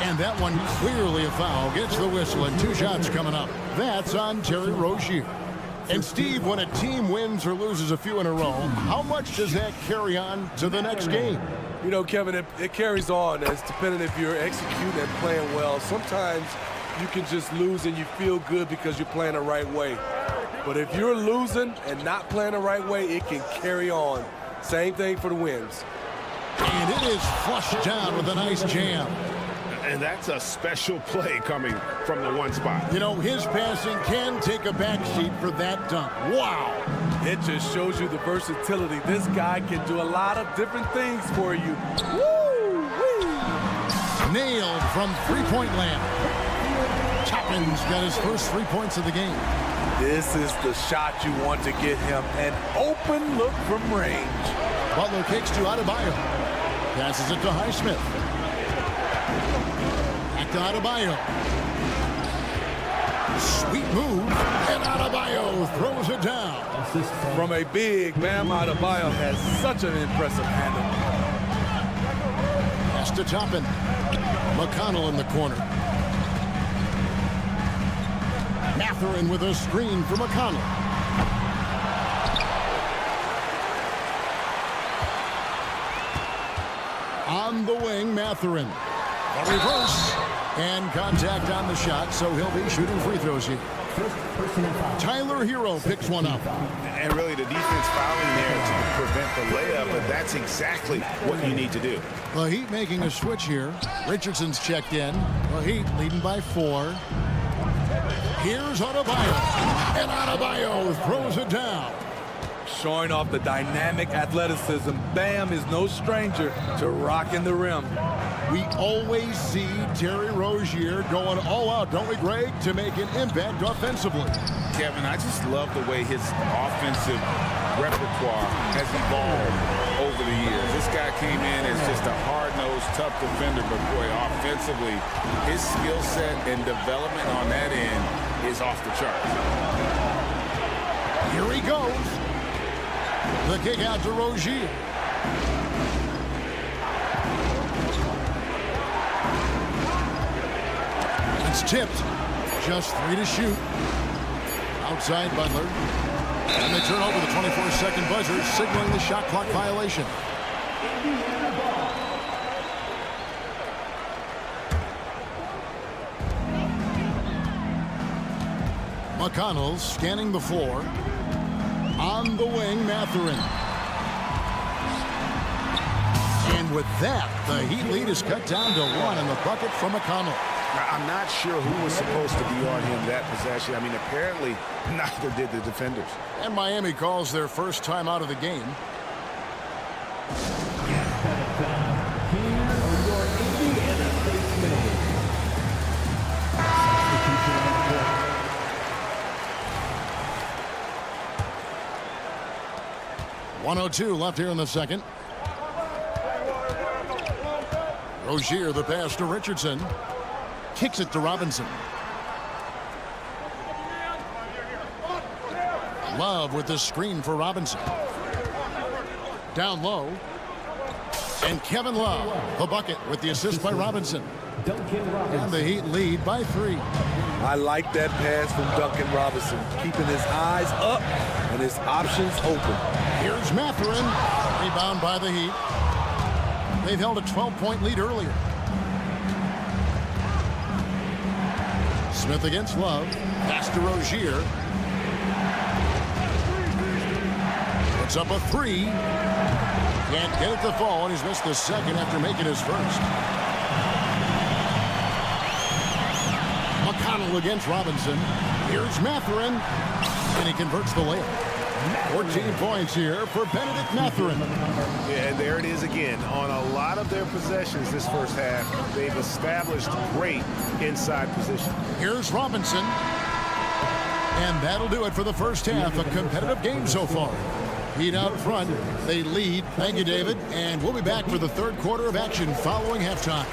A: And that one clearly a foul. Gets the whistle and 2 shots coming up. That's on Terry Rozier. And Steve, when a team wins or loses a few in a row, how much does that carry on to the next game?
C: You know, Kevin, it carries on. It's depending if you're executing and playing well. Sometimes you can just lose and you feel good because you're playing the right way. But if you're losing and not playing the right way, it can carry on. Same thing for the wins.
A: And it is flushed down with a nice jam.
F: And that's a special play coming from the one spot.
A: You know, his passing can take a backseat for that dunk. Wow.
C: It just shows you the versatility. This guy can do a lot of different things for you. Woo-wee.
A: Nailed from three-point land. Toppin's got his first 3 points of the game.
C: This is the shot you want to get him. An open look from range.
A: Butler kicks to Adebayo. Passes it to Highsmith. Back to Adebayo. Sweet move. And Adebayo throws it down.
C: From a big, Bam Adebayo has such an impressive handle.
A: Pass to Toppin. McConnell in the corner. Mathurin with a screen for McConnell. On the wing, Mathurin. A reverse. And contact on the shot, so he'll be shooting free throws here. Tyler Hero picks one up.
B: And really the defense fouling there to prevent the layup, but that's exactly what you need to do.
A: The Heat making a switch here. Richardson's checked in. The Heat leading by 4. Here's Adebayo. And Adebayo throws it down.
C: Showing off the dynamic athleticism. Bam is no stranger to rocking the rim.
A: We always see Terry Rozier going all out, don't we, Greg, to make an impact offensively.
B: Kevin, I just love the way his offensive repertoire has evolved over the years. This guy came in as just a hard-nosed, tough defender, but boy, offensively, his skill set and development on that end is off the charts.
A: Here he goes. The kick out to Rozier. It's tipped. Just 3 to shoot. Outside Butler. And they turn over the 24-second buzzer, signaling the shot clock violation. McConnell scanning the floor. On the wing, Mathurin. And with that, the Heat lead is cut down to 1 in the bucket from McConnell.
F: I'm not sure who was supposed to be on him that possession. I mean, apparently neither did the defenders.
A: And Miami calls their first time out of the game. .102 left here in the second. Rozier, the pass to Richardson. Kicks it to Robinson. Love with the screen for Robinson. Down low. And Kevin Love, the bucket with the assist by Robinson. And the Heat lead by 3.
C: I like that pass from Duncan Robinson, keeping his eyes up and his options open.
A: Here's Mathurin. Rebound by the Heat. They've held a 12-point lead earlier. Smith against Love. Pass to Rozier. Puts up a 3. Can't get it to fall, and he's missed the second after making his first. McConnell against Robinson. Here's Mathurin. And he converts the layup. 14 points here for Benedict Mathurin.
F: Yeah, and there it is again. On a lot of their possessions this first half, they've established great inside position.
A: Here's Robinson. And that'll do it for the first half. A competitive game so far. Heat out front. They lead. Thank you, David. And we'll be back for the third quarter of action following halftime.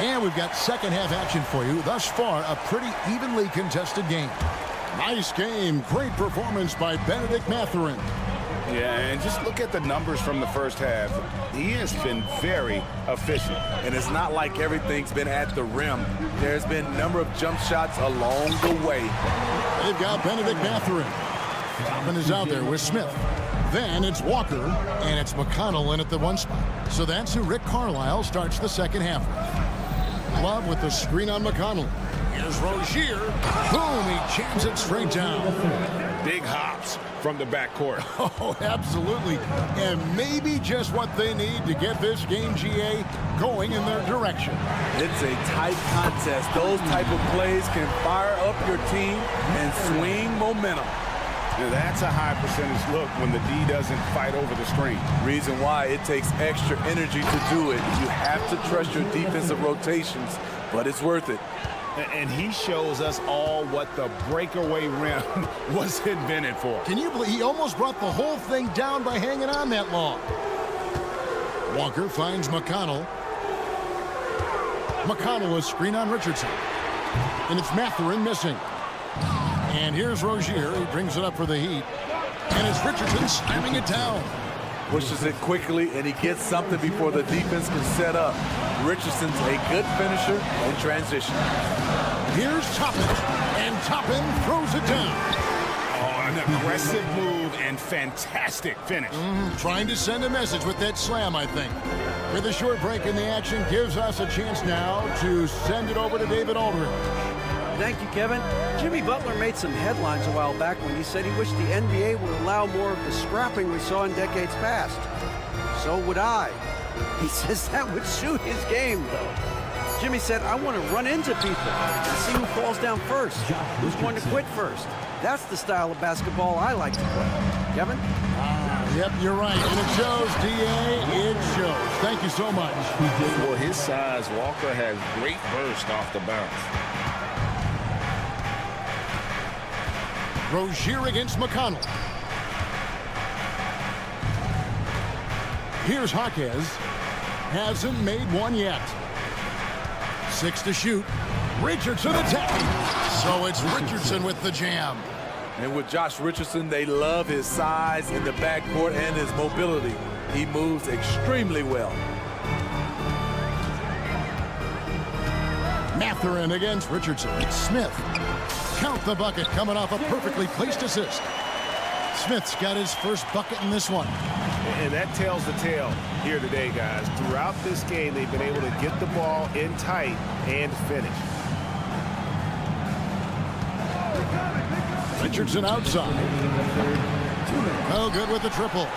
A: And we've got second half action for you. Thus far, a pretty evenly contested game. Nice game. Great performance by Benedict Mathurin.
B: Yeah, and just look at the numbers from the first half. He has been very efficient.
C: And it's not like everything's been at the rim. There's been a number of jump shots along the way.
A: They've got Benedict Mathurin. Toppin is out there with Smith. Then it's Walker, and it's McConnell in at the 1 spot. So that's who Rick Carlisle starts the second half with. Love with the screen on McConnell. Here's Rozier. Boom, he jams it straight down.
B: Big hops from the backcourt.
A: Oh, absolutely. And maybe just what they need to get this game, GA, going in their direction.
C: It's a tight contest. Those type of plays can fire up your team and swing momentum.
B: Now that's a high percentage look when the D doesn't fight over the screen.
C: Reason why it takes extra energy to do it. You have to trust your defensive rotations, but it's worth it.
B: And he shows us all what the breakaway rim was invented for.
A: Can you believe he almost brought the whole thing down by hanging on that long? Walker finds McConnell. McConnell with screen on Richardson. And it's Mathurin missing. And here's Rozier. He brings it up for the Heat. And it's Richardson slamming it down.
C: pushes it quickly, and he gets something before the defense can set up. Richardson's a good finisher in transition.
A: Here's Toppin, and Toppin throws it down.
B: Oh, an aggressive move and fantastic finish.
A: Trying to send a message with that slam, I think. With a short break in the action, gives us a chance now to send it over to David Aldridge.
E: Thank you, Kevin. Jimmy Butler made some headlines a while back when he said he wished the NBA would allow more of the scrapping we saw in decades past. So would I. He says that would suit his game, though. Jimmy said, I want to run into people and see who falls down first, who's going to quit first. That's the style of basketball I like to play. Kevin?
A: Yep, you're right. And it shows, D.A. It shows. Thank you so much.
B: For his size, Walker has great burst off the bounce.
A: Rozier against McConnell. Here's Jaquez. Hasn't made one yet. 6 to shoot. Richardson attacking. So it's Richardson with the jam.
C: And with Josh Richardson, they love his size in the backcourt and his mobility. He moves extremely well.
A: Mathurin against Richardson. Smith. Count the bucket coming off a perfectly placed assist. Smith's got his first bucket in this one.
G: And that tells the tale here today, guys. Throughout this game, they've been able to get the ball in tight and finish.
A: Richardson outside. Oh, good with the triple.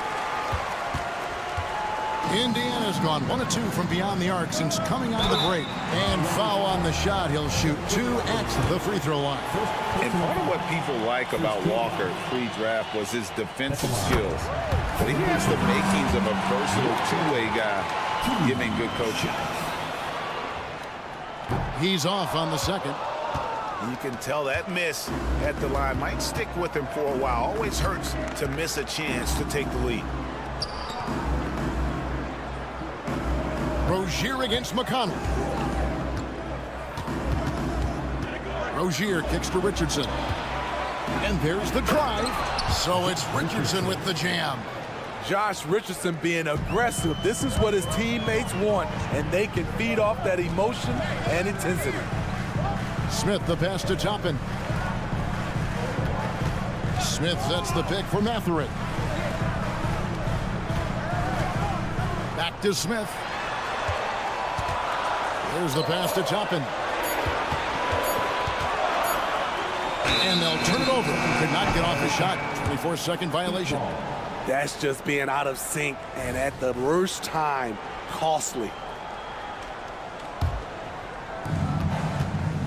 A: Indiana's gone 1 of 2 from beyond the arc since coming out of the break. And foul on the shot. He'll shoot 2 at the free throw line.
B: And part of what people like about Walker pre-draft was his defensive skills. But he has the makings of a versatile two-way guy, given good coaching.
A: He's off on the second.
B: You can tell that miss at the line might stick with him for a while. Always hurts to miss a chance to take the lead.
A: Rozier against McConnell. Rozier kicks to Richardson. And there's the drive. So it's Richardson with the jam.
C: Josh Richardson being aggressive. This is what his teammates want, and they can feed off that emotion and intensity.
A: Smith the pass to Toppin. Smith sets the pick for Mathurin. Back to Smith. There's the pass to Toppin. And they'll turn it over. Could not get off the shot. 24-second violation.
C: That's just being out of sync, and at the worst time, costly.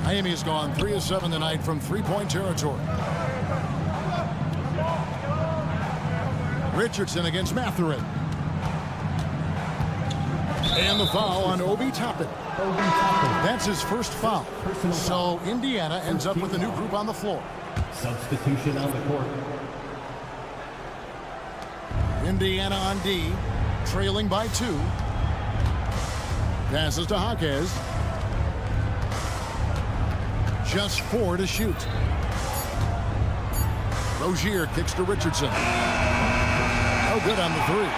A: Miami's gone 3 of 7 tonight from three-point territory. Richardson against Mathurin. And the foul on Obi Toppin. That's his first foul. So Indiana ends up with a new group on the floor.
D: Substitution on the court.
A: Indiana on D, trailing by 2. Passes to Jaquez. Just 4 to shoot. Rozier kicks to Richardson. No good on the 3.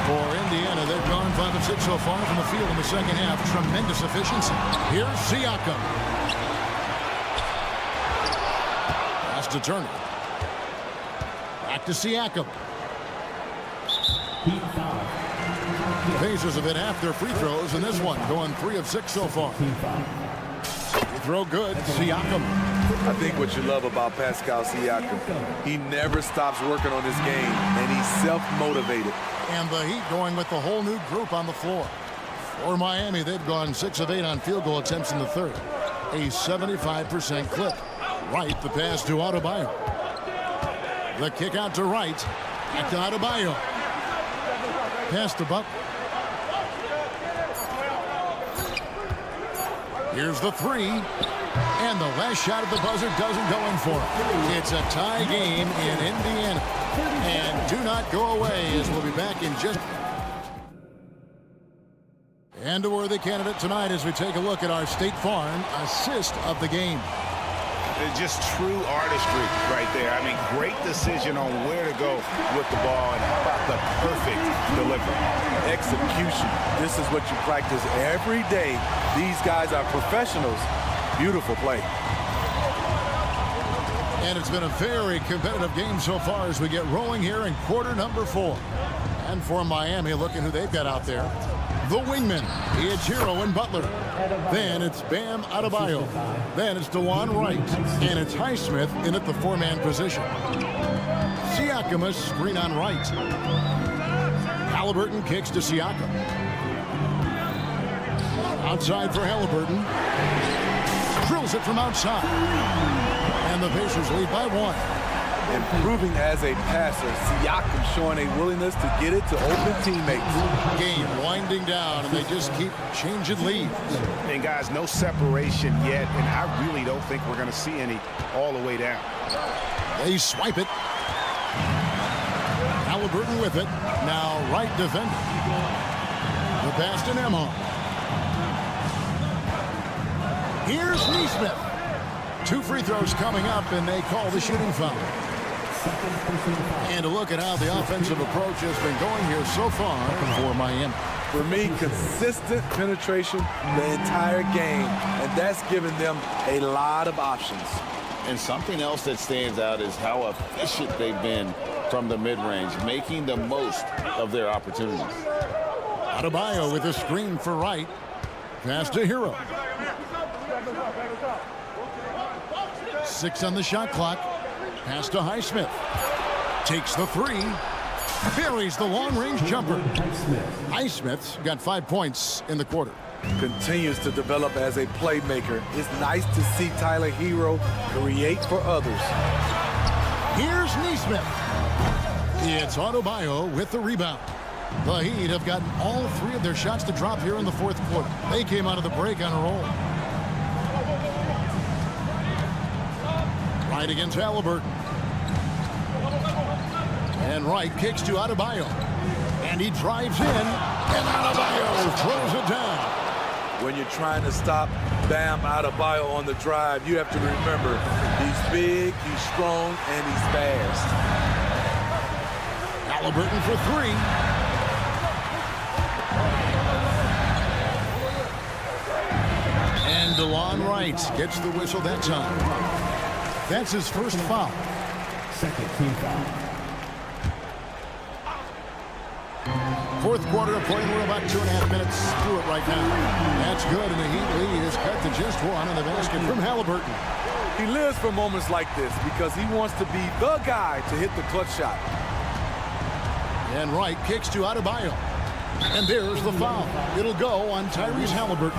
A: For Indiana, they've gone 5 of 6 so far from the field in the second half. Tremendous efficiency. Here's Siakam. Pass to Turner. Back to Siakam. The Pacers have hit half their free throws in this one, going 3 of 6 so far. Free throw good. Siakam.
C: I think what you love about Pascal Siakam, he never stops working on his game, and he's self-motivated.
A: And the Heat going with the whole new group on the floor. For Miami, they've gone 6 of 8 on field goal attempts in the third. A 75% clip. Wright, the pass to Adebayo. The kick out to Wright. Back to Adebayo. Pass to Buck. Here's the 3. And the last shot at the buzzer doesn't go in for it. It's a tie game in Indiana. And do not go away, as we'll be back in just... And a worthy candidate tonight as we take a look at our State Farm assist of the game.
B: Just true artistry right there. I mean, great decision on where to go with the ball. And how about
I: the perfect delivery.
C: Execution. This is what you practice every day. These guys are professionals. Beautiful play.
A: And it's been a very competitive game so far as we get rolling here in quarter number 4. And for Miami, look at who they've got out there. The wingmen. It's Hero and Butler. Then it's Bam Adebayo. Then it's DeJuan Wright. And it's Highsmith in at the 4-man position. Siakam a screen on Wright. Halliburton kicks to Siakam. Outside for Halliburton. Drills it from outside. And the Pacers lead by 1.
C: Improving as a passer, Siakam showing a willingness to get it to open teammates.
A: Game winding down, and they just keep changing leads.
I: And guys, no separation yet, and I really don't think we're going to see any all the way down.
A: They swipe it. Halliburton with it. Now Wright defending. The pass to Nembhard. Here's Nesmith. 2 free throws coming up, and they call the shooting foul. And a look at how the offensive approach has been going here so far for Miami.
C: For me, consistent penetration the entire game, and that's given them a lot of options.
B: And something else that stands out is how efficient they've been from the mid-range, making the most of their opportunities.
A: Adebayo with a screen for Wright. Pass to Hero. 6 on the shot clock. Pass to Highsmith. Takes the 3. Buries the long-range jumper. Highsmith's got 5 points in the quarter.
C: Continues to develop as a playmaker. It's nice to see Tyler Hero create for others.
A: Here's Nesmith. It's Adebayo with the rebound. The Heat have gotten all 3 of their shots to drop here in the 4th quarter. They came out of the break on a roll. Wright against Halliburton. And Wright kicks to Adebayo. And he drives in. And Adebayo throws it down.
C: When you're trying to stop Bam Adebayo on the drive, you have to remember he's big, he's strong, and he's fast.
A: Halliburton for 3. And DeJuan Wright gets the whistle that time. That's his first foul.
D: Second team foul.
A: 4th quarter of play. We're about 2.5 minutes through it right now. That's good, and the Heat lead is cut to just 1 on the basket from Halliburton.
C: He lives for moments like this because he wants to be the guy to hit the clutch shot.
A: And Wright kicks to Adebayo. And there's the foul. It'll go on Tyrese Halliburton.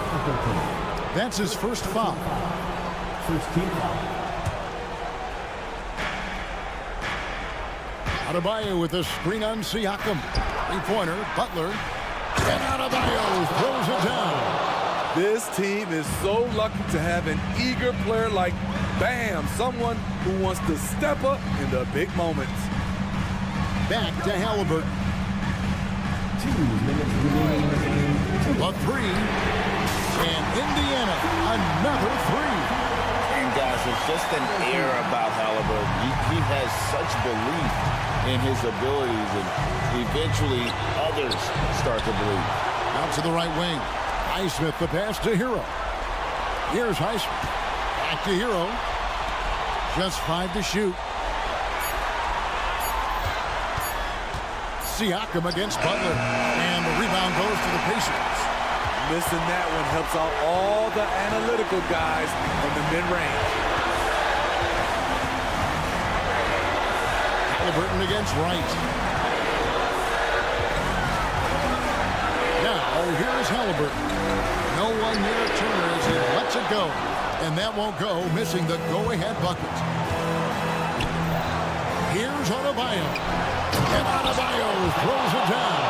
A: That's his first foul.
D: First team foul.
A: Adebayo with a screen on Siakam. 3-pointer, Butler. And Adebayo throws it down.
C: This team is so lucky to have an eager player like Bam, someone who wants to step up in the big moments.
A: Back to Halliburton.
D: 2 minutes remaining in the game.
A: A 3. And Indiana, another 3.
B: And guys, there's just an air about Halliburton. He has such belief in his abilities, and eventually others start to believe.
A: Out to the right wing. Highsmith the pass to Hero. Here's Highsmith. Back to Hero. Just 5 to shoot. Siakam against Butler. And the rebound goes to the Pacers.
C: Missing that one helps out all the analytical guys in the mid-range.
A: Halliburton against Wright. Now, here's Halliburton. No one near Turner as he lets it go. And that won't go, missing the go-ahead bucket. Here's Adebayo. And Adebayo throws it down.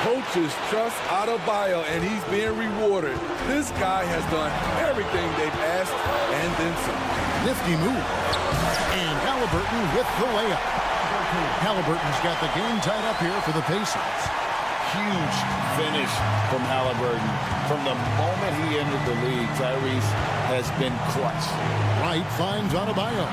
C: Coaches trust Adebayo, and he's being rewarded. This guy has done everything they've asked and then some.
A: Nifty move. And Halliburton with the layup. Halliburton's got the game tied up here for the Pacers.
B: Huge finish from Halliburton. From the moment he entered the league, Tyrese has been clutch.
A: Wright finds Adebayo.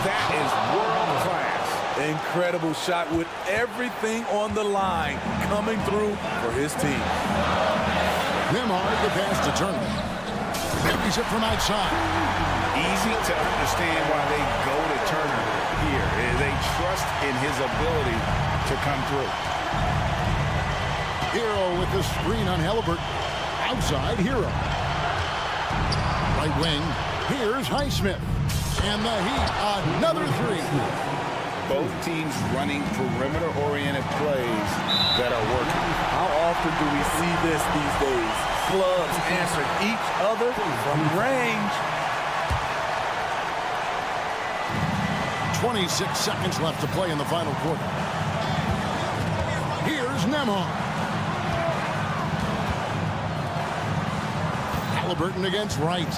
B: That is world class.
C: Incredible shot with everything on the line coming through for his team.
A: Nembhard the pass to Turner. Buries it from outside.
B: Easy to understand why they go to Turner here. They trust in his ability to come through.
A: Hero with the screen on Halliburton. Outside, Hero. Right wing, here's Highsmith. And the Heat, another three.
B: Both teams running perimeter-oriented plays that are working.
C: How often do we see this these days? Clubs answer each other from range.
A: 26 seconds left to play in the final quarter. Here's Nembhard. Halliburton against Wright.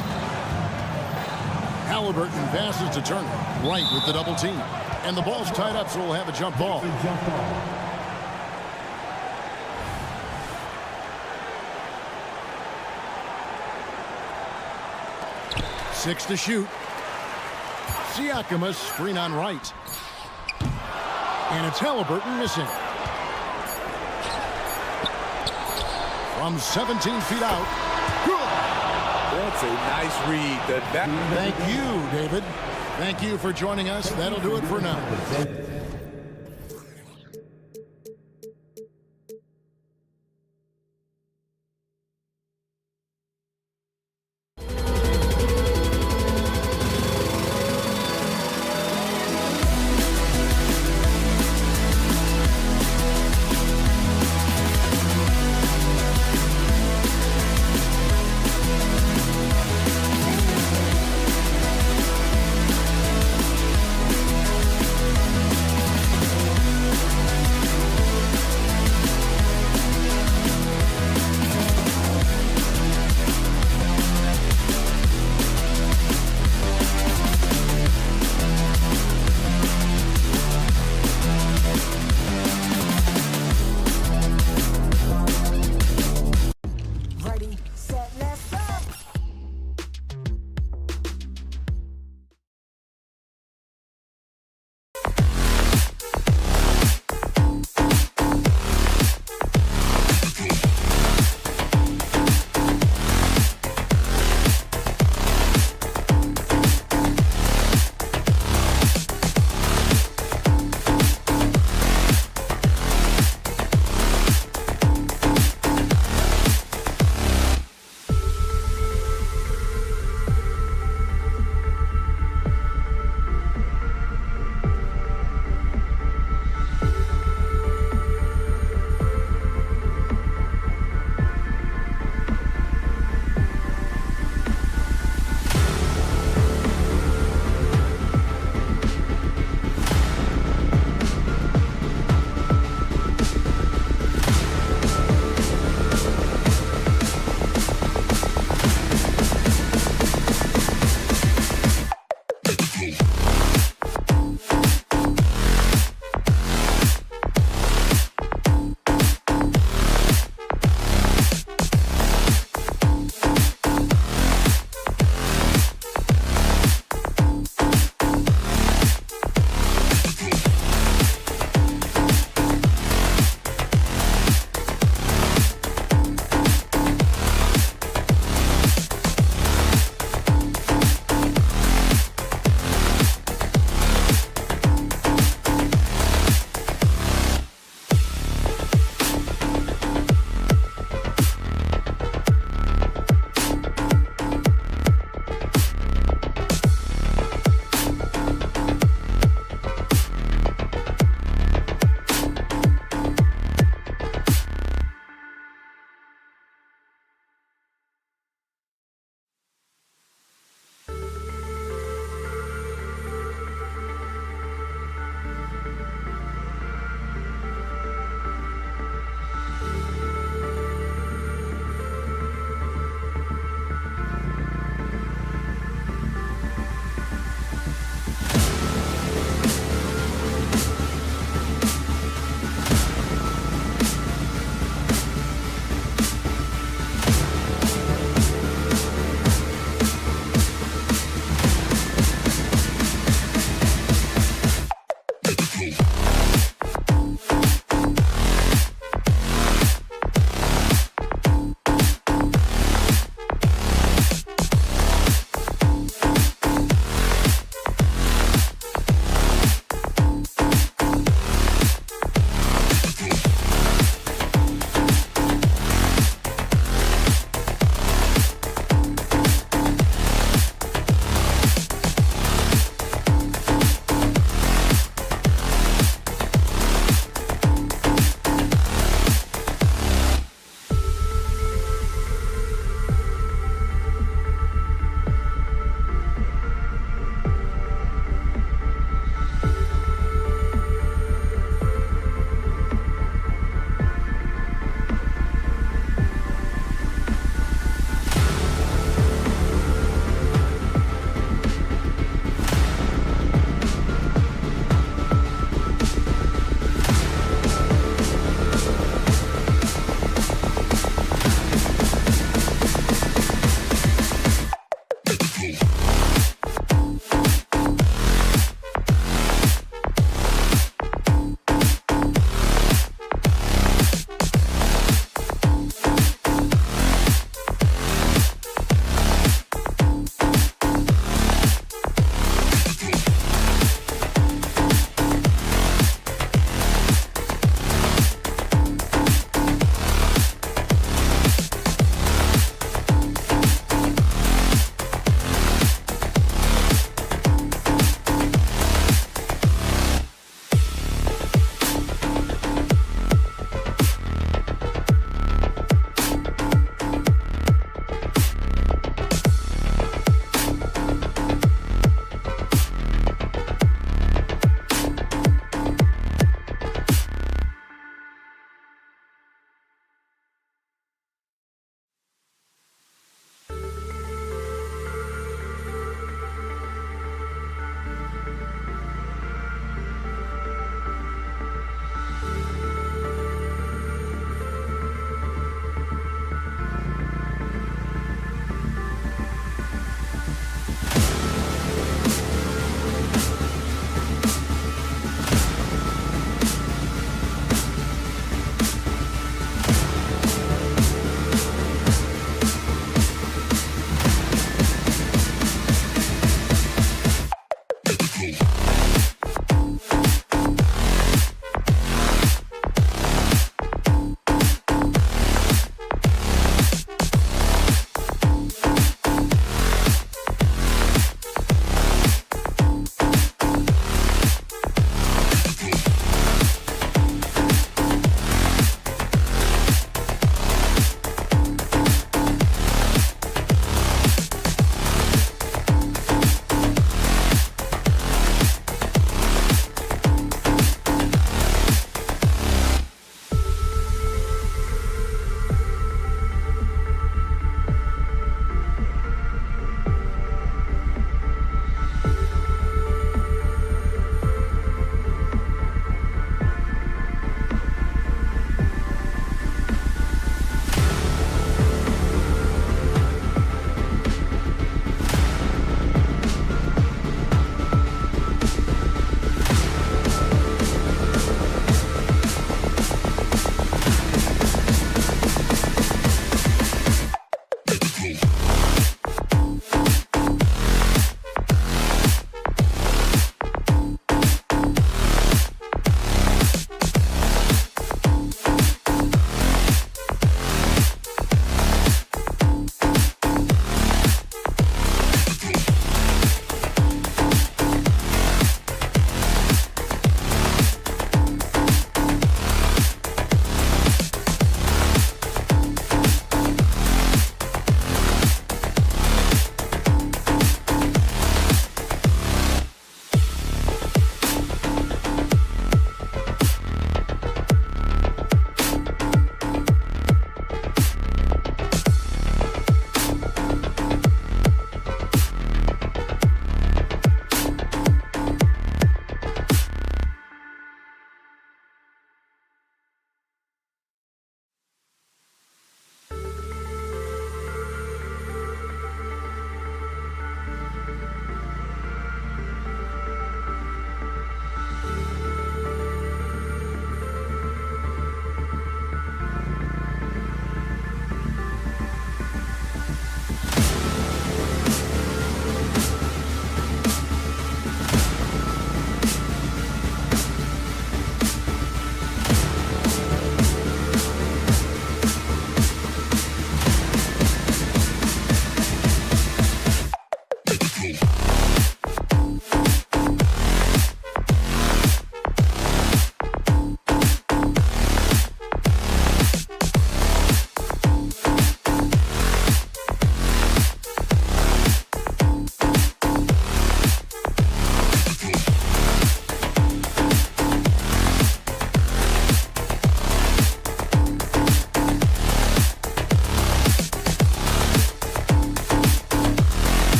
A: Halliburton passes to Turner. Wright with the double team. And the ball's tied up, so we'll have a jump ball. Six to shoot. Siakam, a screen on Wright. And it's Halliburton missing. From 17 feet out. Good.
C: That's a nice read.
A: Thank you, David. Thank you for joining us. That'll do it for now.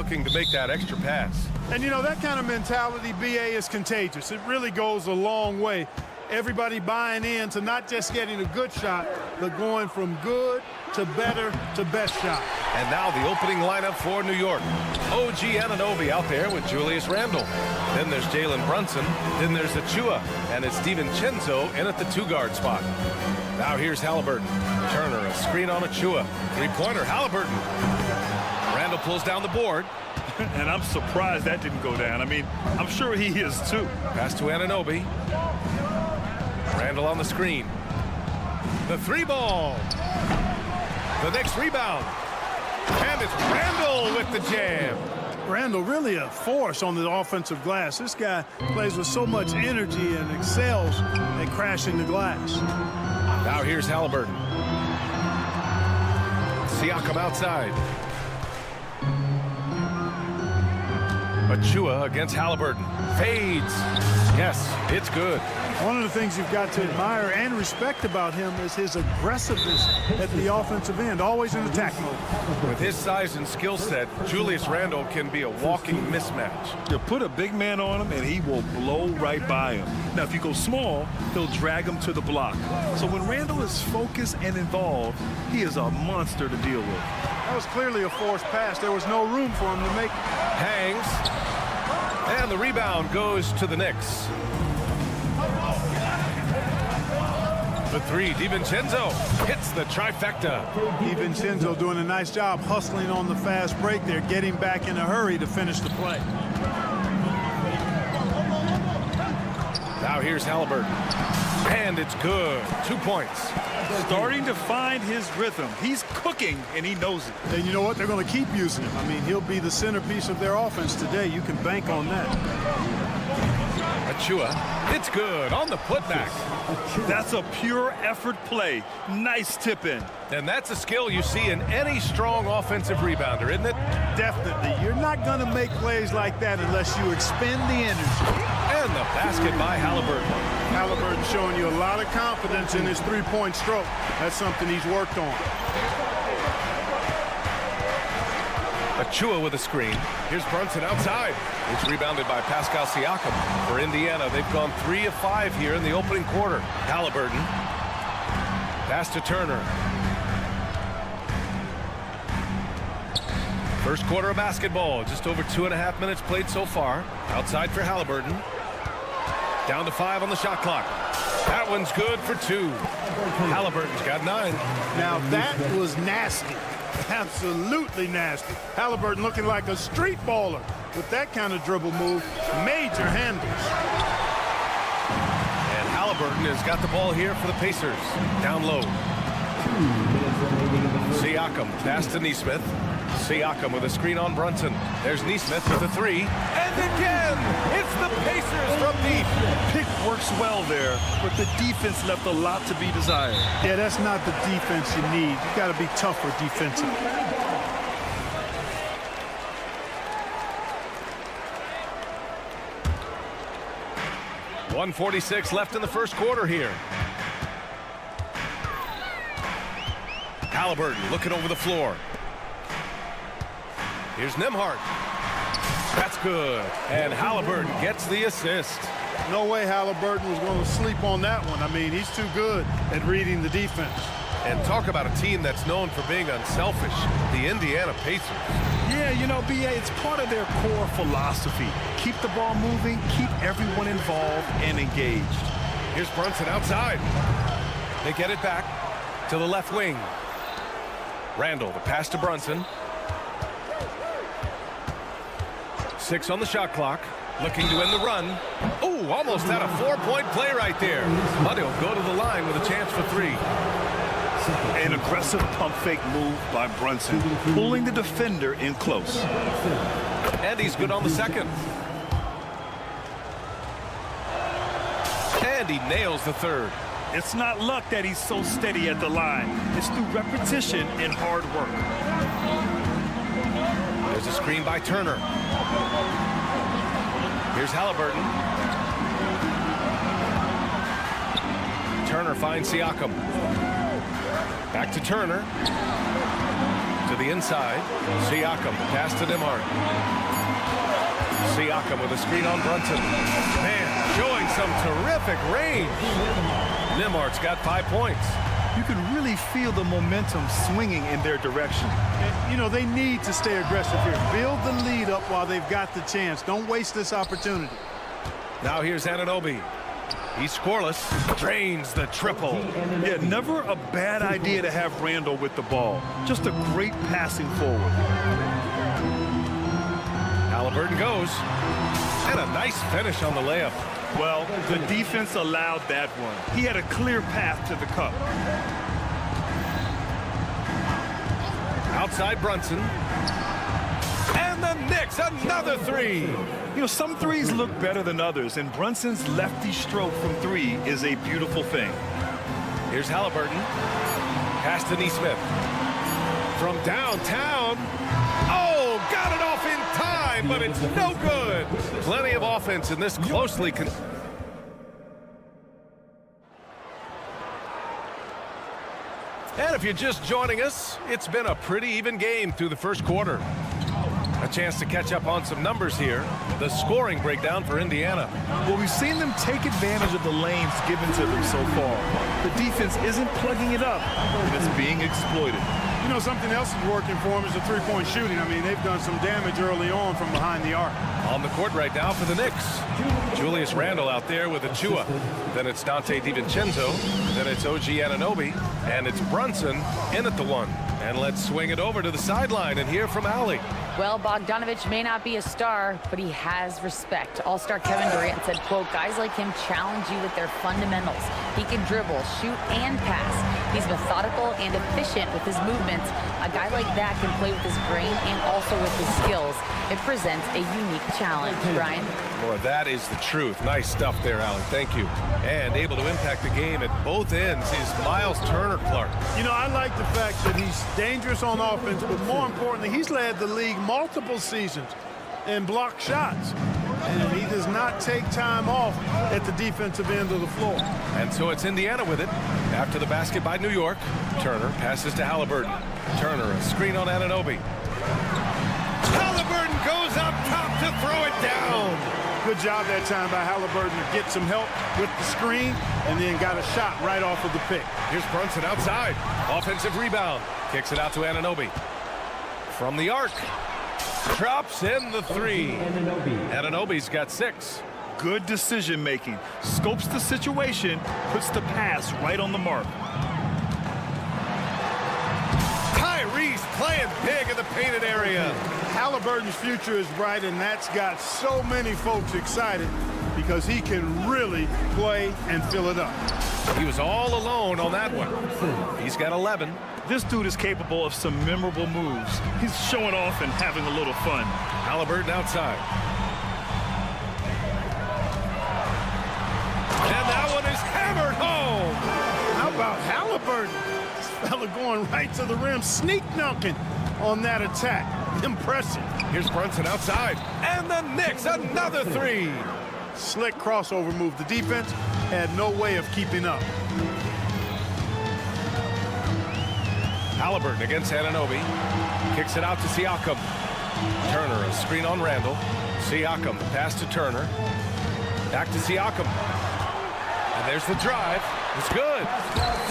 G: looking to make that extra pass.
H: And, you know, that kind of mentality, BA, is contagious. It really goes a long way. Everybody buying in to not just getting a good shot, but going from good to better to best shot.
G: And now the opening lineup for New York. OG Anunoby out there with Julius Randle. Then there's Jalen Brunson. Then there's Achua. And it's Sivonja in at the 2-guard spot. Now here's Halliburton. Turner, a screen on Achua. Three-pointer, Halliburton. Randle pulls down the board.
I: And I'm surprised that didn't go down. I mean, I'm sure he is too.
G: Pass to Anunoby. Randle on the screen. The 3-ball. The next rebound. And it's Randle with the jam.
H: Randle really a force on the offensive glass. This guy plays with so much energy and excels at crashing the glass.
G: Now here's Halliburton. Siakam outside. Achua against Halliburton. Fades. Yes, it's good.
H: One of the things you've got to admire and respect about him is his aggressiveness at the offensive end, always in attack mode.
G: With his size and skill set, Julius Randle can be a walking mismatch.
I: You put a big man on him, and he will blow right by him. Now, if you go small, he'll drag him to the block. So when Randle is focused and involved, he is a monster to deal with.
H: That was clearly a forced pass. There was no room for him to make it.
G: Hangs. And the rebound goes to the Knicks. The 3, DiVincenzo hits the trifecta.
H: DiVincenzo doing a nice job hustling on the fast break there, getting back in a hurry to finish the play.
G: Now here's Halliburton. And it's good. 2 points.
I: Starting to find his rhythm. He's cooking, and he knows it.
H: And you know what? They're going to keep using him. I mean, he'll be the centerpiece of their offense today. You can bank on that.
G: Achua, it's good on the putback.
I: That's a pure effort play. Nice tip in.
G: And that's a skill you see in any strong offensive rebounder, isn't it?
H: Definitely. You're not going to make plays like that unless you expend the energy.
G: And the basket by Halliburton.
H: Halliburton showing you a lot of confidence in his three-point stroke. That's something he's worked on.
G: Achua with a screen. Here's Brunson outside. It's rebounded by Pascal Siakam. For Indiana, they've gone 3 of 5 here in the opening quarter. Halliburton. Pass to Turner. First quarter of basketball. Just over 2.5 minutes played so far. Outside for Halliburton. Down to 5 on the shot clock. That one's good for 2. Halliburton's got 9.
H: Now that was nasty. Absolutely nasty. Halliburton looking like a street baller with that kind of dribble move. Major handles.
G: And Halliburton has got the ball here for the Pacers. Down low. Siakam, pass to Nesmith. Siakam with a screen on Brunson. There's Nesmith with a 3. And again, it's the Pacers from deep.
I: Pick works well there, but the defense left a lot to be desired.
H: Yeah, that's not the defense you need. You got to be tougher defensively.
G: .146 left in the first quarter here. Halliburton looking over the floor. Here's Nembhard. That's good. And Halliburton gets the assist.
H: No way Halliburton was going to sleep on that one. I mean, he's too good at reading the defense.
G: And talk about a team that's known for being unselfish, the Indiana Pacers.
I: Yeah, you know, BA, it's part of their core philosophy. Keep the ball moving, keep everyone involved and engaged.
G: Here's Brunson outside. They get it back to the left wing. Randle, the pass to Brunson. 6 on the shot clock. Looking to end the run. Oh, almost had a 4-point play right there. But he'll go to the line with a chance for 3.
I: An aggressive pump fake move by Brunson, pulling the defender in close.
G: And he's good on the second. And he nails the third.
I: It's not luck that he's so steady at the line. It's through repetition and hard work.
G: There's a screen by Turner. Here's Halliburton. Turner finds Siakam. Back to Turner. To To the inside. Siakam. Pass to Nembhard. Siakam with a screen on Brunson. Man, showing some terrific range. Nembhard's got 5 points.
I: You can really feel the momentum swinging in their direction.
H: And, you know, they need to stay aggressive here. Build the lead up while they've got the chance. Don't waste this opportunity.
G: Now here's Anunoby. He's scoreless. Drains the triple.
I: Yeah, never a bad idea to have Randall with the ball. Just a great passing forward.
G: Halliburton goes. And a nice finish on the layup.
I: Well, the defense allowed that one. He had a clear path to the cup.
G: Outside Brunson. And the Knicks, another three.
I: You know, some threes look better than others, and Brunson's lefty stroke from three is a beautiful thing.
G: Here's Halliburton. Pass to Nesmith. From downtown. Oh, got it off in time, but it's no good. Plenty of offense in this closely. And if you're just joining us, it's been a pretty even game through the first quarter. A chance to catch up on some numbers here. The scoring breakdown for Indiana.
I: Well, we've seen them take advantage of the lanes given to them so far. The defense isn't plugging it up. It's being exploited.
H: You know, something else is working for them is the three-point shooting. I mean, they've done some damage early on from behind the arc.
G: On the court right now for the Knicks. Julius Randle out there with Achua. Then it's Dante DiVincenzo. Then it's OG Anunoby. And it's Brunson in at the one. And let's swing it over to the sideline and hear from Allie.
J: Well, Bogdanovich may not be a star, but he has respect. All-star Kevin Durant said, quote, guys like him challenge you with their fundamentals. He can dribble, shoot, and pass. He's methodical and efficient with his movements. A guy like that can play with his brain and also with his skills. It presents a unique challenge. Brian?
G: Boy, that is the truth. Nice stuff there, Allie. Thank you. And able to impact the game at both ends is Miles Turner Clark.
H: You know, I like the fact that he's dangerous on offense, but more importantly, he's led the league multiple seasons in block shots. And he does not take time off at the defensive end of the floor.
G: And so it's Indiana with it. After the basket by New York, Turner passes to Halliburton. Turner, a screen on Anunoby. Halliburton goes up top to throw it down.
H: Good job that time by Halliburton to get some help with the screen and then got a shot right off of the pick.
G: Here's Brunson outside. Offensive rebound. Kicks it out to Anunoby. From the arc. Drops in the three. Anunoby's got 6.
I: Good decision making. Scopes the situation, puts the pass right on the mark.
G: Tyrese playing big in the painted area.
H: Halliburton's future is bright, and that's got so many folks excited because he can really play and fill it up.
G: He was all alone on that one. He's got 11.
I: This dude is capable of some memorable moves. He's showing off and having a little fun.
G: Halliburton outside. And that one is hammered home.
H: How about Halliburton? This fella going right to the rim, sneak dunking on that attack. Impressive.
G: Here's Brunson outside. And the Knicks, another three.
H: Slick crossover move. The defense had no way of keeping up.
G: Halliburton against Anunoby. Kicks it out to Siakam. Turner, a screen on Randle. Siakam, pass to Turner. Back to Siakam. And there's the drive. It's good.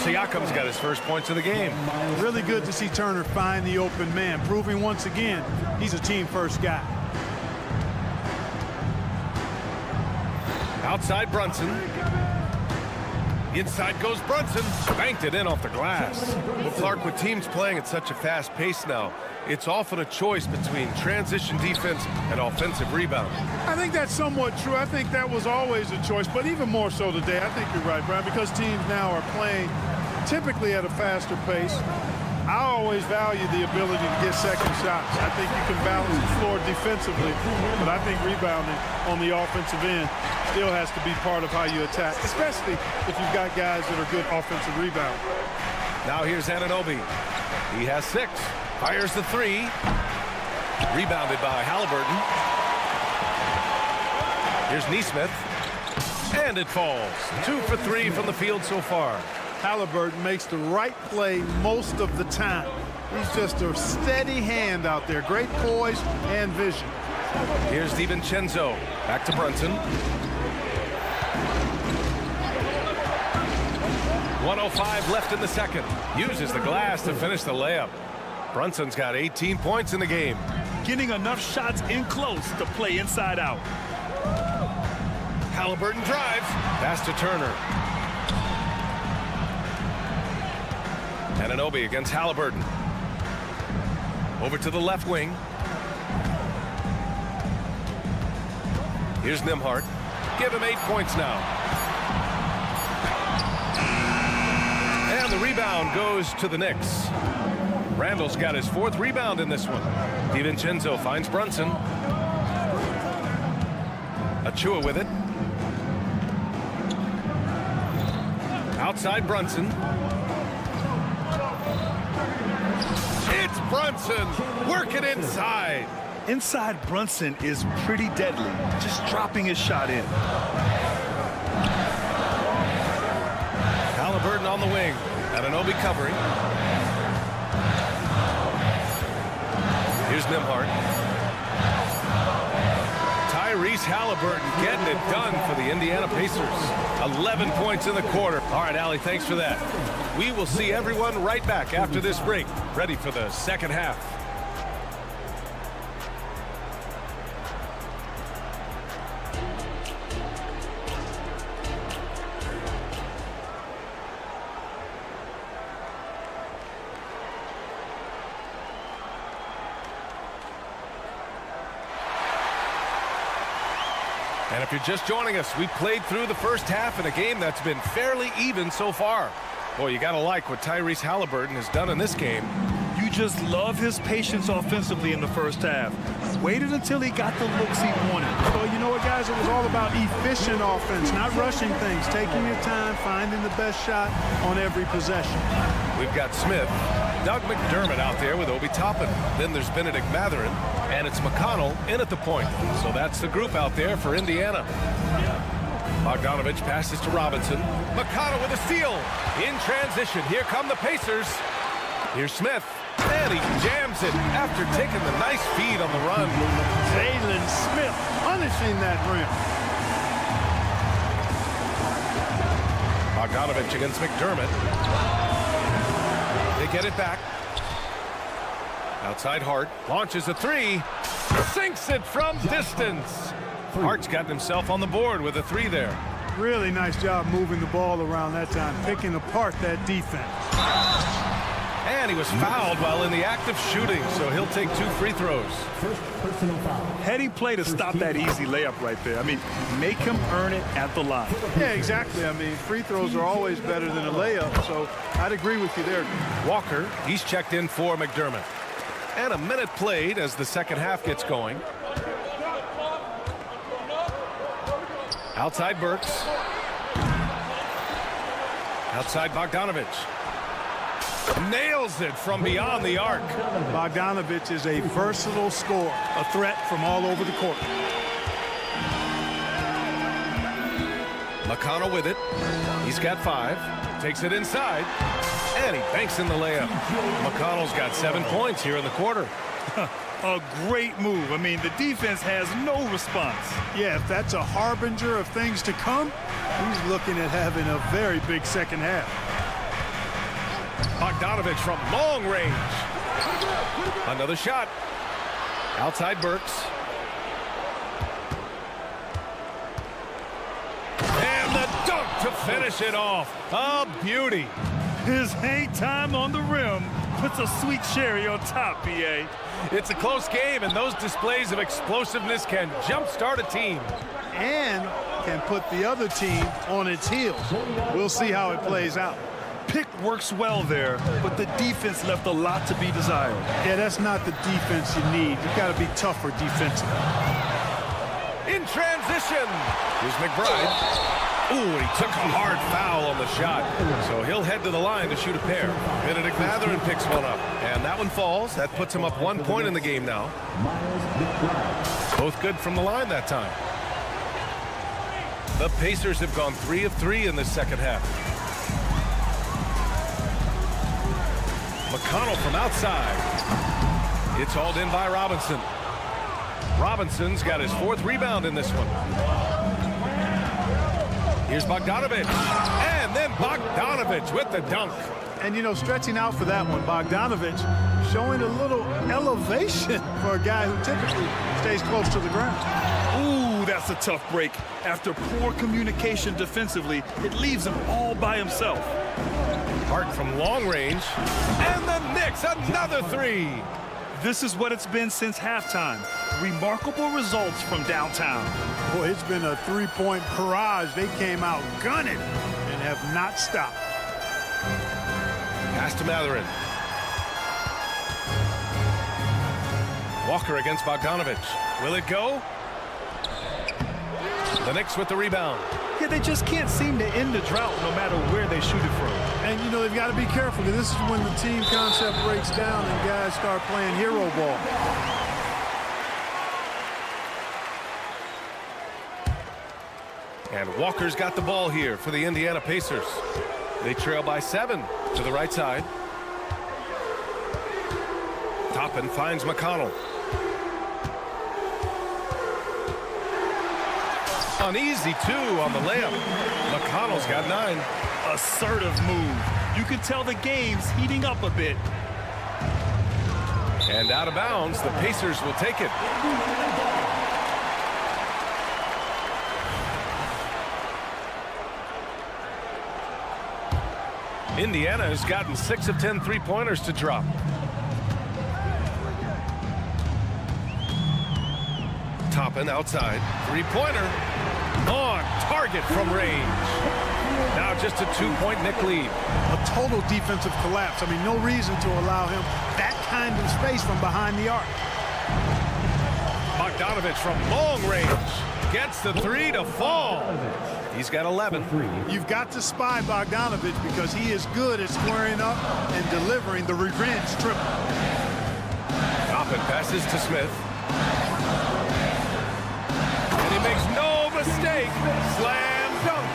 G: Siakam's got his first points of the game.
H: Really good to see Turner find the open man, proving once again he's a team-first guy.
G: Outside Brunson. Inside goes Brunson. Banked it in off the glass. Well, Clark, with teams playing at such a fast pace now, it's often a choice between transition defense and offensive rebound.
H: I think that's somewhat true. I think that was always a choice, but even more so today. I think you're right, Brian, because teams now are playing typically at a faster pace. I always value the ability to get second shots. I think you can balance the floor defensively, but I think rebounding on the offensive end still has to be part of how you attack, especially if you've got guys that are good offensive rebound.
G: Now here's Anunoby. He has 6. Fires the three. Rebounded by Halliburton. Here's Nesmith. And it falls. 2 for 3 from the field so far.
H: Halliburton makes the right play most of the time. He's just a steady hand out there. Great poise and vision.
G: Here's DiVincenzo. Back to Brunson. 1:05 left in the second. Uses the glass to finish the layup. Brunson's got 18 points in the game.
I: Getting enough shots in close to play inside out.
G: Halliburton drives. Pass to Turner. Anunoby against Halliburton. Over to the left wing. Here's Nembhard. Give him 8 points now. And the rebound goes to the Knicks. Randall's got his 4th rebound in this one. DiVincenzo finds Brunson. Achua with it. Outside Brunson. It's Brunson working inside.
I: Inside Brunson is pretty deadly, just dropping his shot in.
G: Halliburton on the wing. Anunoby covering. Here's Nembhard. Tyrese Halliburton getting it done for the Indiana Pacers. 11 points in the quarter. All right, Allie, thanks for that. We will see everyone right back after this break, ready for the second half. And if you're just joining us, we played through the first half in a game that's been fairly even so far. Boy, you got to like what Tyrese Halliburton has done in this game.
I: You just love his patience offensively in the first half. Waited until he got the looks he wanted.
H: Well, you know what, guys? It was all about efficient offense, not rushing things, taking your time, finding the best shot on every possession.
G: We've got Smith, Doug McDermott out there with Obi Toppin. Then there's Benedict Mathurin, and it's McConnell in at the point. So that's the group out there for Indiana. Bogdanovich passes to Robinson. McConnell with a steal. In transition, here come the Pacers. Here's Smith, and he jams it after taking the nice feed on the run.
H: Jalen Smith punishing that rim.
G: Bogdanovich against McDermott. They get it back. Outside Hart, launches a three, sinks it from distance. Hart's gotten himself on the board with a 3 there.
H: Really nice job moving the ball around that time, picking apart that defense.
G: And he was fouled while in the act of shooting, so he'll take 2 free throws.
D: First personal foul.
I: Heady play to stop that easy layup right there. I mean, make him earn it at the line.
H: Yeah, exactly. I mean, free throws are always better than a layup, so I'd agree with you there.
G: Walker, he's checked in for McDermott. And a minute played as the second half gets going. Outside Burks. Outside Bogdanovich. Nails it from beyond the arc.
H: Bogdanovich is a versatile scorer, a threat from all over the court.
G: McConnell with it. He's got 5. Takes it inside. And he banks in the layup. McConnell's got 7 points here in the quarter.
I: A great move. I mean, the defense has no response.
H: Yeah, if that's a harbinger of things to come, he's looking at having a very big second half.
G: Bogdanovich from long range. Another shot. Outside Burks. And the dunk to finish it off. A beauty.
I: His hang time on the rim puts a sweet cherry on top, BA.
G: It's a close game, and those displays of explosiveness can jumpstart a team.
H: And can put the other team on its heels. We'll see how it plays out.
I: Pick works well there, but the defense left a lot to be desired.
H: Yeah, that's not the defense you need. You've got to be tougher defensively.
G: In transition, here's McBride. Ooh, he took a hard foul on the shot. So he'll head to the line to shoot a pair. Benedict Mathurin picks one up. And that one falls. That puts him up 1 point in the game now. Both good from the line that time. The Pacers have gone 3 of 3 in this second half. McConnell from outside. It's hauled in by Robinson. Robinson's got his 4th rebound in this one. Here's Bogdanovich. And then Bogdanovich with the dunk.
H: And, you know, stretching out for that one, Bogdanovich showing a little elevation for a guy who typically stays close to the ground.
I: Ooh, that's a tough break. After poor communication defensively, it leaves him all by himself.
G: Hart from long range. And the Knicks, another 3.
I: This is what it's been since halftime. Remarkable results from downtown.
H: Boy, it's been a three-point barrage. They came out gunning and have not stopped.
G: Pass to Matherin. Walker against Bogdanovich. Will it go? The Knicks with the rebound.
I: Yeah, they just can't seem to end the drought no matter where they shoot it from.
H: And, you know, they've got to be careful because this is when the team concept breaks down and guys start playing hero ball.
G: And Walker's got the ball here for the Indiana Pacers. They trail by 7 to the right side. Toppin finds McConnell. An easy 2 on the layup. McConnell's got 9.
I: Assertive move. You can tell the game's heating up a bit.
G: And out of bounds, the Pacers will take it. Indiana has gotten 6 of 10 3-pointers to drop. Toppin outside. 3-pointer. On target from range. Now just a 2-point Knick lead.
H: A total defensive collapse. I mean, no reason to allow him that kind of space from behind the arc.
G: Bogdanovich from long range. Gets the 3 to fall. He's got 11.
H: You've got to spy Bogdanovich because he is good at squaring up and delivering the revenge triple.
G: Toppin passes to Smith. And he makes no mistake. Slam dunk.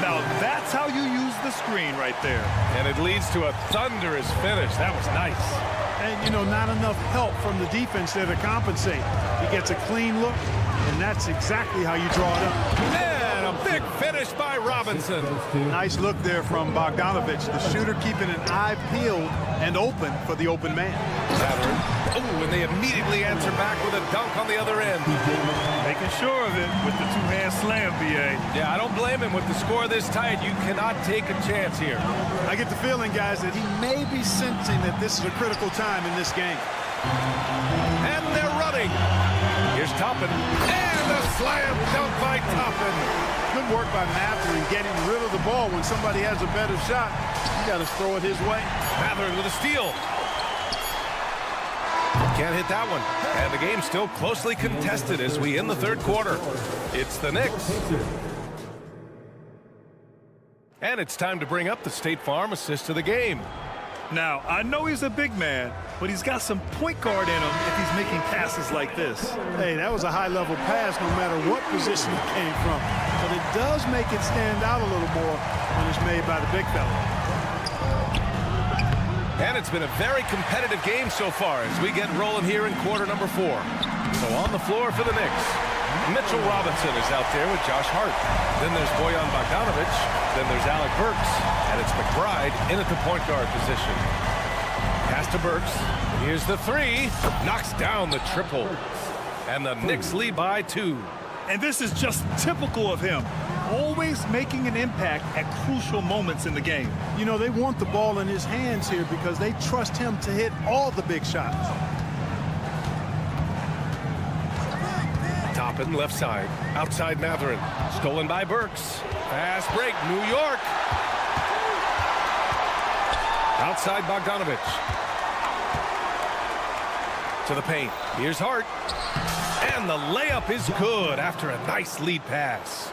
I: Now that's how you use the screen right there.
G: And it leads to a thunderous finish. That was nice.
H: And, you know, not enough help from the defense there to compensate. He gets a clean look, and that's exactly how you draw it up.
G: And a big finish by Robinson.
H: Nice look there from Bogdanovich, the shooter keeping an eye peeled and open for the open man.
G: Oh, and they immediately answer back with a dunk on the other end.
I: Making sure of it with the two-hand slam, B.A.
G: Yeah, I don't blame him with the score this tight. You cannot take a chance here.
H: I get the feeling, guys, that he may be sensing that this is a critical time in this game.
G: And they're running. Here's Toppin. And a slam dunk by Toppin.
H: Good work by Matherin getting rid of the ball. When somebody has a better shot, you got to throw it his way.
G: Matherin with a steal. Can't hit that one. And the game's still closely contested as we end the third quarter. It's the Knicks. And it's time to bring up the State Farm assist of the game.
I: Now, I know he's a big man, but he's got some point guard in him if he's making passes like this.
H: Hey, that was a high-level pass no matter what position it came from. But it does make it stand out a little more when it's made by the big fella.
G: And it's been a very competitive game so far as we get rolling here in quarter number 4. So on the floor for the Knicks, Mitchell Robinson is out there with Josh Hart. Then there's Bojan Bogdanovich. Then there's Alec Burks. And it's McBride in at the point guard position. Pass to Burks. Here's the 3. Knocks down the triple. And the Knicks lead by 2.
I: And this is just typical of him. Always making an impact at crucial moments in the game.
H: You know, they want the ball in his hands here because they trust him to hit all the big shots.
G: Toppin left side. Outside Matherin. Stolen by Burks. Fast break. New York. Outside Bogdanovich. To the paint. Here's Hart. And the layup is good after a nice lead pass.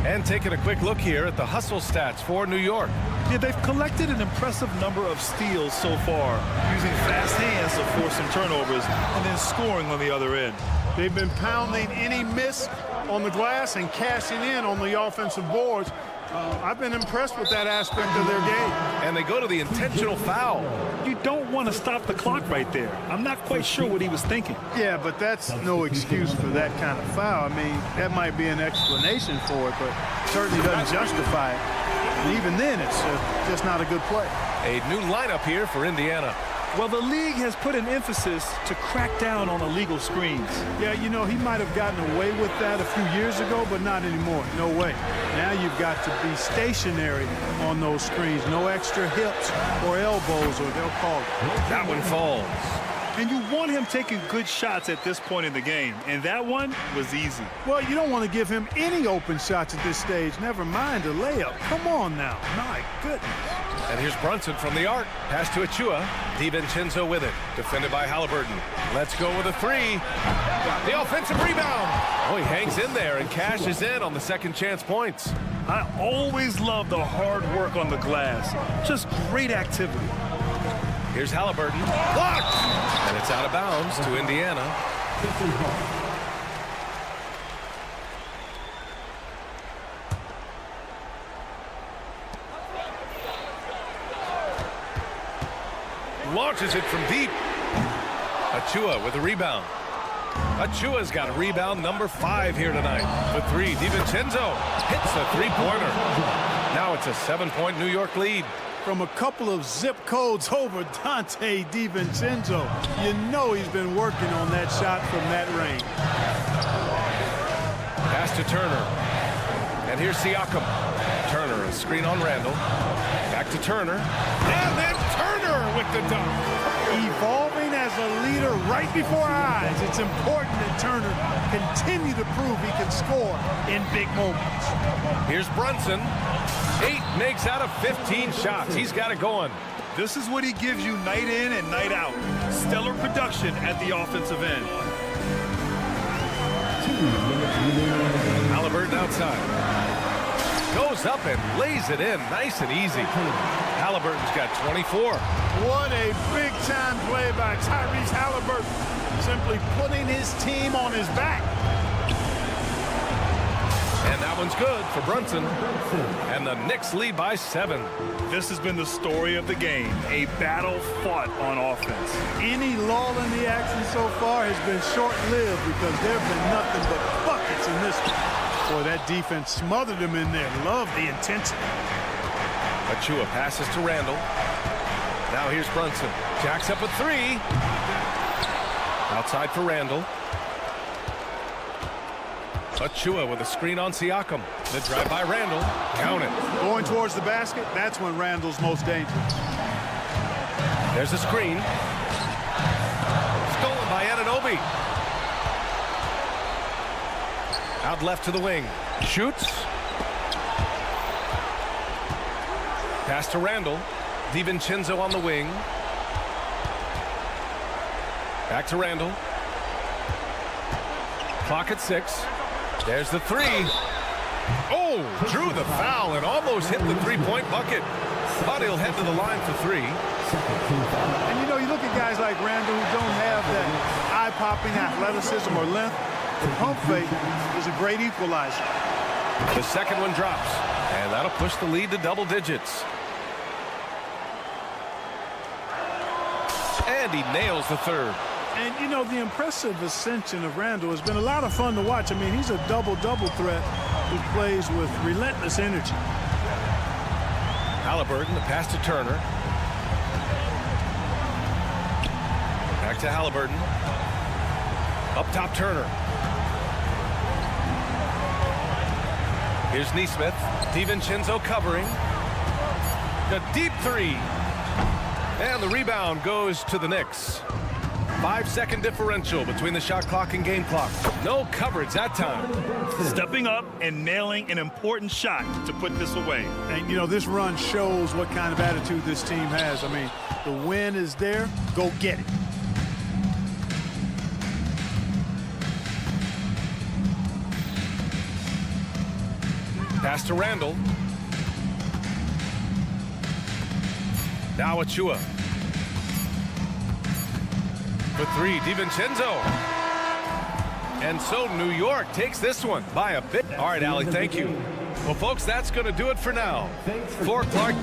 G: And taking a quick look here at the hustle stats for New York.
I: Yeah, they've collected an impressive number of steals so far, using fast hands to force some turnovers and then scoring on the other end.
H: They've been pounding any miss on the glass and cashing in on the offensive boards. I've been impressed with that aspect of their game.
G: And they go to the intentional foul.
I: You don't want to stop the clock right there. I'm not quite sure what he was thinking.
H: Yeah, but that's no excuse for that kind of foul. I mean, that might be an explanation for it, but certainly doesn't justify it. And even then, it's just not a good play.
G: A new lineup here for Indiana.
I: Well, the league has put an emphasis to crack down on illegal screens.
H: Yeah, you know, he might have gotten away with that a few years ago, but not anymore. No way. Now you've got to be stationary on those screens. No extra hips or elbows, or they'll call it.
G: That one falls.
I: And you want him taking good shots at this point in the game, and that one was easy.
H: Well, you don't want to give him any open shots at this stage, never mind a layup. Come on now. My goodness.
G: And here's Brunson from the arc. Pass to Achua. DiVincenzo with it. Defended by Halliburton. Let's go with a three. The offensive rebound. Oh, he hangs in there and cashes in on the second chance points.
I: I always love the hard work on the glass. Just great activity.
G: Here's Halliburton. Blocked! And it's out of bounds to Indiana. Launches it from deep. Achua with a rebound. Achua's got a rebound number 5 here tonight. For 3, DiVincenzo hits a three-pointer. Now it's a 7-point New York lead.
H: From a couple of zip codes over Dante DiVincenzo, you know he's been working on that shot from that range.
G: Pass to Turner. And here's Siakam. Turner, a screen on Randall. Back to Turner. And then Turner with the dunk.
H: Evolving as a leader right before our eyes. It's important that Turner continue to prove he can score in big moments.
G: Here's Brunson. 8 makes out of 15 shots. He's got it going.
I: This is what he gives you night in and night out. Stellar production at the offensive end.
G: Halliburton outside. Goes up and lays it in nice and easy. Halliburton's got 24.
H: What a big-time play by Tyrese Halliburton. Simply putting his team on his back.
G: And that one's good for Brunson. And the Knicks lead by 7.
I: This has been the story of the game. A battle fought on offense.
H: Any lull in the action so far has been short-lived because there have been nothing but buckets in this one. Boy, that defense smothered him in there. Love the intensity.
G: Achua passes to Randall. Now here's Brunson. Jacks up a 3. Outside for Randall. Achua with a screen on Siakam. The drive by Randall. Count it.
H: Going towards the basket, that's when Randall's most dangerous.
G: There's a screen. Stolen by Anunoby. Out left to the wing. Shoots. Pass to Randall. DiVincenzo on the wing. Back to Randall. Clock at 6. There's the 3. Oh, drew the foul and almost hit the three-point bucket. But he'll head to the line for 3.
H: And you know, you look at guys like Randall who don't have that eye-popping athleticism or length. The pump fake is a great equalizer.
G: The second one drops, and that'll push the lead to double digits. And he nails the third.
H: And, you know, the impressive ascension of Randall has been a lot of fun to watch. I mean, he's a double-double threat who plays with relentless energy.
G: Halliburton, the pass to Turner. Back to Halliburton. Up top, Turner. Here's Nesmith. DiVincenzo covering. The deep 3. And the rebound goes to the Knicks. 5-second differential between the shot clock and game clock. No coverage that time.
I: Stepping up and nailing an important shot to put this away.
H: And, you know, this run shows what kind of attitude this team has. I mean, the win is there. Go get it.
G: Pass to Randall. Now Achua. For 3, DiVincenzo. And so New York takes this one by a bit. All right, Allie, thank you. Well, folks, that's going to do it for now. For Clark.